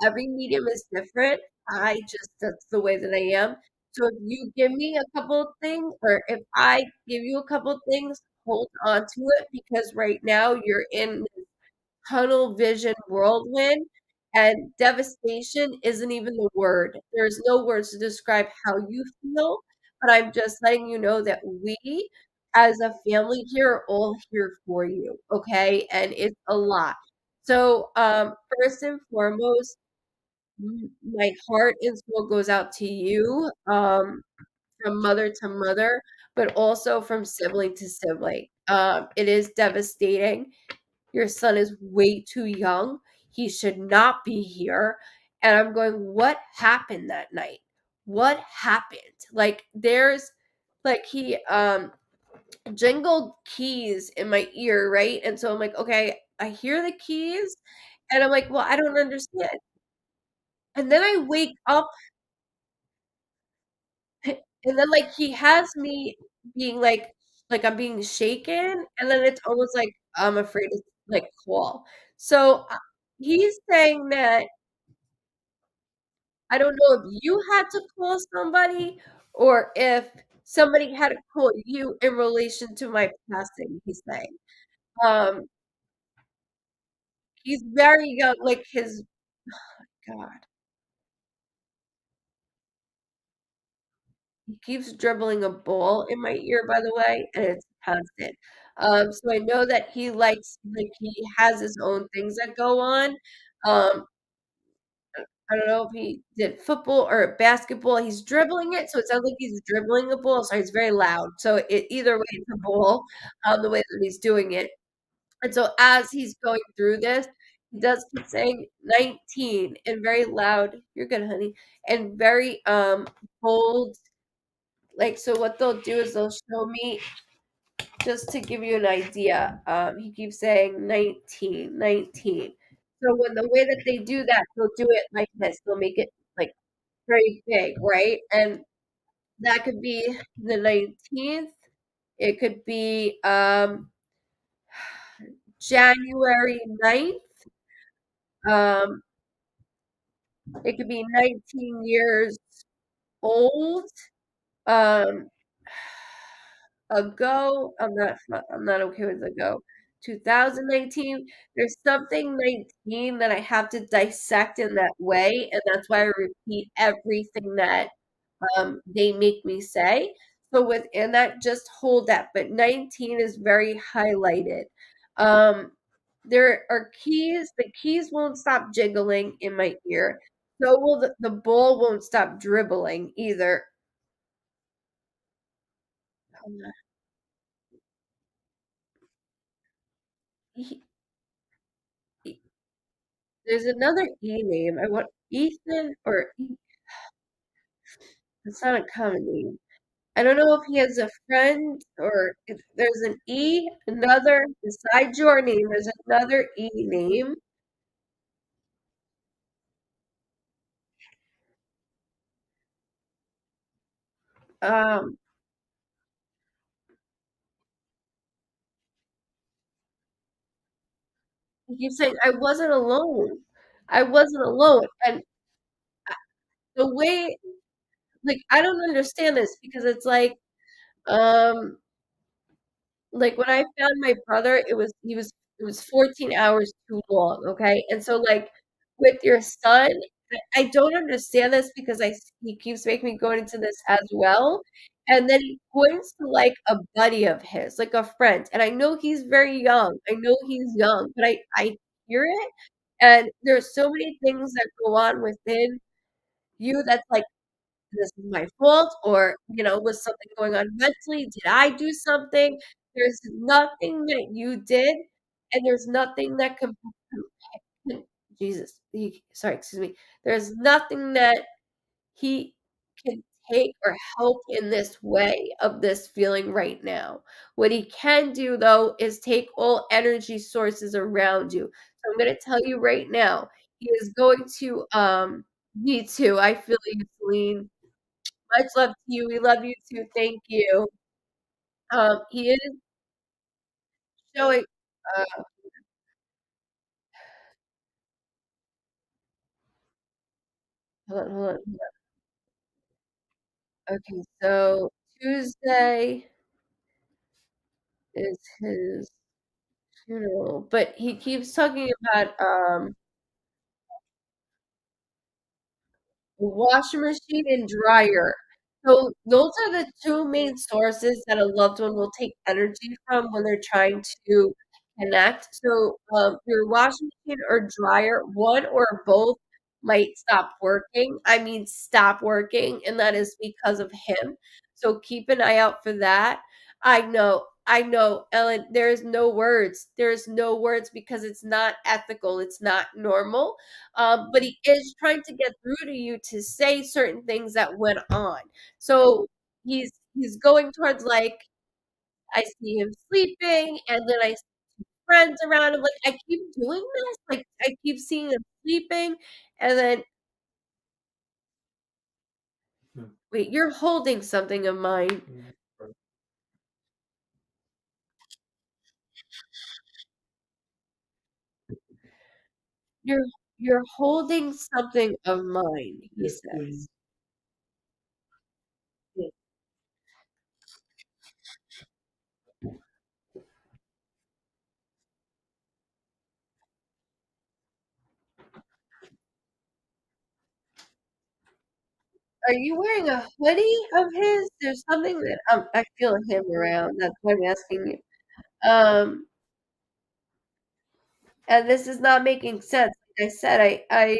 Every medium is different. That's the way that I am. So if you give me a couple of things, or if I give you a couple of things, hold on to it because right now you're in tunnel vision whirlwind and devastation isn't even the word. There's no words to describe how you feel, but I'm just letting you know that we as a family here are all here for you, okay? And it's a lot. So, first and foremost, my heart and soul goes out to you, from mother to mother, but also from sibling to sibling. It is devastating. Your son is way too young. He should not be here. And I'm going, what happened that night? What happened? Like there's like he jingled keys in my ear, right? And so I'm like, okay, I hear the keys and I'm like, well, I don't understand. And then I wake up and then like he has me being like I'm being shaken and then it's almost like I'm afraid to like call. So he's saying that I don't know if you had to call somebody or if somebody had to call you in relation to my passing, he's saying. Um, he's very young, like his God. He keeps dribbling a ball in my ear, by the way, and it's constant. So I know that he likes like he has his own things that go on. Um, I don't know if he did football or basketball. He's dribbling it, so it sounds like he's dribbling a ball, so it's very loud. So either way, it's a ball, the way that he's doing it. And so as he's going through this, he does keep saying 19 and very loud. You're good, honey, and very bold. Like so, what they'll do is they'll show me just to give you an idea. He keeps saying 19, 19. So when the way that they do that, they'll do it like this. They'll make it like very big, right? And That could be the 19th. It could be January 9th. Um, it could be 19 years old. Um, ago. I'm not okay with ago. 2019. There's something 19 that I have to dissect in that way, and that's why I repeat everything that they make me say. So within that, just hold that. But 19 is very highlighted. Um, there are keys. The keys won't stop jiggling in my ear. So will the ball won't stop dribbling either. He, he- there's another E name. I want Ethan or it's not a common name. I don't know if he has a friend or if there's an E, another besides your name. There's another E name. Um, he keeps saying I wasn't alone. I wasn't alone, and the way like I don't understand this because it's um like when I found my brother, it was 14 hours too long, okay? And so like with your son, I don't understand this because he keeps making me go into this as well. And then he points to like a buddy of his, like a friend. And I know he's very young. I know he's young, but I hear it. And there's so many things that go on within you that's like this is my fault or was something going on mentally, did I do something? There's nothing that you did and there's nothing that can Jesus sorry, excuse me, there's nothing that he can take or help in this way of this feeling right now. What he can do though is take all energy sources around you. So I'm going to tell you right now, he is going to me too, I feel you, Celine. Much love to you. We love you too. Thank you. He is showing. Uh, hold on. Okay, so Tuesday is his funeral, but he keeps talking about washing machine and dryer. So those are the two main sources that a loved one will take energy from when they're trying to connect. So your washing machine or dryer, one or both might stop working. I mean, stop working, and that is because of him. So keep an eye out for that. I know, Ellen, there's no words. There's no words because it's not ethical. It's not normal, but he is trying to get through to you to say certain things that went on. So he's going towards like I see him sleeping, and then I see friends around him. Like I keep doing this, like I keep seeing him sleeping, and then Hmm. wait, you're holding something of mine. You're you're holding something of mine. He Yes, please. says. Are you wearing a hoodie of his? There's something that I feel him around. That's why I'm asking you. And this is not making sense. Like I said, I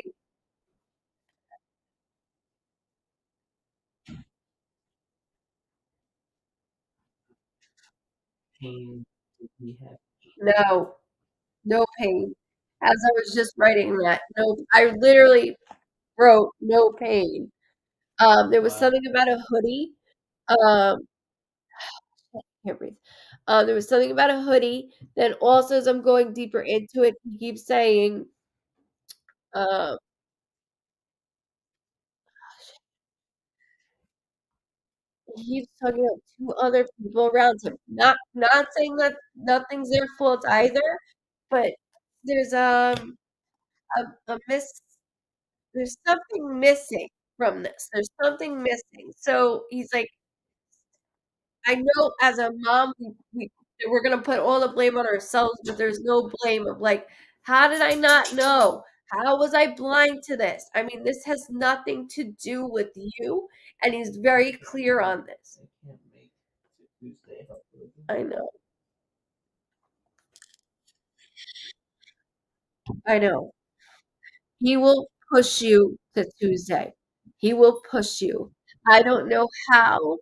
Pain did he have? no, no pain. As I was just writing that, no, I literally wrote no pain. There was Wow. something about a hoodie. Um, can't breathe. There was something about a hoodie. Then also, as I'm going deeper into it, he keeps saying, uh, keeps talking about 2 other people around him. Not saying that nothing's their fault either, but there's, a miss there's something missing from this. There's something missing. So he's like, I know as a mom, we're gonna put all the blame on ourselves, but there's no blame of like, how did I not know? How was I blind to this? I mean, this has nothing to do with you, and he's very clear on this. I can't make Tuesday. I know. I know. He will push you to Tuesday. He will push you. I don't know how.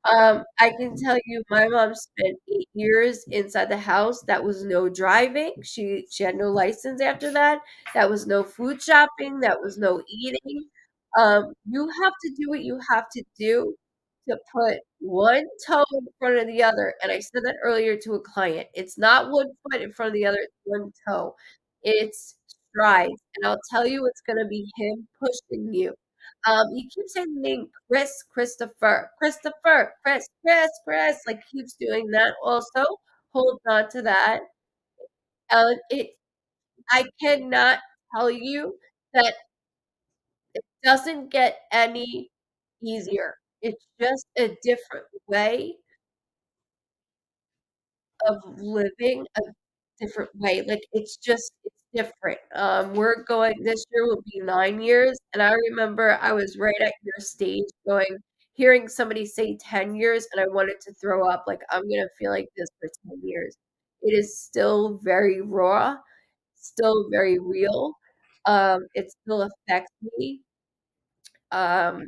I can tell you my mom spent 8 years inside the house. That was no driving. She had no license after that. That was no food shopping. That was no eating. You have to do what you have to do to put one toe in front of the other. And I said that earlier to a client. It's not one foot in front of the other, it's one toe. It's strides. And I'll tell you it's gonna be him pushing you. He keeps saying the name Christopher, Chris, like keeps doing that also. Holds on to that. It I cannot tell you that it doesn't get any easier. It's just a different way of living, a different way. Like it's different. We're going this year will be 9 years, and I remember I was right at your stage hearing somebody say 10 years, and I wanted to throw up, like, I'm gonna feel like this for 10 years. It is still very raw, still very real. It still affects me, um,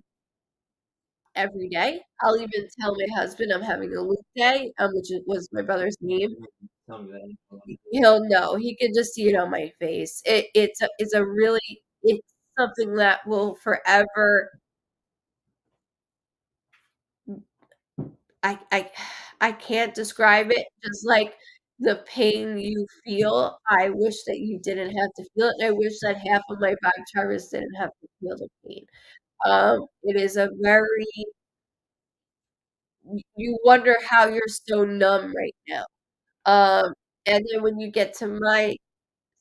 every day. I'll even tell my husband I'm having a Luke day, which was my brother's name. Tell me that. He'll know. He can just see it on my face. It's a really it's something that will forever I I can't describe it, just like the pain you feel, I wish that you didn't have to feel it, and I wish that half of my vibe charters didn't have to feel the pain. It is a very you wonder how you're so numb right now. Um, and then when you get to my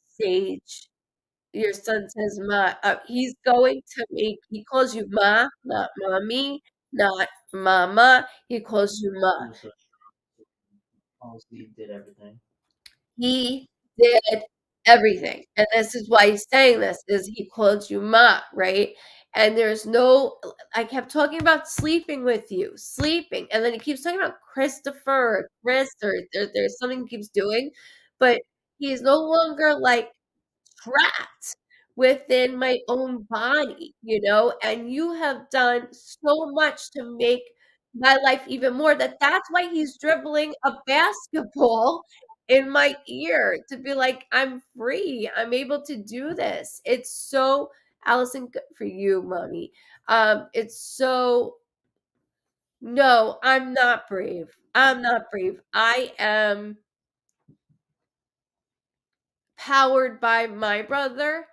stage, your son says "ma," he's going to make he calls you "ma," not "mommy," not "mama," he calls you "ma." Policy did everything. He did everything, and this is why he's saying this, is he called you "ma," right? And there's no I kept talking about sleeping with you, sleeping, and then he keeps talking about Christopher or Chris or there's something he keeps doing, but he is no longer, like, trapped within my own body, and you have done so much to make my life even more that's why he's dribbling a basketball in my ear to be like, "I'm free. I'm able to do this." It's so Allison, good for you, mommy. It's so no, I'm not brave. I'm not brave. I am powered by my brother,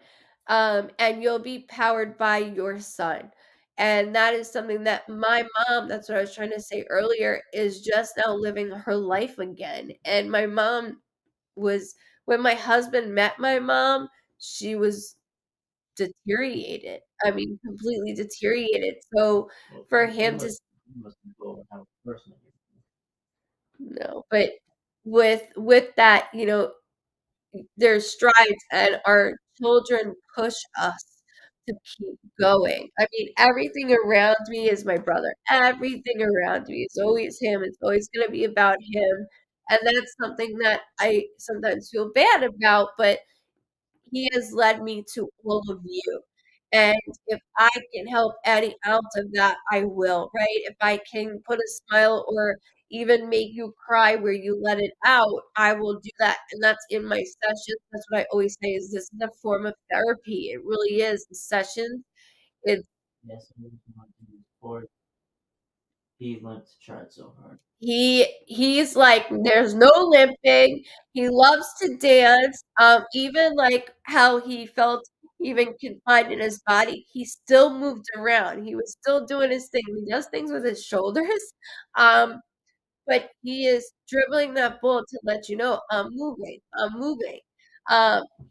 and you'll be powered by your son. And that is something that my mom, that's what I was trying to say earlier, is just now living her life again. And my mom was, when my husband met my mom, she was deteriorated. I mean, completely deteriorated. So for him to, no, but with that, there's strides and our children push us to keep going. I mean, everything around me is my brother. Everything around me is always him. It's always gonna be about him, and that's something that I sometimes feel bad about, but he has led me to all of you. And if I can help any ounce of that, I will, right? If I can put a smile or even make you cry where you let it out, I will do that. And that's in my sessions. That's what I always say is this is a form of therapy. It really is. The sessions, it's Yes, he wants to do sport. He wants to try so hard. he's like there's no limping. He loves to dance. Even like how he felt even confined in his body, he still moved around. He was still doing his thing. He does things with his shoulders, but he is dribbling that ball to let you know, I'm moving, I'm moving.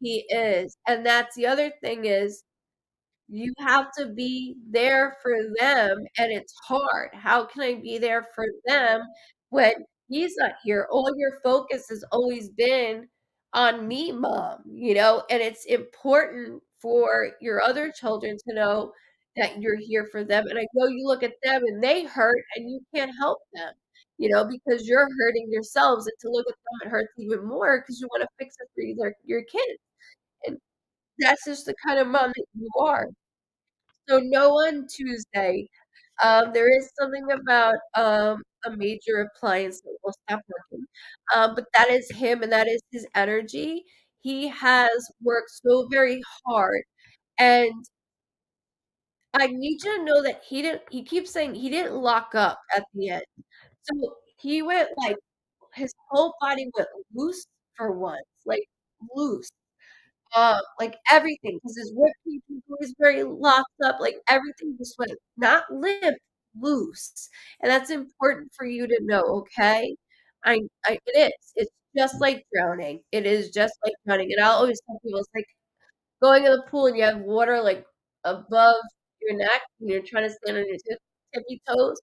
He is, and that's the other thing is you have to be there for them, and it's hard. How can I be there for them when he's not here? All your focus has always been on me, mom, and it's important for your other children to know that you're here for them. And I know you look at them and they hurt and you can't help them, because you're hurting yourselves. And to look at them, it hurts even more because you want to fix it for your kids. And that's just the kind of mom that you are. So no on Tuesday. There is something about a major appliance that will stop working. But that is him and that is his energy. He has worked so very hard. And I need you to know that he keeps saying he didn't lock up at the end. So he went like his whole body went loose for once, like loose. Like everything, because his rib cage was very locked up, like everything just went not limp, loose. And that's important for you to know, okay? It is. It's just like drowning. It is just like drowning. And I'll always tell people it's like going in the pool and you have water like above your neck and you're trying to stand on your tippy toes.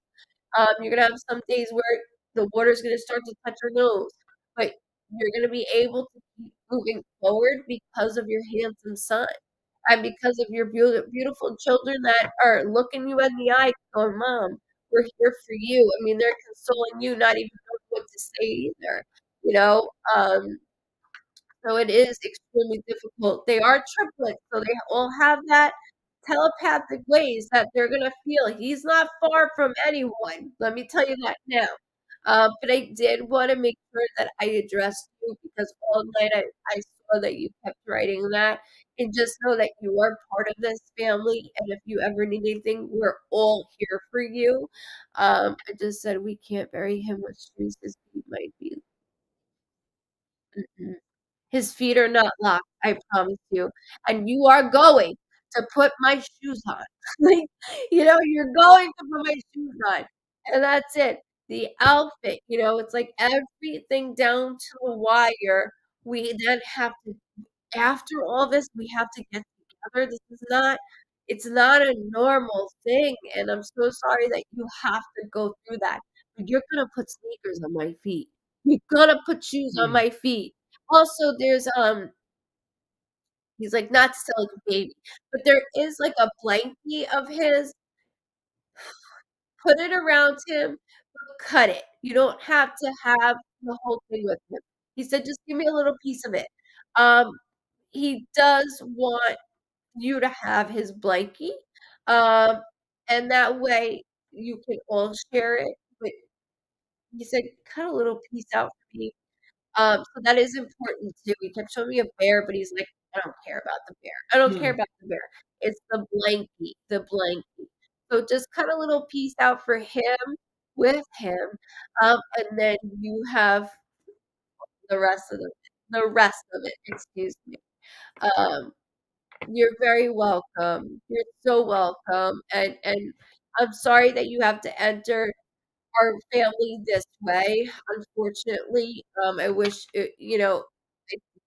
You're gonna have some days where the water's gonna start to touch your nose, but you're gonna be able to keep moving forward because of your handsome son and because of your beautiful children that are looking you in the eye, going, "Mom, we're here for you." I mean, they're consoling you, not even knowing what to say either. You know, um, so it is extremely difficult. They are triplets, so they all have that telepathic ways that they're gonna feel. He's not far from anyone. Let me tell you that now. But I did want to make sure that I addressed you because all night I saw that you kept writing that. And just know that you are part of this family. And if you ever need anything, we're all here for you. I just said we can't bury him with shoes because he might be. Mm-mm. His feet are not locked, I promise you, and you are going to put my shoes on. Like, you're going to put my shoes on, and that's it. The outfit, it's like everything down to the wire. We then have to after all this, we have to get together. It's not a normal thing, and I'm so sorry that you have to go through that. But you're gonna put sneakers on my feet. You're gonna put shoes on my feet. Also, there's he's like not to sell like a baby, but there is like a blankie of his. Put it around him, but cut it. You don't have to have the whole thing with him. He said, just give me a little piece of it. Um, he does want you to have his blankie, um, and that way you can all share it. But he said, cut a little piece out for me. So that is important too. He kept showing me a bear, but he's like, I don't care about the bear. I don't care about the bear. It's the blankie. So just cut a little piece out for him with him, and then you have the rest of it. Excuse me. Um, you're very welcome. You're so welcome, and I'm sorry that you have to enter our family this way. Unfortunately, I wish it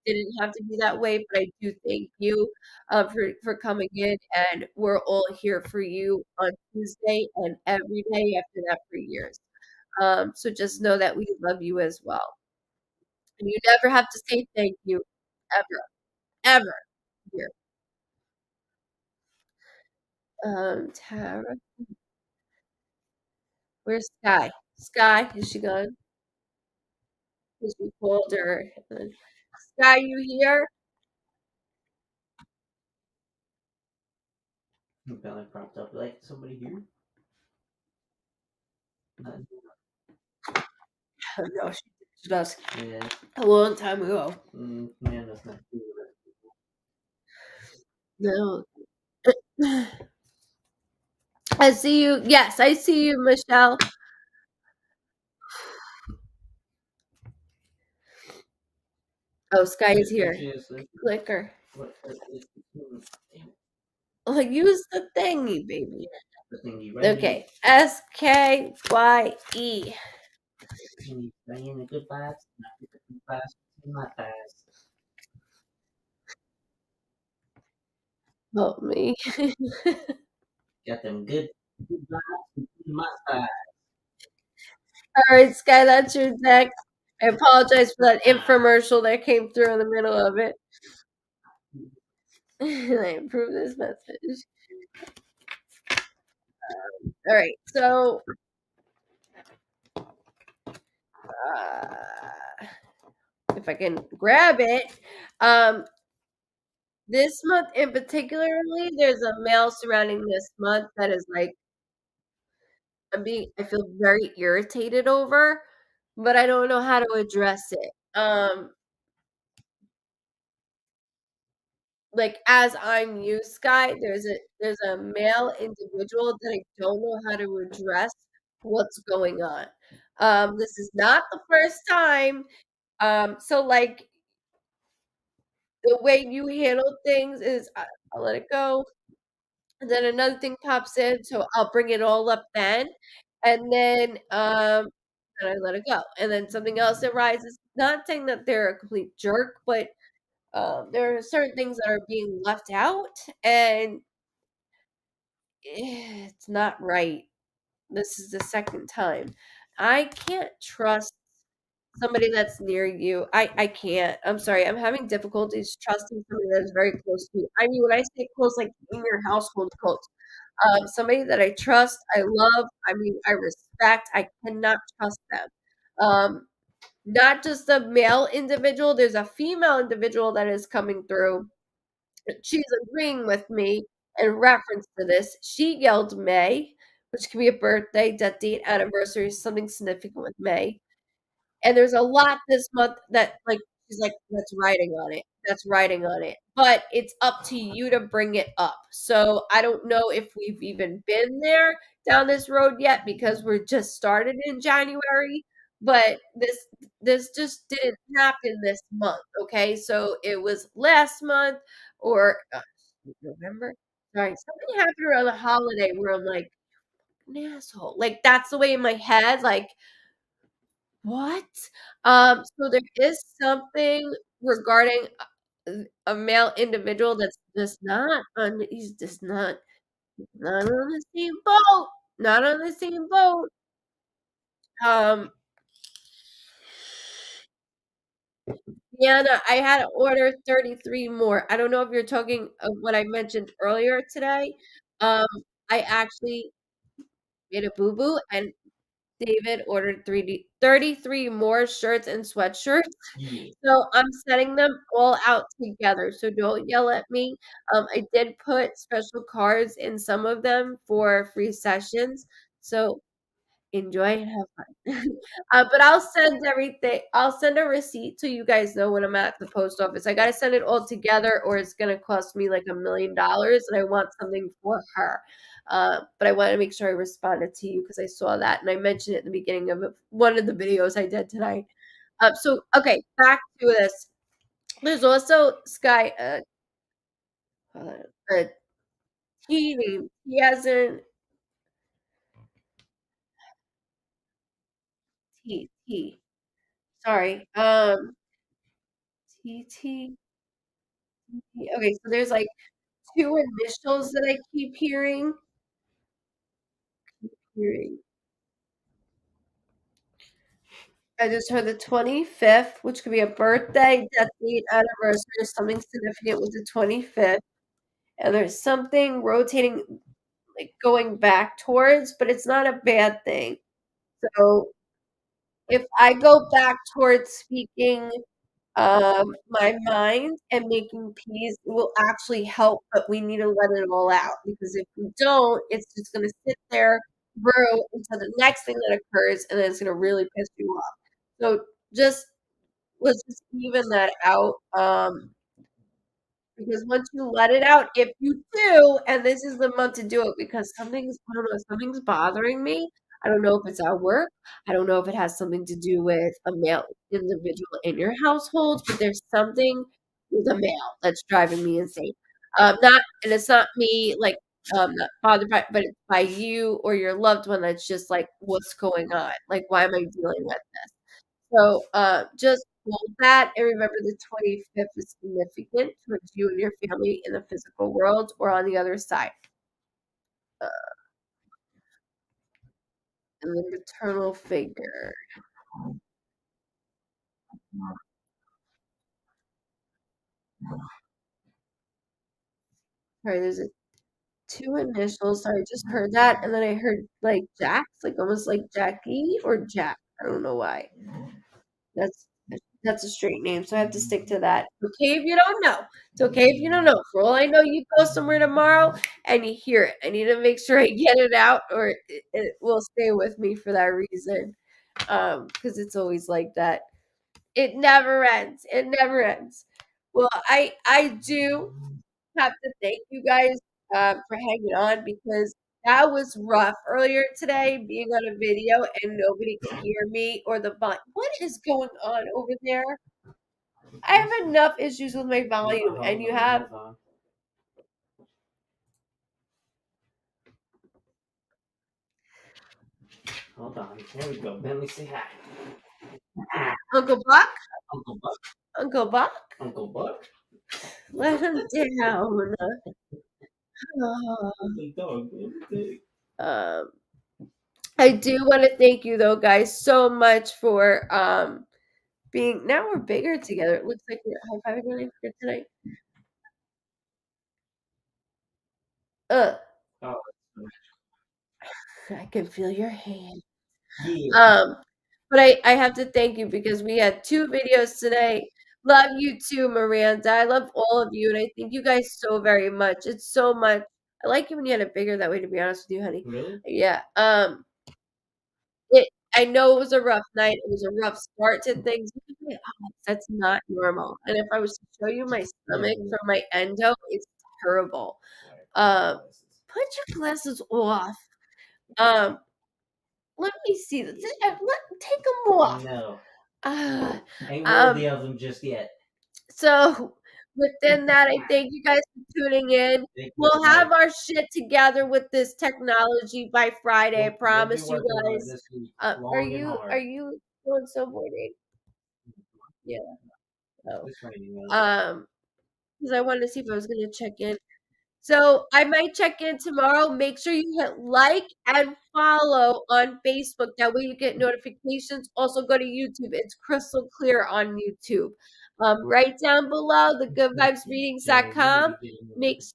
didn't have to be that way, but I do thank you for coming in, and we're all here for you on Tuesday and every day after that for years. So just know that we love you as well, and you never have to say thank you ever, ever here. Tara, where's Sky? Sky, is she gone? Because we called her. Sky, you here? Belly propped up like somebody here. No, she does. Yeah. A long time ago. Man, that's not cool. No. I see you. Yes, I see you, Michelle. Oh, Sky is here. Seriously. Click her. What? Use the thingy, baby. The thingy right Okay, SKYE. here. And you bring in the good vibes, and I put the good vibes in my thighs. Help me. Got them good vibes in my thighs. All right, Sky, that's your deck. I apologize for that infomercial that came through in the middle of it. I approve this message. All right, so if I can grab it, this month in particularly, there's a male surrounding this month that is like I feel very irritated over, but I don't know how to address it. Like as I'm you, Sky, there's a male individual that I don't know how to address what's going on. This is not the first time. So like the way you handle things is I'll let it go. And then another thing pops in, so I'll bring it all up then. And then I let it go. And then something else arises. Not saying that they're a complete jerk, but there are certain things that are being left out, and it's not right. This is the second time. I can't trust somebody that's near you. I can't. I'm sorry. I'm having difficulties trusting somebody that is very close to you. I mean, when I say close, like in your household close. Somebody that I trust, I love, I mean, I respect. I cannot trust them. Not just a male individual, there's a female individual that is coming through. She's agreeing with me in reference to this. She yelled May, which could be a birthday, death date, anniversary, something significant with May. And there's a lot this month that like she's like, "That's writing on it. That's writing on it." But it's up to you to bring it up. So I don't know if we've even been there down this road yet because we're just started in January, but this just didn't happen this month, okay? So it was last month or November. Sorry, something happened around the holiday where I'm like, "An asshole." Like that's the way in my head, like what? So there is something regarding a male individual that's just not on he's just not on the same boat. Not on the same boat. Um, Deanna, I had to order 33 more. I don't know if you're talking of what I mentioned earlier today. Um, I actually made a boo-boo and David ordered 33 more shirts and sweatshirts. Yeah. So I'm setting them all out together. So don't yell at me. I did put special cards in some of them for free sessions. So enjoy and have fun. But I'll send everything. I'll send a receipt so you guys know when I'm at the post office. I gotta send it all together, or it's gonna cost me like $1 million, and I want something for her. But I want to make sure I responded to you because I saw that and I mentioned it at the beginning of one of the videos I did tonight. So okay, back to this. There's also Sky. A T name. He has an T. Sorry. T. Okay, so there's like two initials that I keep hearing. I just heard the 25th, which could be a birthday, death date, anniversary, something significant with the 25th. And there's something rotating, like going back towards, but it's not a bad thing. So if I go back towards speaking my mind and making peace will actually help, but we need to let it all out because if we don't, it's just going to sit there, brew until the next thing that occurs, and then it's going to really piss you off. So just let's just even that out. Because once you let it out, if you do, and this is the month to do it, because I don't know, something's bothering me. I don't know if it's at work. I don't know if it has something to do with a male individual in your household, but there's something the mail that's driving me insane. And it's not me like not bothered by, but it's by you or your loved one that's just like, what's going on? Like, why am I dealing with this? So just hold that and remember the 25th is significant towards you and your family in the physical world or on the other side. Uh, and the maternal figure. Sorry, there's a two initials. Sorry, I just heard that, and then I heard like Jax, like almost like Jackie or Jack. I don't know why. That's that's a straight name, so I have to stick to that. It's okay if you don't know. It's okay if you don't know. For all I know, you go somewhere tomorrow and you hear it. I need to make sure I get it out, or it will stay with me for that reason. Because it's always like that. It never ends. It never ends. Well, I do have to thank you guys for hanging on because that was rough earlier today being on a video and nobody could hear me or the volume. What is going on over there? I have enough issues with my volume, and you have. Hold on. There we go. Bentley, say hi. Uncle Buck? Uncle Buck. Uncle Buck? Uncle Buck. Let him down. Big dog. Um, I do want to thank you though, guys, so much for being. Now we're bigger together. It looks like we're high fiving really good tonight. Uh, Oh, I can feel your hand. yeah. But I have to thank you because we had 2 videos today. Love you too, Miranda. I love all of you, and I thank you guys so very much. It's so much. I like you when you had it bigger that way, to be honest with you, honey. Really? Yeah. It. I know it was a rough night. It was a rough start to things. Look at my eyes. That's not normal. And if I was to show you my stomach from my endo, it's terrible. Put your glasses off. Um, let me see this. Take them off. No. Uh, Ain't um, worthy of them just yet. so within that, I thank you guys for tuning in. We'll have our shit together with this technology by Friday. I promise you guys. Are you doing snowboarding? Yeah. Oh. It's raining. Because I wanted to see if I was gonna check in. So I might check in tomorrow. Make sure you hit like and follow on Facebook. That way you get notifications. Also go to YouTube. It's crystal clear on YouTube. Right down below, the goodvibesreadings.com makes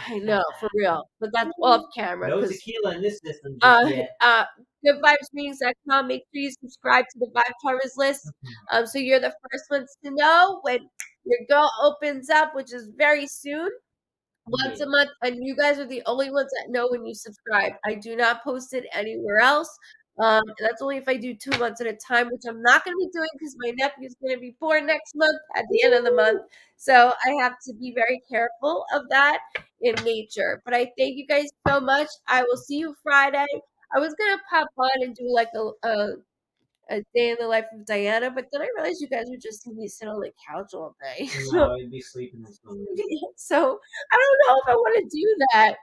I know for real, but that's off camera. No 'Cause, tequila in this system just yet. goodvibesreadings.com. Make sure you subscribe to the Vibe Charmers list. So you're the first ones to know when your girl opens up, which is very soon. Once a month, and you guys are the only ones that know when you subscribe. I do not post it anywhere else. And that's only if I do 2 months at a time, which I'm not going to be doing because my nephew's going to be born next month at the end of the month. So I have to be very careful of that in nature. But I thank you guys so much. I will see you Friday. I was going to pop on and do like a day in the life of Diana, but then I realized you guys would just see me sit on the couch all day. No, I'd be sleeping in some. So I don't know if I want to do that.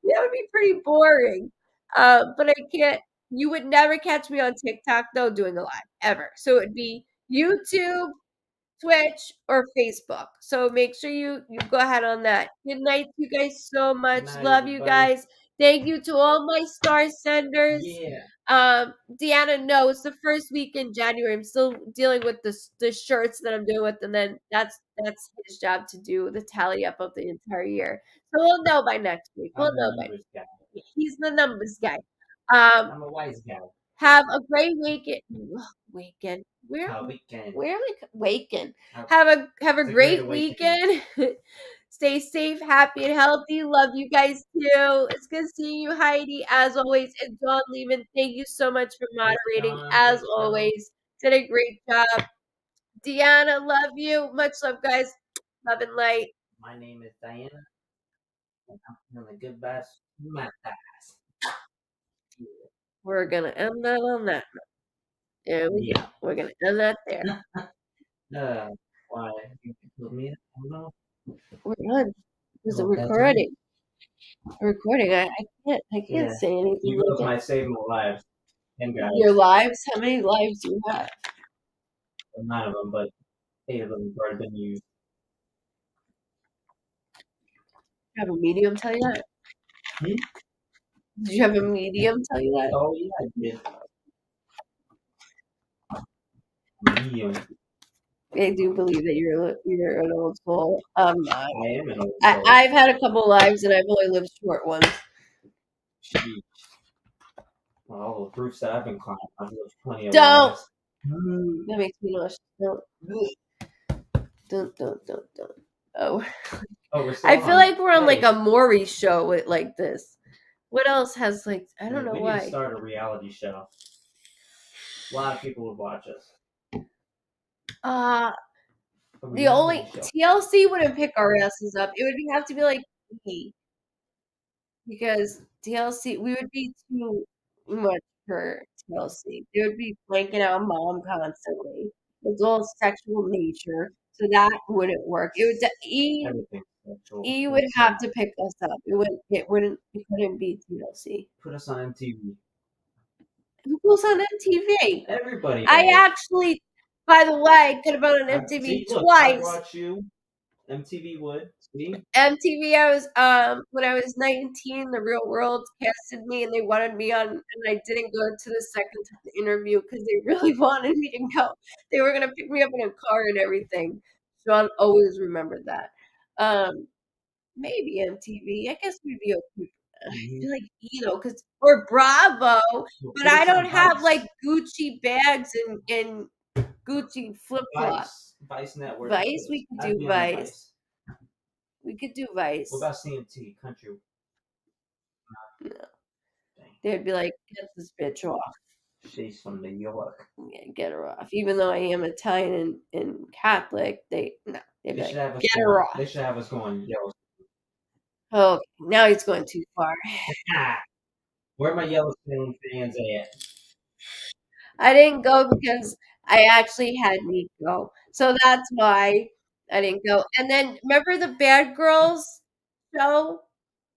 That would be pretty boring. But I can't. You would never catch me on TikTok though doing a live ever. So it'd be YouTube, Twitch, or Facebook. So make sure you go ahead on that. Good night, you guys so much. Good night, Love you everybody. guys. Thank you to all my star senders. Yeah. Deanna, no, it's the first week in January. I'm still dealing with the shirts that I'm doing with, and then that's his job to do the tally up of the entire year. So we'll know by next week. We'll know by. Guy. He's the numbers guy. I'm a wise guy. Have a great weekend. Weekend. Where How weekend. where am I waking? How- Have a It's a great great weekend. Stay safe, happy, and healthy. Love you guys too. It's good seeing you, Heidi, as always. And John Lehman, thank you so much for moderating, John. as Thanks, always. Did a great job. Deanna, love you. Much love, guys. Love and light. My name is Diana. And I'm feeling good vibes. My thighs. We're gonna end that on that. There we go. We're gonna end that there. Why? Let me, I don't know. We're done. There's a Oh, that's right. recording. A recording. I can't Yeah. say anything. You like girls that. might save my lives. And guys. Your lives? How many lives do you have? 9 of them, but 8 of them have already been used. You have a medium tell you that? Hmm? Did you have a medium tell you that? Oh yeah, I did. Medium. I do believe that you're an old soul. I'm not. I am an old soul. I've had a couple lives and I've only lived short ones. Sheesh. Well, all the roofs that I've been climbing, I've lived plenty of Don't. lives. That makes me nauseous. Don't. Oh. Oh, we're still I feel on. like we're on Hey. like a Maury show with like this. What else has like I don't know We why. need to start a reality show. A lot of people would watch us. The only TLC wouldn't pick our asses up. It would have to be like me. Because TLC we would be too much for TLC. They would be blanking out mom constantly. It's all sexual nature. So that wouldn't work. It would Everything sexual. E would have to pick us up. It couldn't be TLC. Put us on MTV. Who goes on MTV? Everybody. I actually, by the way, could have been on MTV See, look, twice. I brought you. MTV would. See? MTV, I was when I was 19, The Real World casted me and they wanted me on, and I didn't go to the second interview because they really wanted me to go. They were gonna pick me up in a car and everything. So I'll always remember that. Maybe MTV. I guess we'd be okay. I feel like or Bravo, but I don't have like Gucci bags and Gucci flip flops. Vice Network. Vice, we could do Vice. We could do Vice. What about CMT Country? No. They'd be like, get this bitch off. She's from New York. Yeah, get her off. Even though I am Italian and Catholic, they'd be like, get her off. They should have us going Yellowstone. Oh, now he's going too far. Where are my Yellowstone fans at? I didn't go because I actually had Nico. So that's why I didn't go. And then remember the Bad Girls show?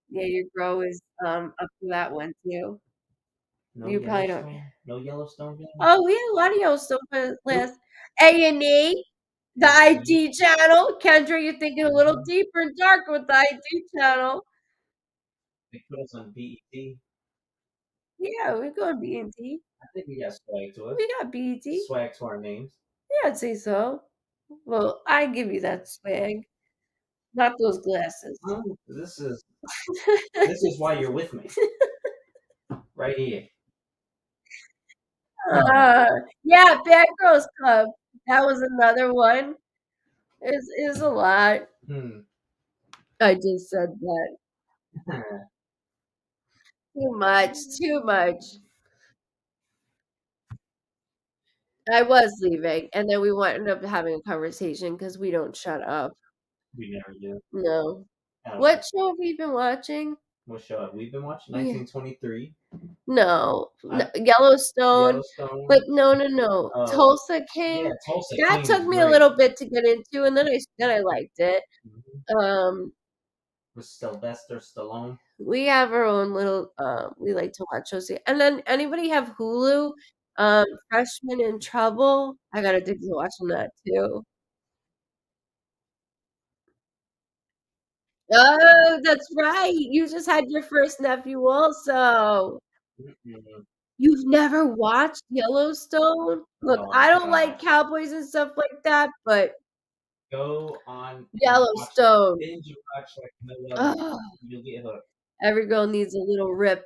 Yeah, your girl is up for that one too. No You probably don't. No Yellowstone fans? Oh, we had a lot of Yellowstone for last A&E, the ID channel. Kendra, you're thinking a little deeper and darker with the ID channel. They put us on BET. Yeah, we're going BET. I think we got swag to us. We got BET. Swag to our names. Yeah, I'd say so. Well, I give you that swag. Not those glasses. This is why you're with me. Right here. Yeah, Bad Girls Club. That was another one. It was a lot. I just said that. Too much. I was leaving, and then we ended up having a conversation because we don't shut up. We never do. No. What show have we been watching? What show have we been watching? 1923. No. Yellowstone. But no. Tulsa King. Yeah, Tulsa That King took me a little bit to get into, and then I liked it. With Sylvester Stallone. We have our own little we like to watch shows. And then anybody have Hulu? Freshman in Trouble. I got addicted to watching that too. Oh, that's right. You just had your first nephew also. You've never watched Yellowstone? Look, I don't like cowboys and stuff like that, but go on Yellowstone. Binge watch like no other. You'll get hooked. Every girl needs a little rip.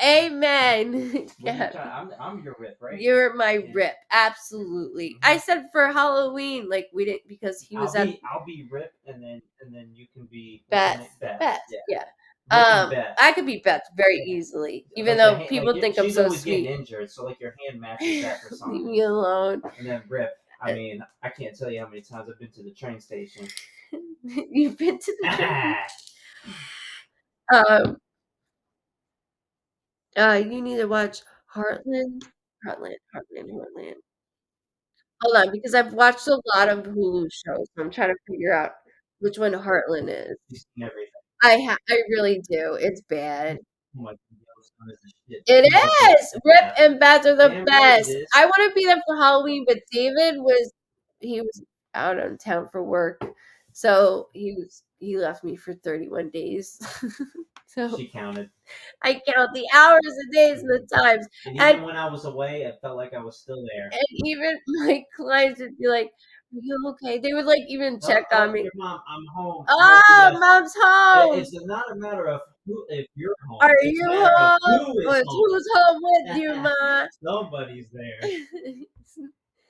Amen. Yeah. I'm your rip, right? You're my rip, absolutely. I said for Halloween, like we didn't because he was I'll be Rip, and then you can be Beth. Yeah. Beth. I could be Beth very easily, even though people think I'm so sweet. Getting injured, so like your hand matches that or something. Leave me alone. And then Rip. I mean, I can't tell you how many times I've been to the train station. You've been to the train. You need to watch Heartland. Hold on, because I've watched a lot of Hulu shows, so I'm trying to figure out which one Heartland is. You've seen everything. I really do. It's bad. Oh my God, Yellowstone is the shit. It You like is! Rip and Bats are the Damn right best. it is. I want to be there for Halloween, but David was out of town for work, so he left me for 31 days. So She counted. I count the hours, the days, and the times. And And even when I was away, it felt like I was still there. and even my clients would be like, "Are you okay?" They would like even check Oh, on me. your mom, I'm home. Oh, Yes. mom's home. It's not a matter of who, if you're home. Are It's you a matter of home? who is Or it's home. who's home with you, Ma? Somebody's there.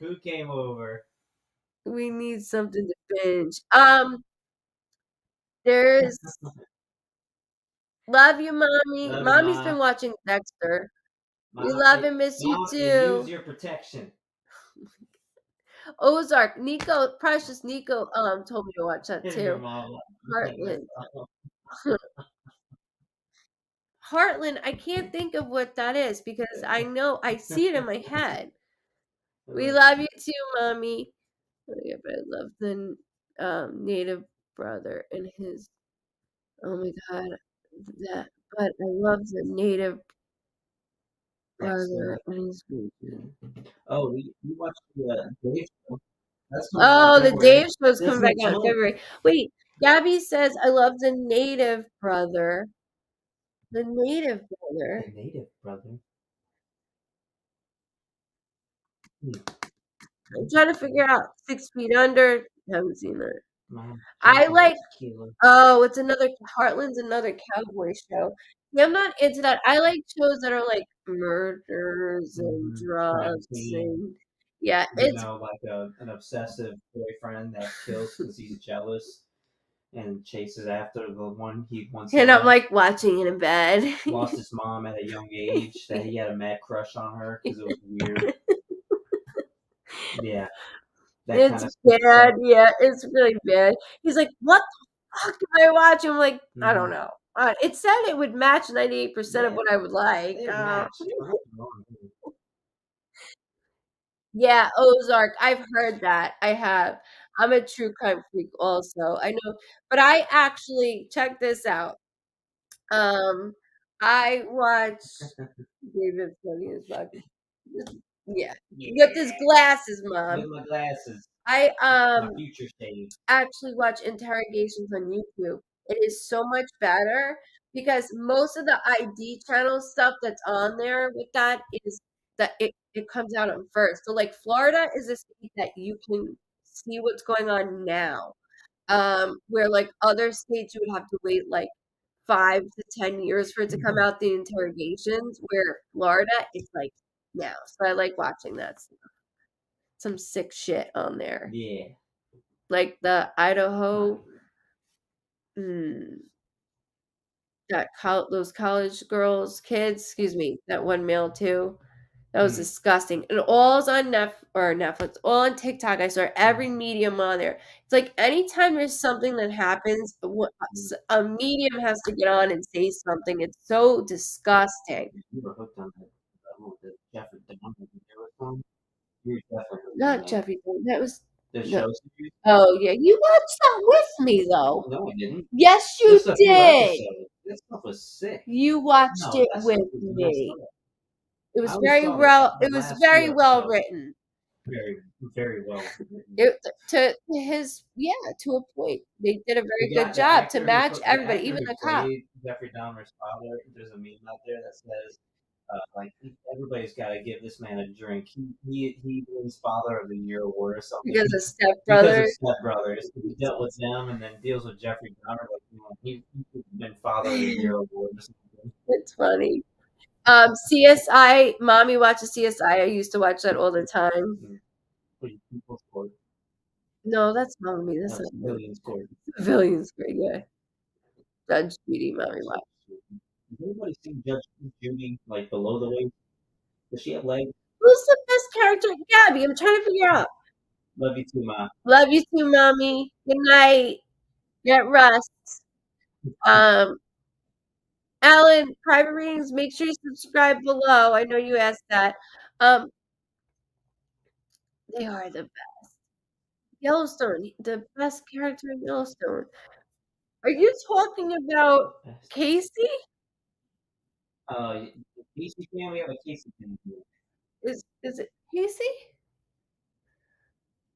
Who came over? We need something to binge. There's Love You, Mommy. Love you, Mommy's Ma. been watching Dexter. We Mom, love and miss you Mom, and use too. your protection. Ozark. Nico, precious Nico, told me to watch that And your too. mom. Heartland. Heartland, I can't think of what that is because I know I see it in my head. We love you too, Mommy. Oh, yeah, but I love the native brother and his. Oh my God, that. But I love the native brother and his. Oh, you watched the Dave show? That's coming out Oh, in the February. Dave show's That's coming back next out in month. February. Wait, Gabby says I love the native brother. The native brother. The native brother. I'm trying to figure out 6 Feet Under. Haven't seen that. Mom, I like. tequila. Oh, it's another Heartland's another cowboy show. Yeah, I'm not into that. I like shows that are like murders and drugs and yeah, You it's know, like an obsessive boyfriend that kills because he's jealous and chases after the one he once and I'm loved. like watching it in bed. Lost his mom at a young age. That he had a mad crush on her because it was weird. Yeah, that It's kind of bad. stuff. Yeah, it's really bad. He's like, "What the fuck am I watching?" I'm like, I don't know. It said it would match 98% of what I would like. It matched. Yeah, Ozark. I've heard that. I have. I'm a true crime freak also. I know, but I actually check this out. I watch David funny as fuck. Yeah. With his glasses, Mom. With my glasses. I My future shade. actually watch interrogations on YouTube. It is so much better because most of the ID channel stuff that's on there with that is that it comes out on first. So like Florida is a state that you can see what's going on now. Where like other states you would have to wait like 5 to 10 years for it to come out the interrogations, where Florida is like now. So I like watching that stuff. Some sick shit on there. Yeah. Like the Idaho those college girls, kids, excuse me, that one male too. That was disgusting. And all's on Netflix, all on TikTok. I saw every medium on there. It's like anytime there's something that happens, a medium has to get on and say something. It's so disgusting. You were hooked on the Jeffrey Dahmer. You're definitely Not Jeffrey. That was the no. show series. Oh yeah, you watched that with me though. No, I didn't. Yes, you Just a few did. episodes. That stuff was sick. You watched No, it that with stuff was messed me. up. It was I only very saw well. the It was last very few well episodes. written. Very, very well. To his to a point. They did a very good job to match everybody, even the cop. Jeffrey Dahmer's father. There's a meme out there that says, like everybody's got to give this man a drink. He wins Father of the Year award or something Because of Step because Brothers. of Step Brothers. He dealt with them and then deals with Jeffrey Dahmer. Like he could have been Father of the Year award or something. It's funny. CSI, mommy watches CSI. I used to watch that all the time. People's Court. No, that's mommy. That's not Civilians Court. Civilians Court, yeah. Judge Judy, mommy watch. Has anybody seen Judge Judy like below the waist? Does she have legs? Who's the best character? Gabby, I'm trying to figure out. Love you too, Ma. Love you too, mommy. Good night. Get rest. Alan, private readings, make sure you subscribe below. I know you asked that. They are the best. Yellowstone, the best character in Yellowstone. Are you talking about Best. Casey? Uh, Casey fan, we have a Casey fan here. Is it Casey?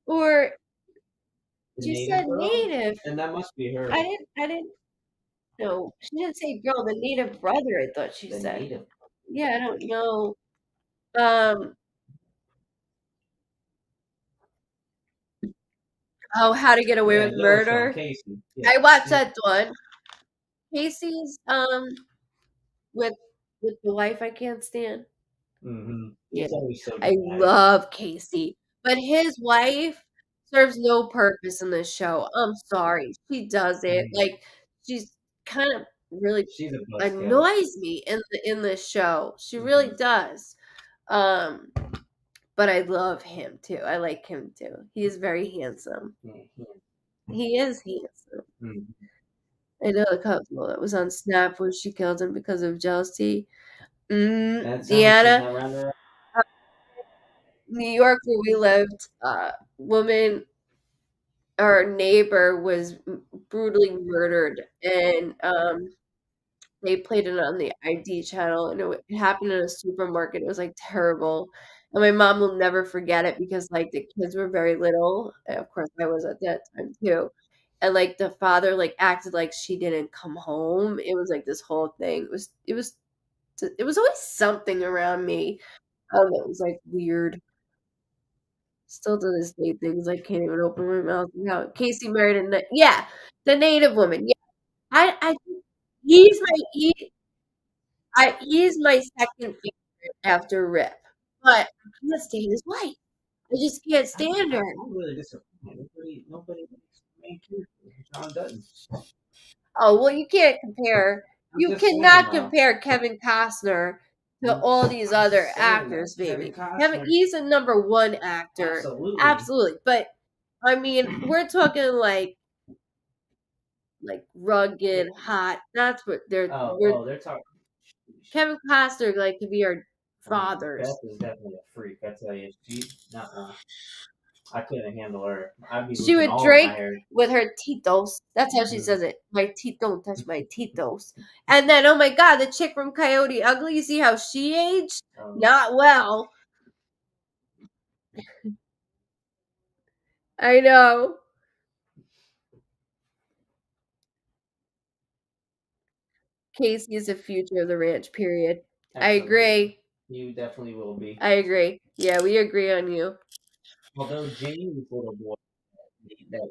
Or The you native said girl? native? And that must be her. I didn't know. She didn't say girl. The native brother. I thought she The said. native. Yeah, I don't know. Um. Oh, How to Get Away Yeah, with Yellowstone, Murder. Casey. Yeah. I watched that one. Casey's with the wife I can't stand. Mm-hmm. Yeah, He's always so I dramatic. love Casey, but his wife serves no purpose in this show. I'm sorry, she doesn't. Like, she's kind of really She's a buzzkill. annoys me in this show. She really does. Um, but I love him too. I like him too. He is very handsome. He is handsome. Mhm. I know a couple that was on Snap where she killed him because of jealousy. That sounds Deanna, not around her. New York, where we lived, woman, our neighbor was brutally murdered, and they played it on the ID channel, and it happened in a supermarket. It was like terrible, and my mom will never forget it because like the kids were very little. And of course, I was at that time too, and like the father like acted like she didn't come home. It was like this whole thing. It was always something around me that was like weird. Still to this day, things I can't even open my mouth about. Casey married yeah, the native woman. Yeah, I he's my he's my second favorite after Rip, but I can't stand his wife. I just can't stand her. I'm really disappointed. Nobody likes the main character, John Dutton. Oh well, you can't compare. I'm You just saying, cannot though. compare Kevin Costner to I'm all these other just saying, actors, though, baby. Kevin Costner. He's a number one actor. Absolutely. Absolutely. But I mean, we're talking like rugged, hot. That's what they're. They're talking. Kevin Costner like to be our Beth fathers. is definitely a freak. I tell you, I couldn't handle her. I'd be She losing would all of my drink hair. with her titos. That's how she says it. My teeth don't touch my titos. And then, oh my God, the chick from Coyote Ugly. You see how she aged? Not well. I know. Casey is the future of the ranch. Period. I agree. You definitely will be. I agree. Yeah, we agree on you. Although James little boy that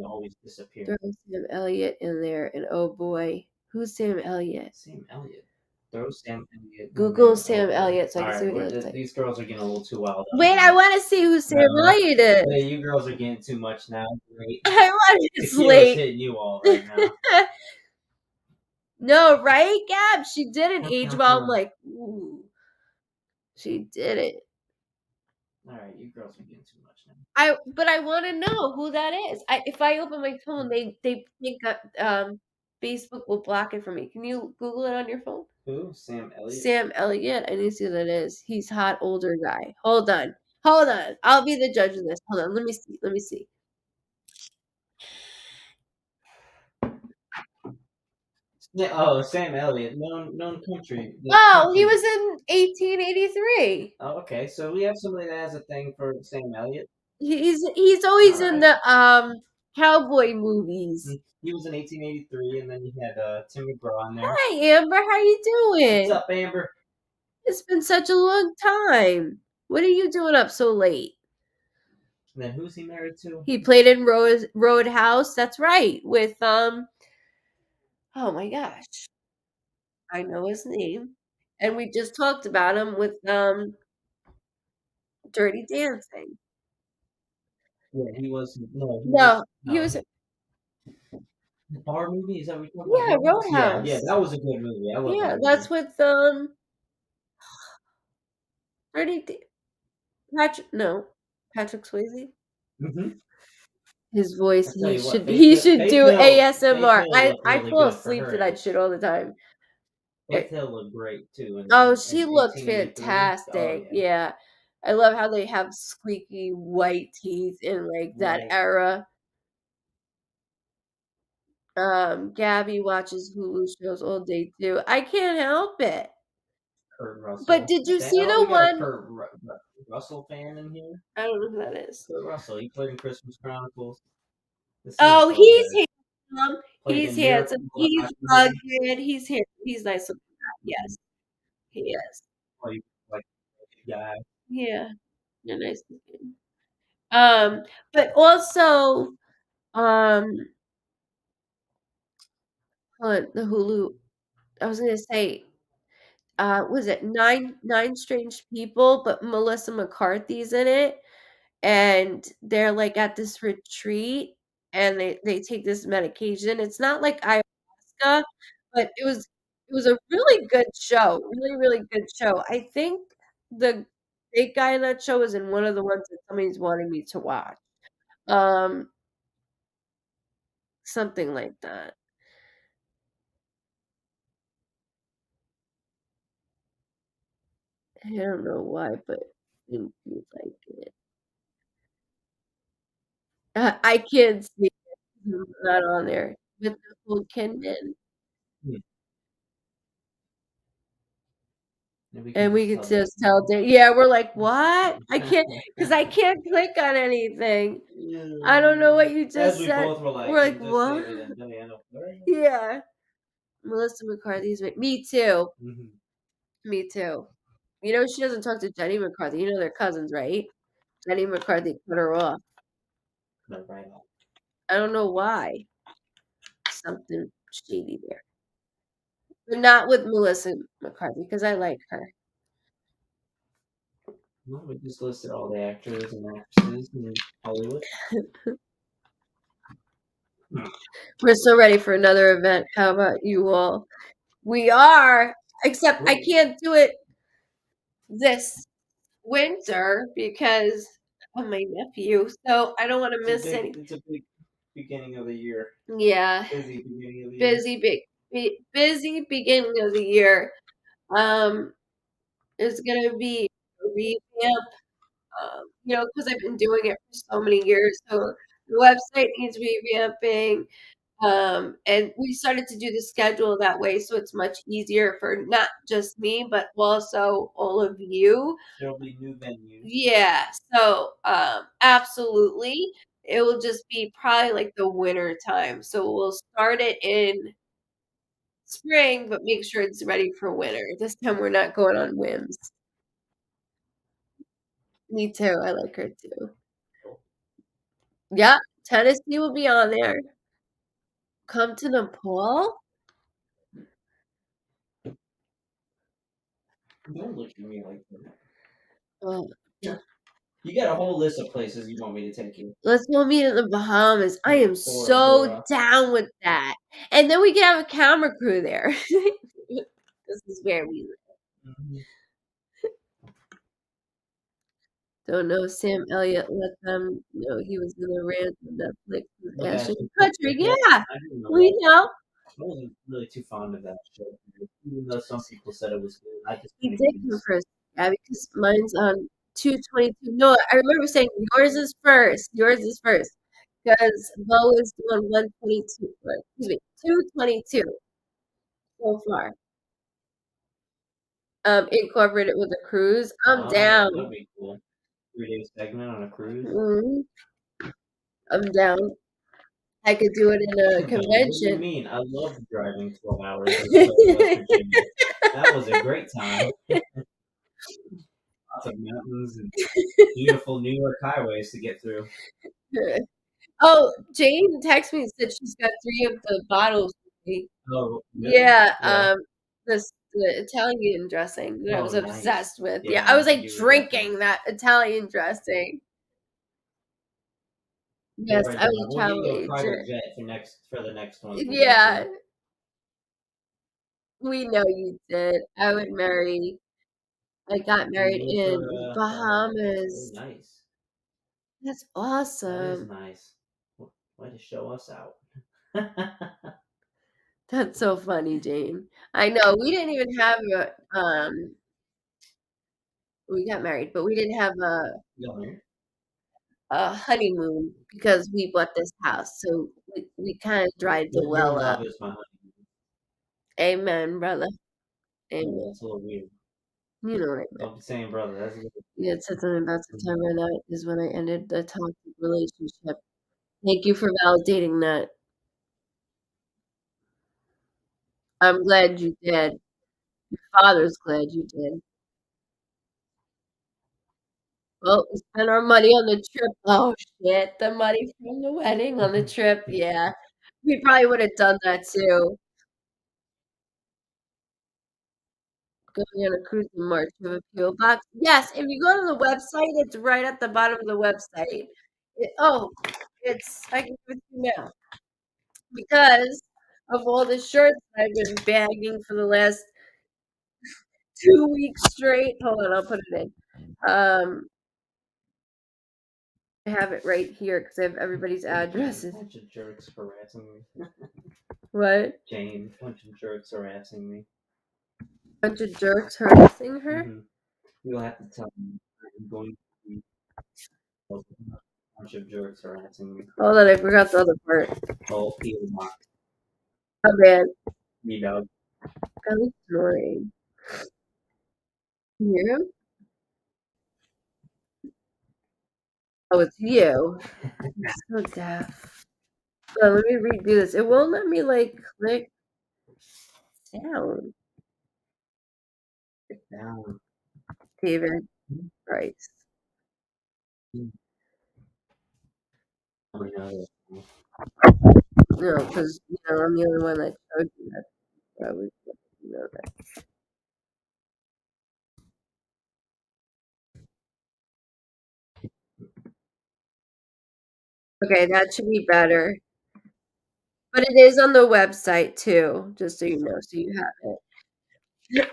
always disappears. Throw Sam Elliott in there, and oh boy, who's Sam Elliott? Sam Elliott. Throw Sam Elliott. Google Sam Elliott so I can see what he looks like. These girls are getting a little too wild. Wait, I want to see who Sam Elliott is. Hey, you girls are getting too much now. Great. I want to Tequila's hitting you all right now. No, right, Gab? She didn't age well. I'm like, ooh, she did it. All right, you girls are getting too much now. But I want to know who that is. If I open my phone, they think Facebook will block it for me. Can you Google it on your phone? Who? Sam Elliott? Sam Elliott. I need to see who that is. He's hot, older guy. Hold on. I'll be the judge of this. Hold on. Let me see. Oh, Sam Elliott, known country. Oh, he was in 1883. Oh, okay. So we have somebody that has a thing for Sam Elliott. He's always in the cowboy movies. He was in 1883, and then you had Tim McGraw in there. Hi, Amber. How you doing? What's up, Amber? It's been such a long time. What are you doing up so late? And then who's he married to? He played in Roadhouse. That's right. With oh my gosh, I know his name, and we just talked about him with Dirty Dancing. Yeah, he was. He was. The bar movie? Is that what you're talking Yeah, about? Roadhouse. Yeah, that was a good movie. I love that that's movie. with Patrick Swayze. Mm-hmm. His voice, he should Faith do Hill- ASMR. Faith Hill I looked fall really good for asleep her to that age. shit all the time. Faith Hill looked great too. She looked 1883. fantastic. Oh, yeah. I love how they have squeaky white teeth in like that Right. era. Gabby watches Hulu shows all day too. I can't help it. Kurt But Russell. did you see Oh, we the got a one? Russell fan in here. I don't know who that is. Kurt Russell. He played in Christmas Chronicles. The Oh, Seinfeld he's guy. handsome. Played He's in Miracle handsome. on He's Ice. rugged. He's handsome. He's nice looking. Yes, he is. Like guy. Yeah, yeah, nice looking. But also, um, on the Hulu, I was gonna say, was it Nine Strange People? But Melissa McCarthy's in it, and they're like at this retreat, and they take this medication. It's not like ayahuasca, but it was a really good show, really really good show. I think the big guy in that show is in one of the ones that somebody's wanting me to watch. Um, something like that. I don't know why, but I think you like it. I can't see it. It's not on there with Nicole Kidman, Hmm. And we and can we just could tell just tell yeah, we're like, "What?" I can't that. because I can't click on anything. Yeah. I don't know what you As just we said. both were like, We're like, and just "What?" stated and Diana. Yeah. Melissa McCarthy's me too. Mm-hmm. Me too. You know, she doesn't talk to Jenny McCarthy. You know they're cousins, right? Jenny McCarthy cut her off. No, right on. I don't know why. Something shady there. But not with Melissa McCarthy because I like her. Well, we just listed all the actors and actresses in Hollywood. We're so ready for another event. How about you all? We are, except I can't do it this winter because of my nephew. So I don't want to miss any. It's a big beginning of the year. Yeah, Busy beginning of the year. busy beginning of the year. Um, it's gonna be a revamp. Because I've been doing it for so many years, so the website needs revamping. And we started to do the schedule that way, so it's much easier for not just me, but also all of you. There'll be new venues. Yeah, so absolutely. It will just be probably like the winter time. So we'll start it in spring, but make sure it's ready for winter. This time we're not going on whims. Me too. I like her too. Yeah, Tennessee will be on there. Come to Nepal? Don't look at me like that. Oh, You got a whole list of places you want me to take you. let's go meet in the Bahamas. I am Bora so Bora. down with that. And then we can have a camera crew there. This is where we live. Mm-hmm. Don't know Sam Elliott let them know he was in the rant on Netflix with With Ashton Ashton Kutcher. Kutcher. Yeah, I didn't know we that. know. I wasn't really too fond of that show, even though some people said it was good. I just He couldn't did get come into first. Yeah, because mine's on 222. No, I remember saying yours is first. Yours is first. Because Bo is doing 122. Excuse me, 222 so far. Incorporate it with a cruise. I'm down. that'd be cool. 3-day segment on a cruise. Mhm. I'm down. I could do it in a What do you convention. mean? I loved driving 12 hours to West Virginia. That was a great time. Lots of mountains and beautiful New York highways to get through. Oh, Jane texted me and said she's got 3 of the bottles with me. Oh, really? Yeah, Yeah. the Italian dressing that I was Oh, nice. obsessed with. Yeah, Yeah, I was like you were drinking that Italian dressing. Yes, Alright, I Donna, was a we'll travel get you a private agent. jet for the next one. Yeah, we know you did. I got married in Bahamas. Oh, nice. That's That is awesome. nice. Way to show us out. That's so funny, Jane. I know we didn't even have a We got married, but we didn't have You a honeymoon because we bought this house, so we kind of dried the your well love up. is my honeymoon. Amen, brother. Yeah, Amen. that's a little weird. You know what I meant. Don't be saying brother. That's a little You had said something about September. That is when I ended the toxic relationship. Thank you for validating that. I'm glad you did. Your father's glad you did. Well, we spent our money on the trip. Oh shit, the money from the wedding on the trip. Yeah, we probably would have done that too. Going on a cruise in March with a PO box. Yes, if you go to the website, it's right at the bottom of the website. I can give it to you now because of all the shirts I've been bagging for the last 2 weeks straight. Hold on, I'll put it in. I have it right here because I have everybody's addresses. A bunch of jerks harassing me. What? Jane, a bunch of jerks harassing me. Bunch of jerks harassing her? Mm-hmm. You'll have to tell me I'm going to be a bunch of jerks harassing me. Hold on, I forgot the other part. Oh, P.O. Box. Oh man, Me dog. I was snoring. You hear him? Oh, it's you. I'm so deaf. Let me redo this. It won't let me like click down. Down. David Price. Oh, no. No, because I'm the only one that showed you that. So I was that. Okay, that should be better. But it is on the website too, just so you know, so you have it.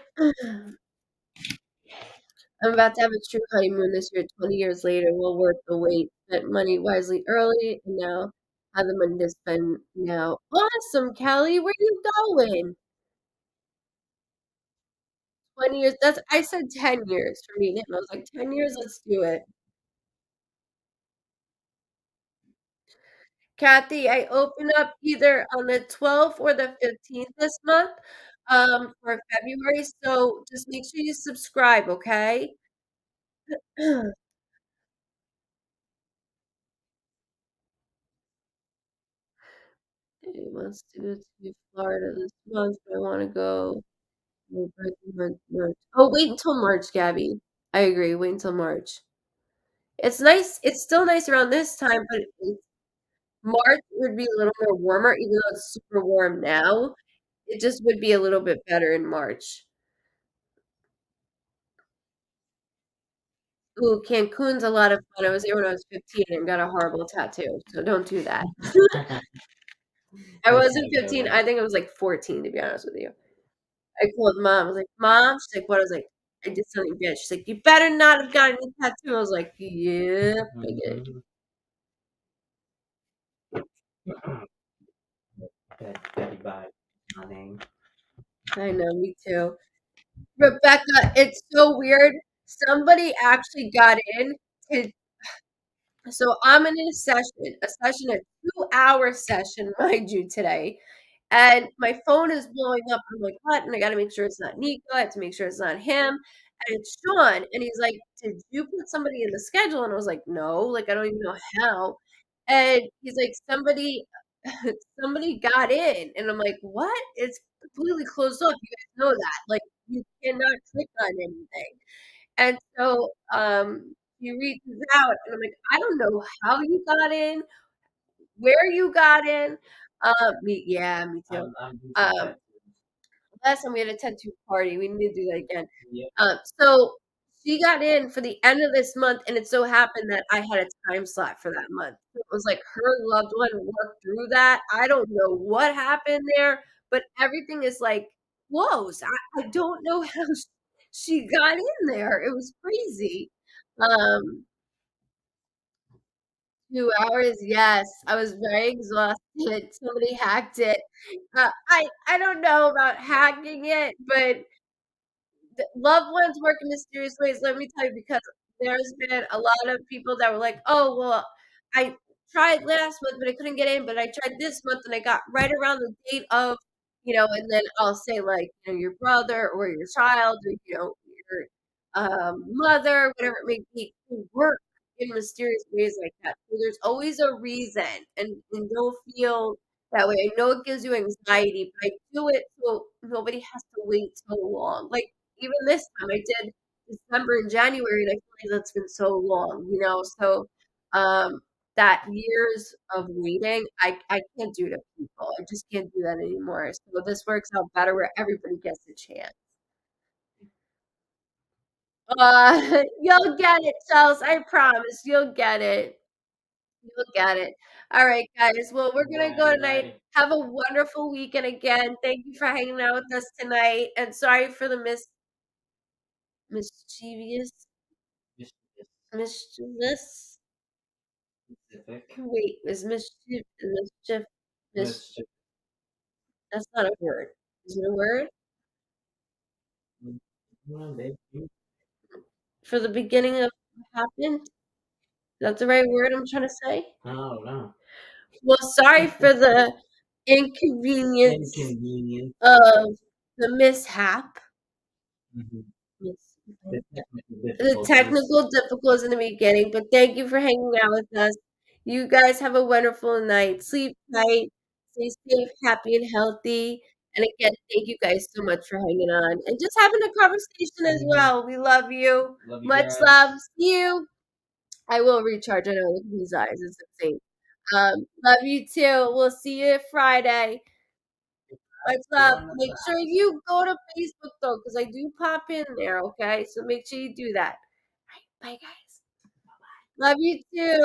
I'm about to have a true honeymoon this year, 20 years later. Well worth the wait. Spent money wisely early and now have the money to spend now. Awesome, Kelly. Where you going? 20 years. I said 10 years for me and him. I was like, 10 years, let's do it. Kathy, I open up either on the 12th or the 15th this month for February. So just make sure you subscribe, okay? He wants to go to Florida this month. I want to go. My birthday month, March. Oh, wait until March, Gabby. I agree. Wait until March. It's nice. It's still nice around this time, but March would be a little more warmer, even though it's super warm now. It just would be a little bit better in March. Ooh, Cancun's a lot of fun. I was there when I was 15 and got a horrible tattoo, so don't do that. I wasn't 15. I think I was like 14, to be honest with you. I called mom. I was like, "Mom," she's like, "What?" I was like, "I did something bad." She's like, "You better not have gotten a tattoo." I was like, "Yep, I did." Betty Bye. My name. I know, me too. Rebecca, it's so weird. Somebody actually got in to so I'm in a 2-hour session, mind you, today. And my phone is blowing up. I'm like, what? And I got to make sure it's not Nico. I have to make sure it's not him. And it's Sean. And he's like, did you put somebody in the schedule? And I was like, no, like, I don't even know how. And he's like, somebody got in. And I'm like, what? It's completely closed off. You guys know that. Like, you cannot click on anything. And so he reaches out, and I'm like, I don't know how you got in, where you got in. Me too. I'm Um, Last time we had a tattoo party, we need to do that again. yeah. So she got in for the end of this month, and it so happened that I had a time slot for that month. It was like her loved one worked through that. I don't know what happened there, but everything is like closed. I don't know how she got in there. It was crazy. Um, 2 hours, yes. I was very exhausted. Somebody hacked it. I don't know about hacking it, but loved ones work in mysterious ways. Let me tell you, because there's been a lot of people that were like, "Oh, well, I tried last month, but I couldn't get in. But I tried this month, and I got right around the date of, And then I'll say like, your brother or your child, or your mother, whatever it may be, who work in mysterious ways like that. So there's always a reason, and don't feel that way. I know it gives you anxiety, but I do it so nobody has to wait so long. Like even this time, I did December and January, and I feel like that's been so long. So um, that years of waiting, I can't do to people. I just can't do that anymore. So this works out better where everybody gets a chance. You'll get it, Chels. I promise you'll get it. You'll get it. All right, guys. Well, we're gonna go tonight. Alrighty. Have a wonderful weekend again. Thank you for hanging out with us tonight. And sorry for the mischievous mischievous. Specific. Wait, is mischief mis Mischief. that's not a word. Is it a word? For the beginning of what happened? That's the right word I'm trying to say? I don't know. Well, sorry for the inconvenience Inconvenient. of the mishap. Mhm. Mis- The technical The difficulties. technical difficulties in the beginning, but thank you for hanging out with us. You guys have a wonderful night. Sleep tight, stay safe, happy, and healthy. And again, thank you guys so much for hanging on and just having a conversation as well. We love you. Love you Much guys. love. See you. I will recharge. I know, look at these eyes. It's insane. Love you too. We'll see you Friday. Much love. Make sure you go to Facebook though, because I do pop in there, okay? So make sure you do that. All right, bye guys. Love you too.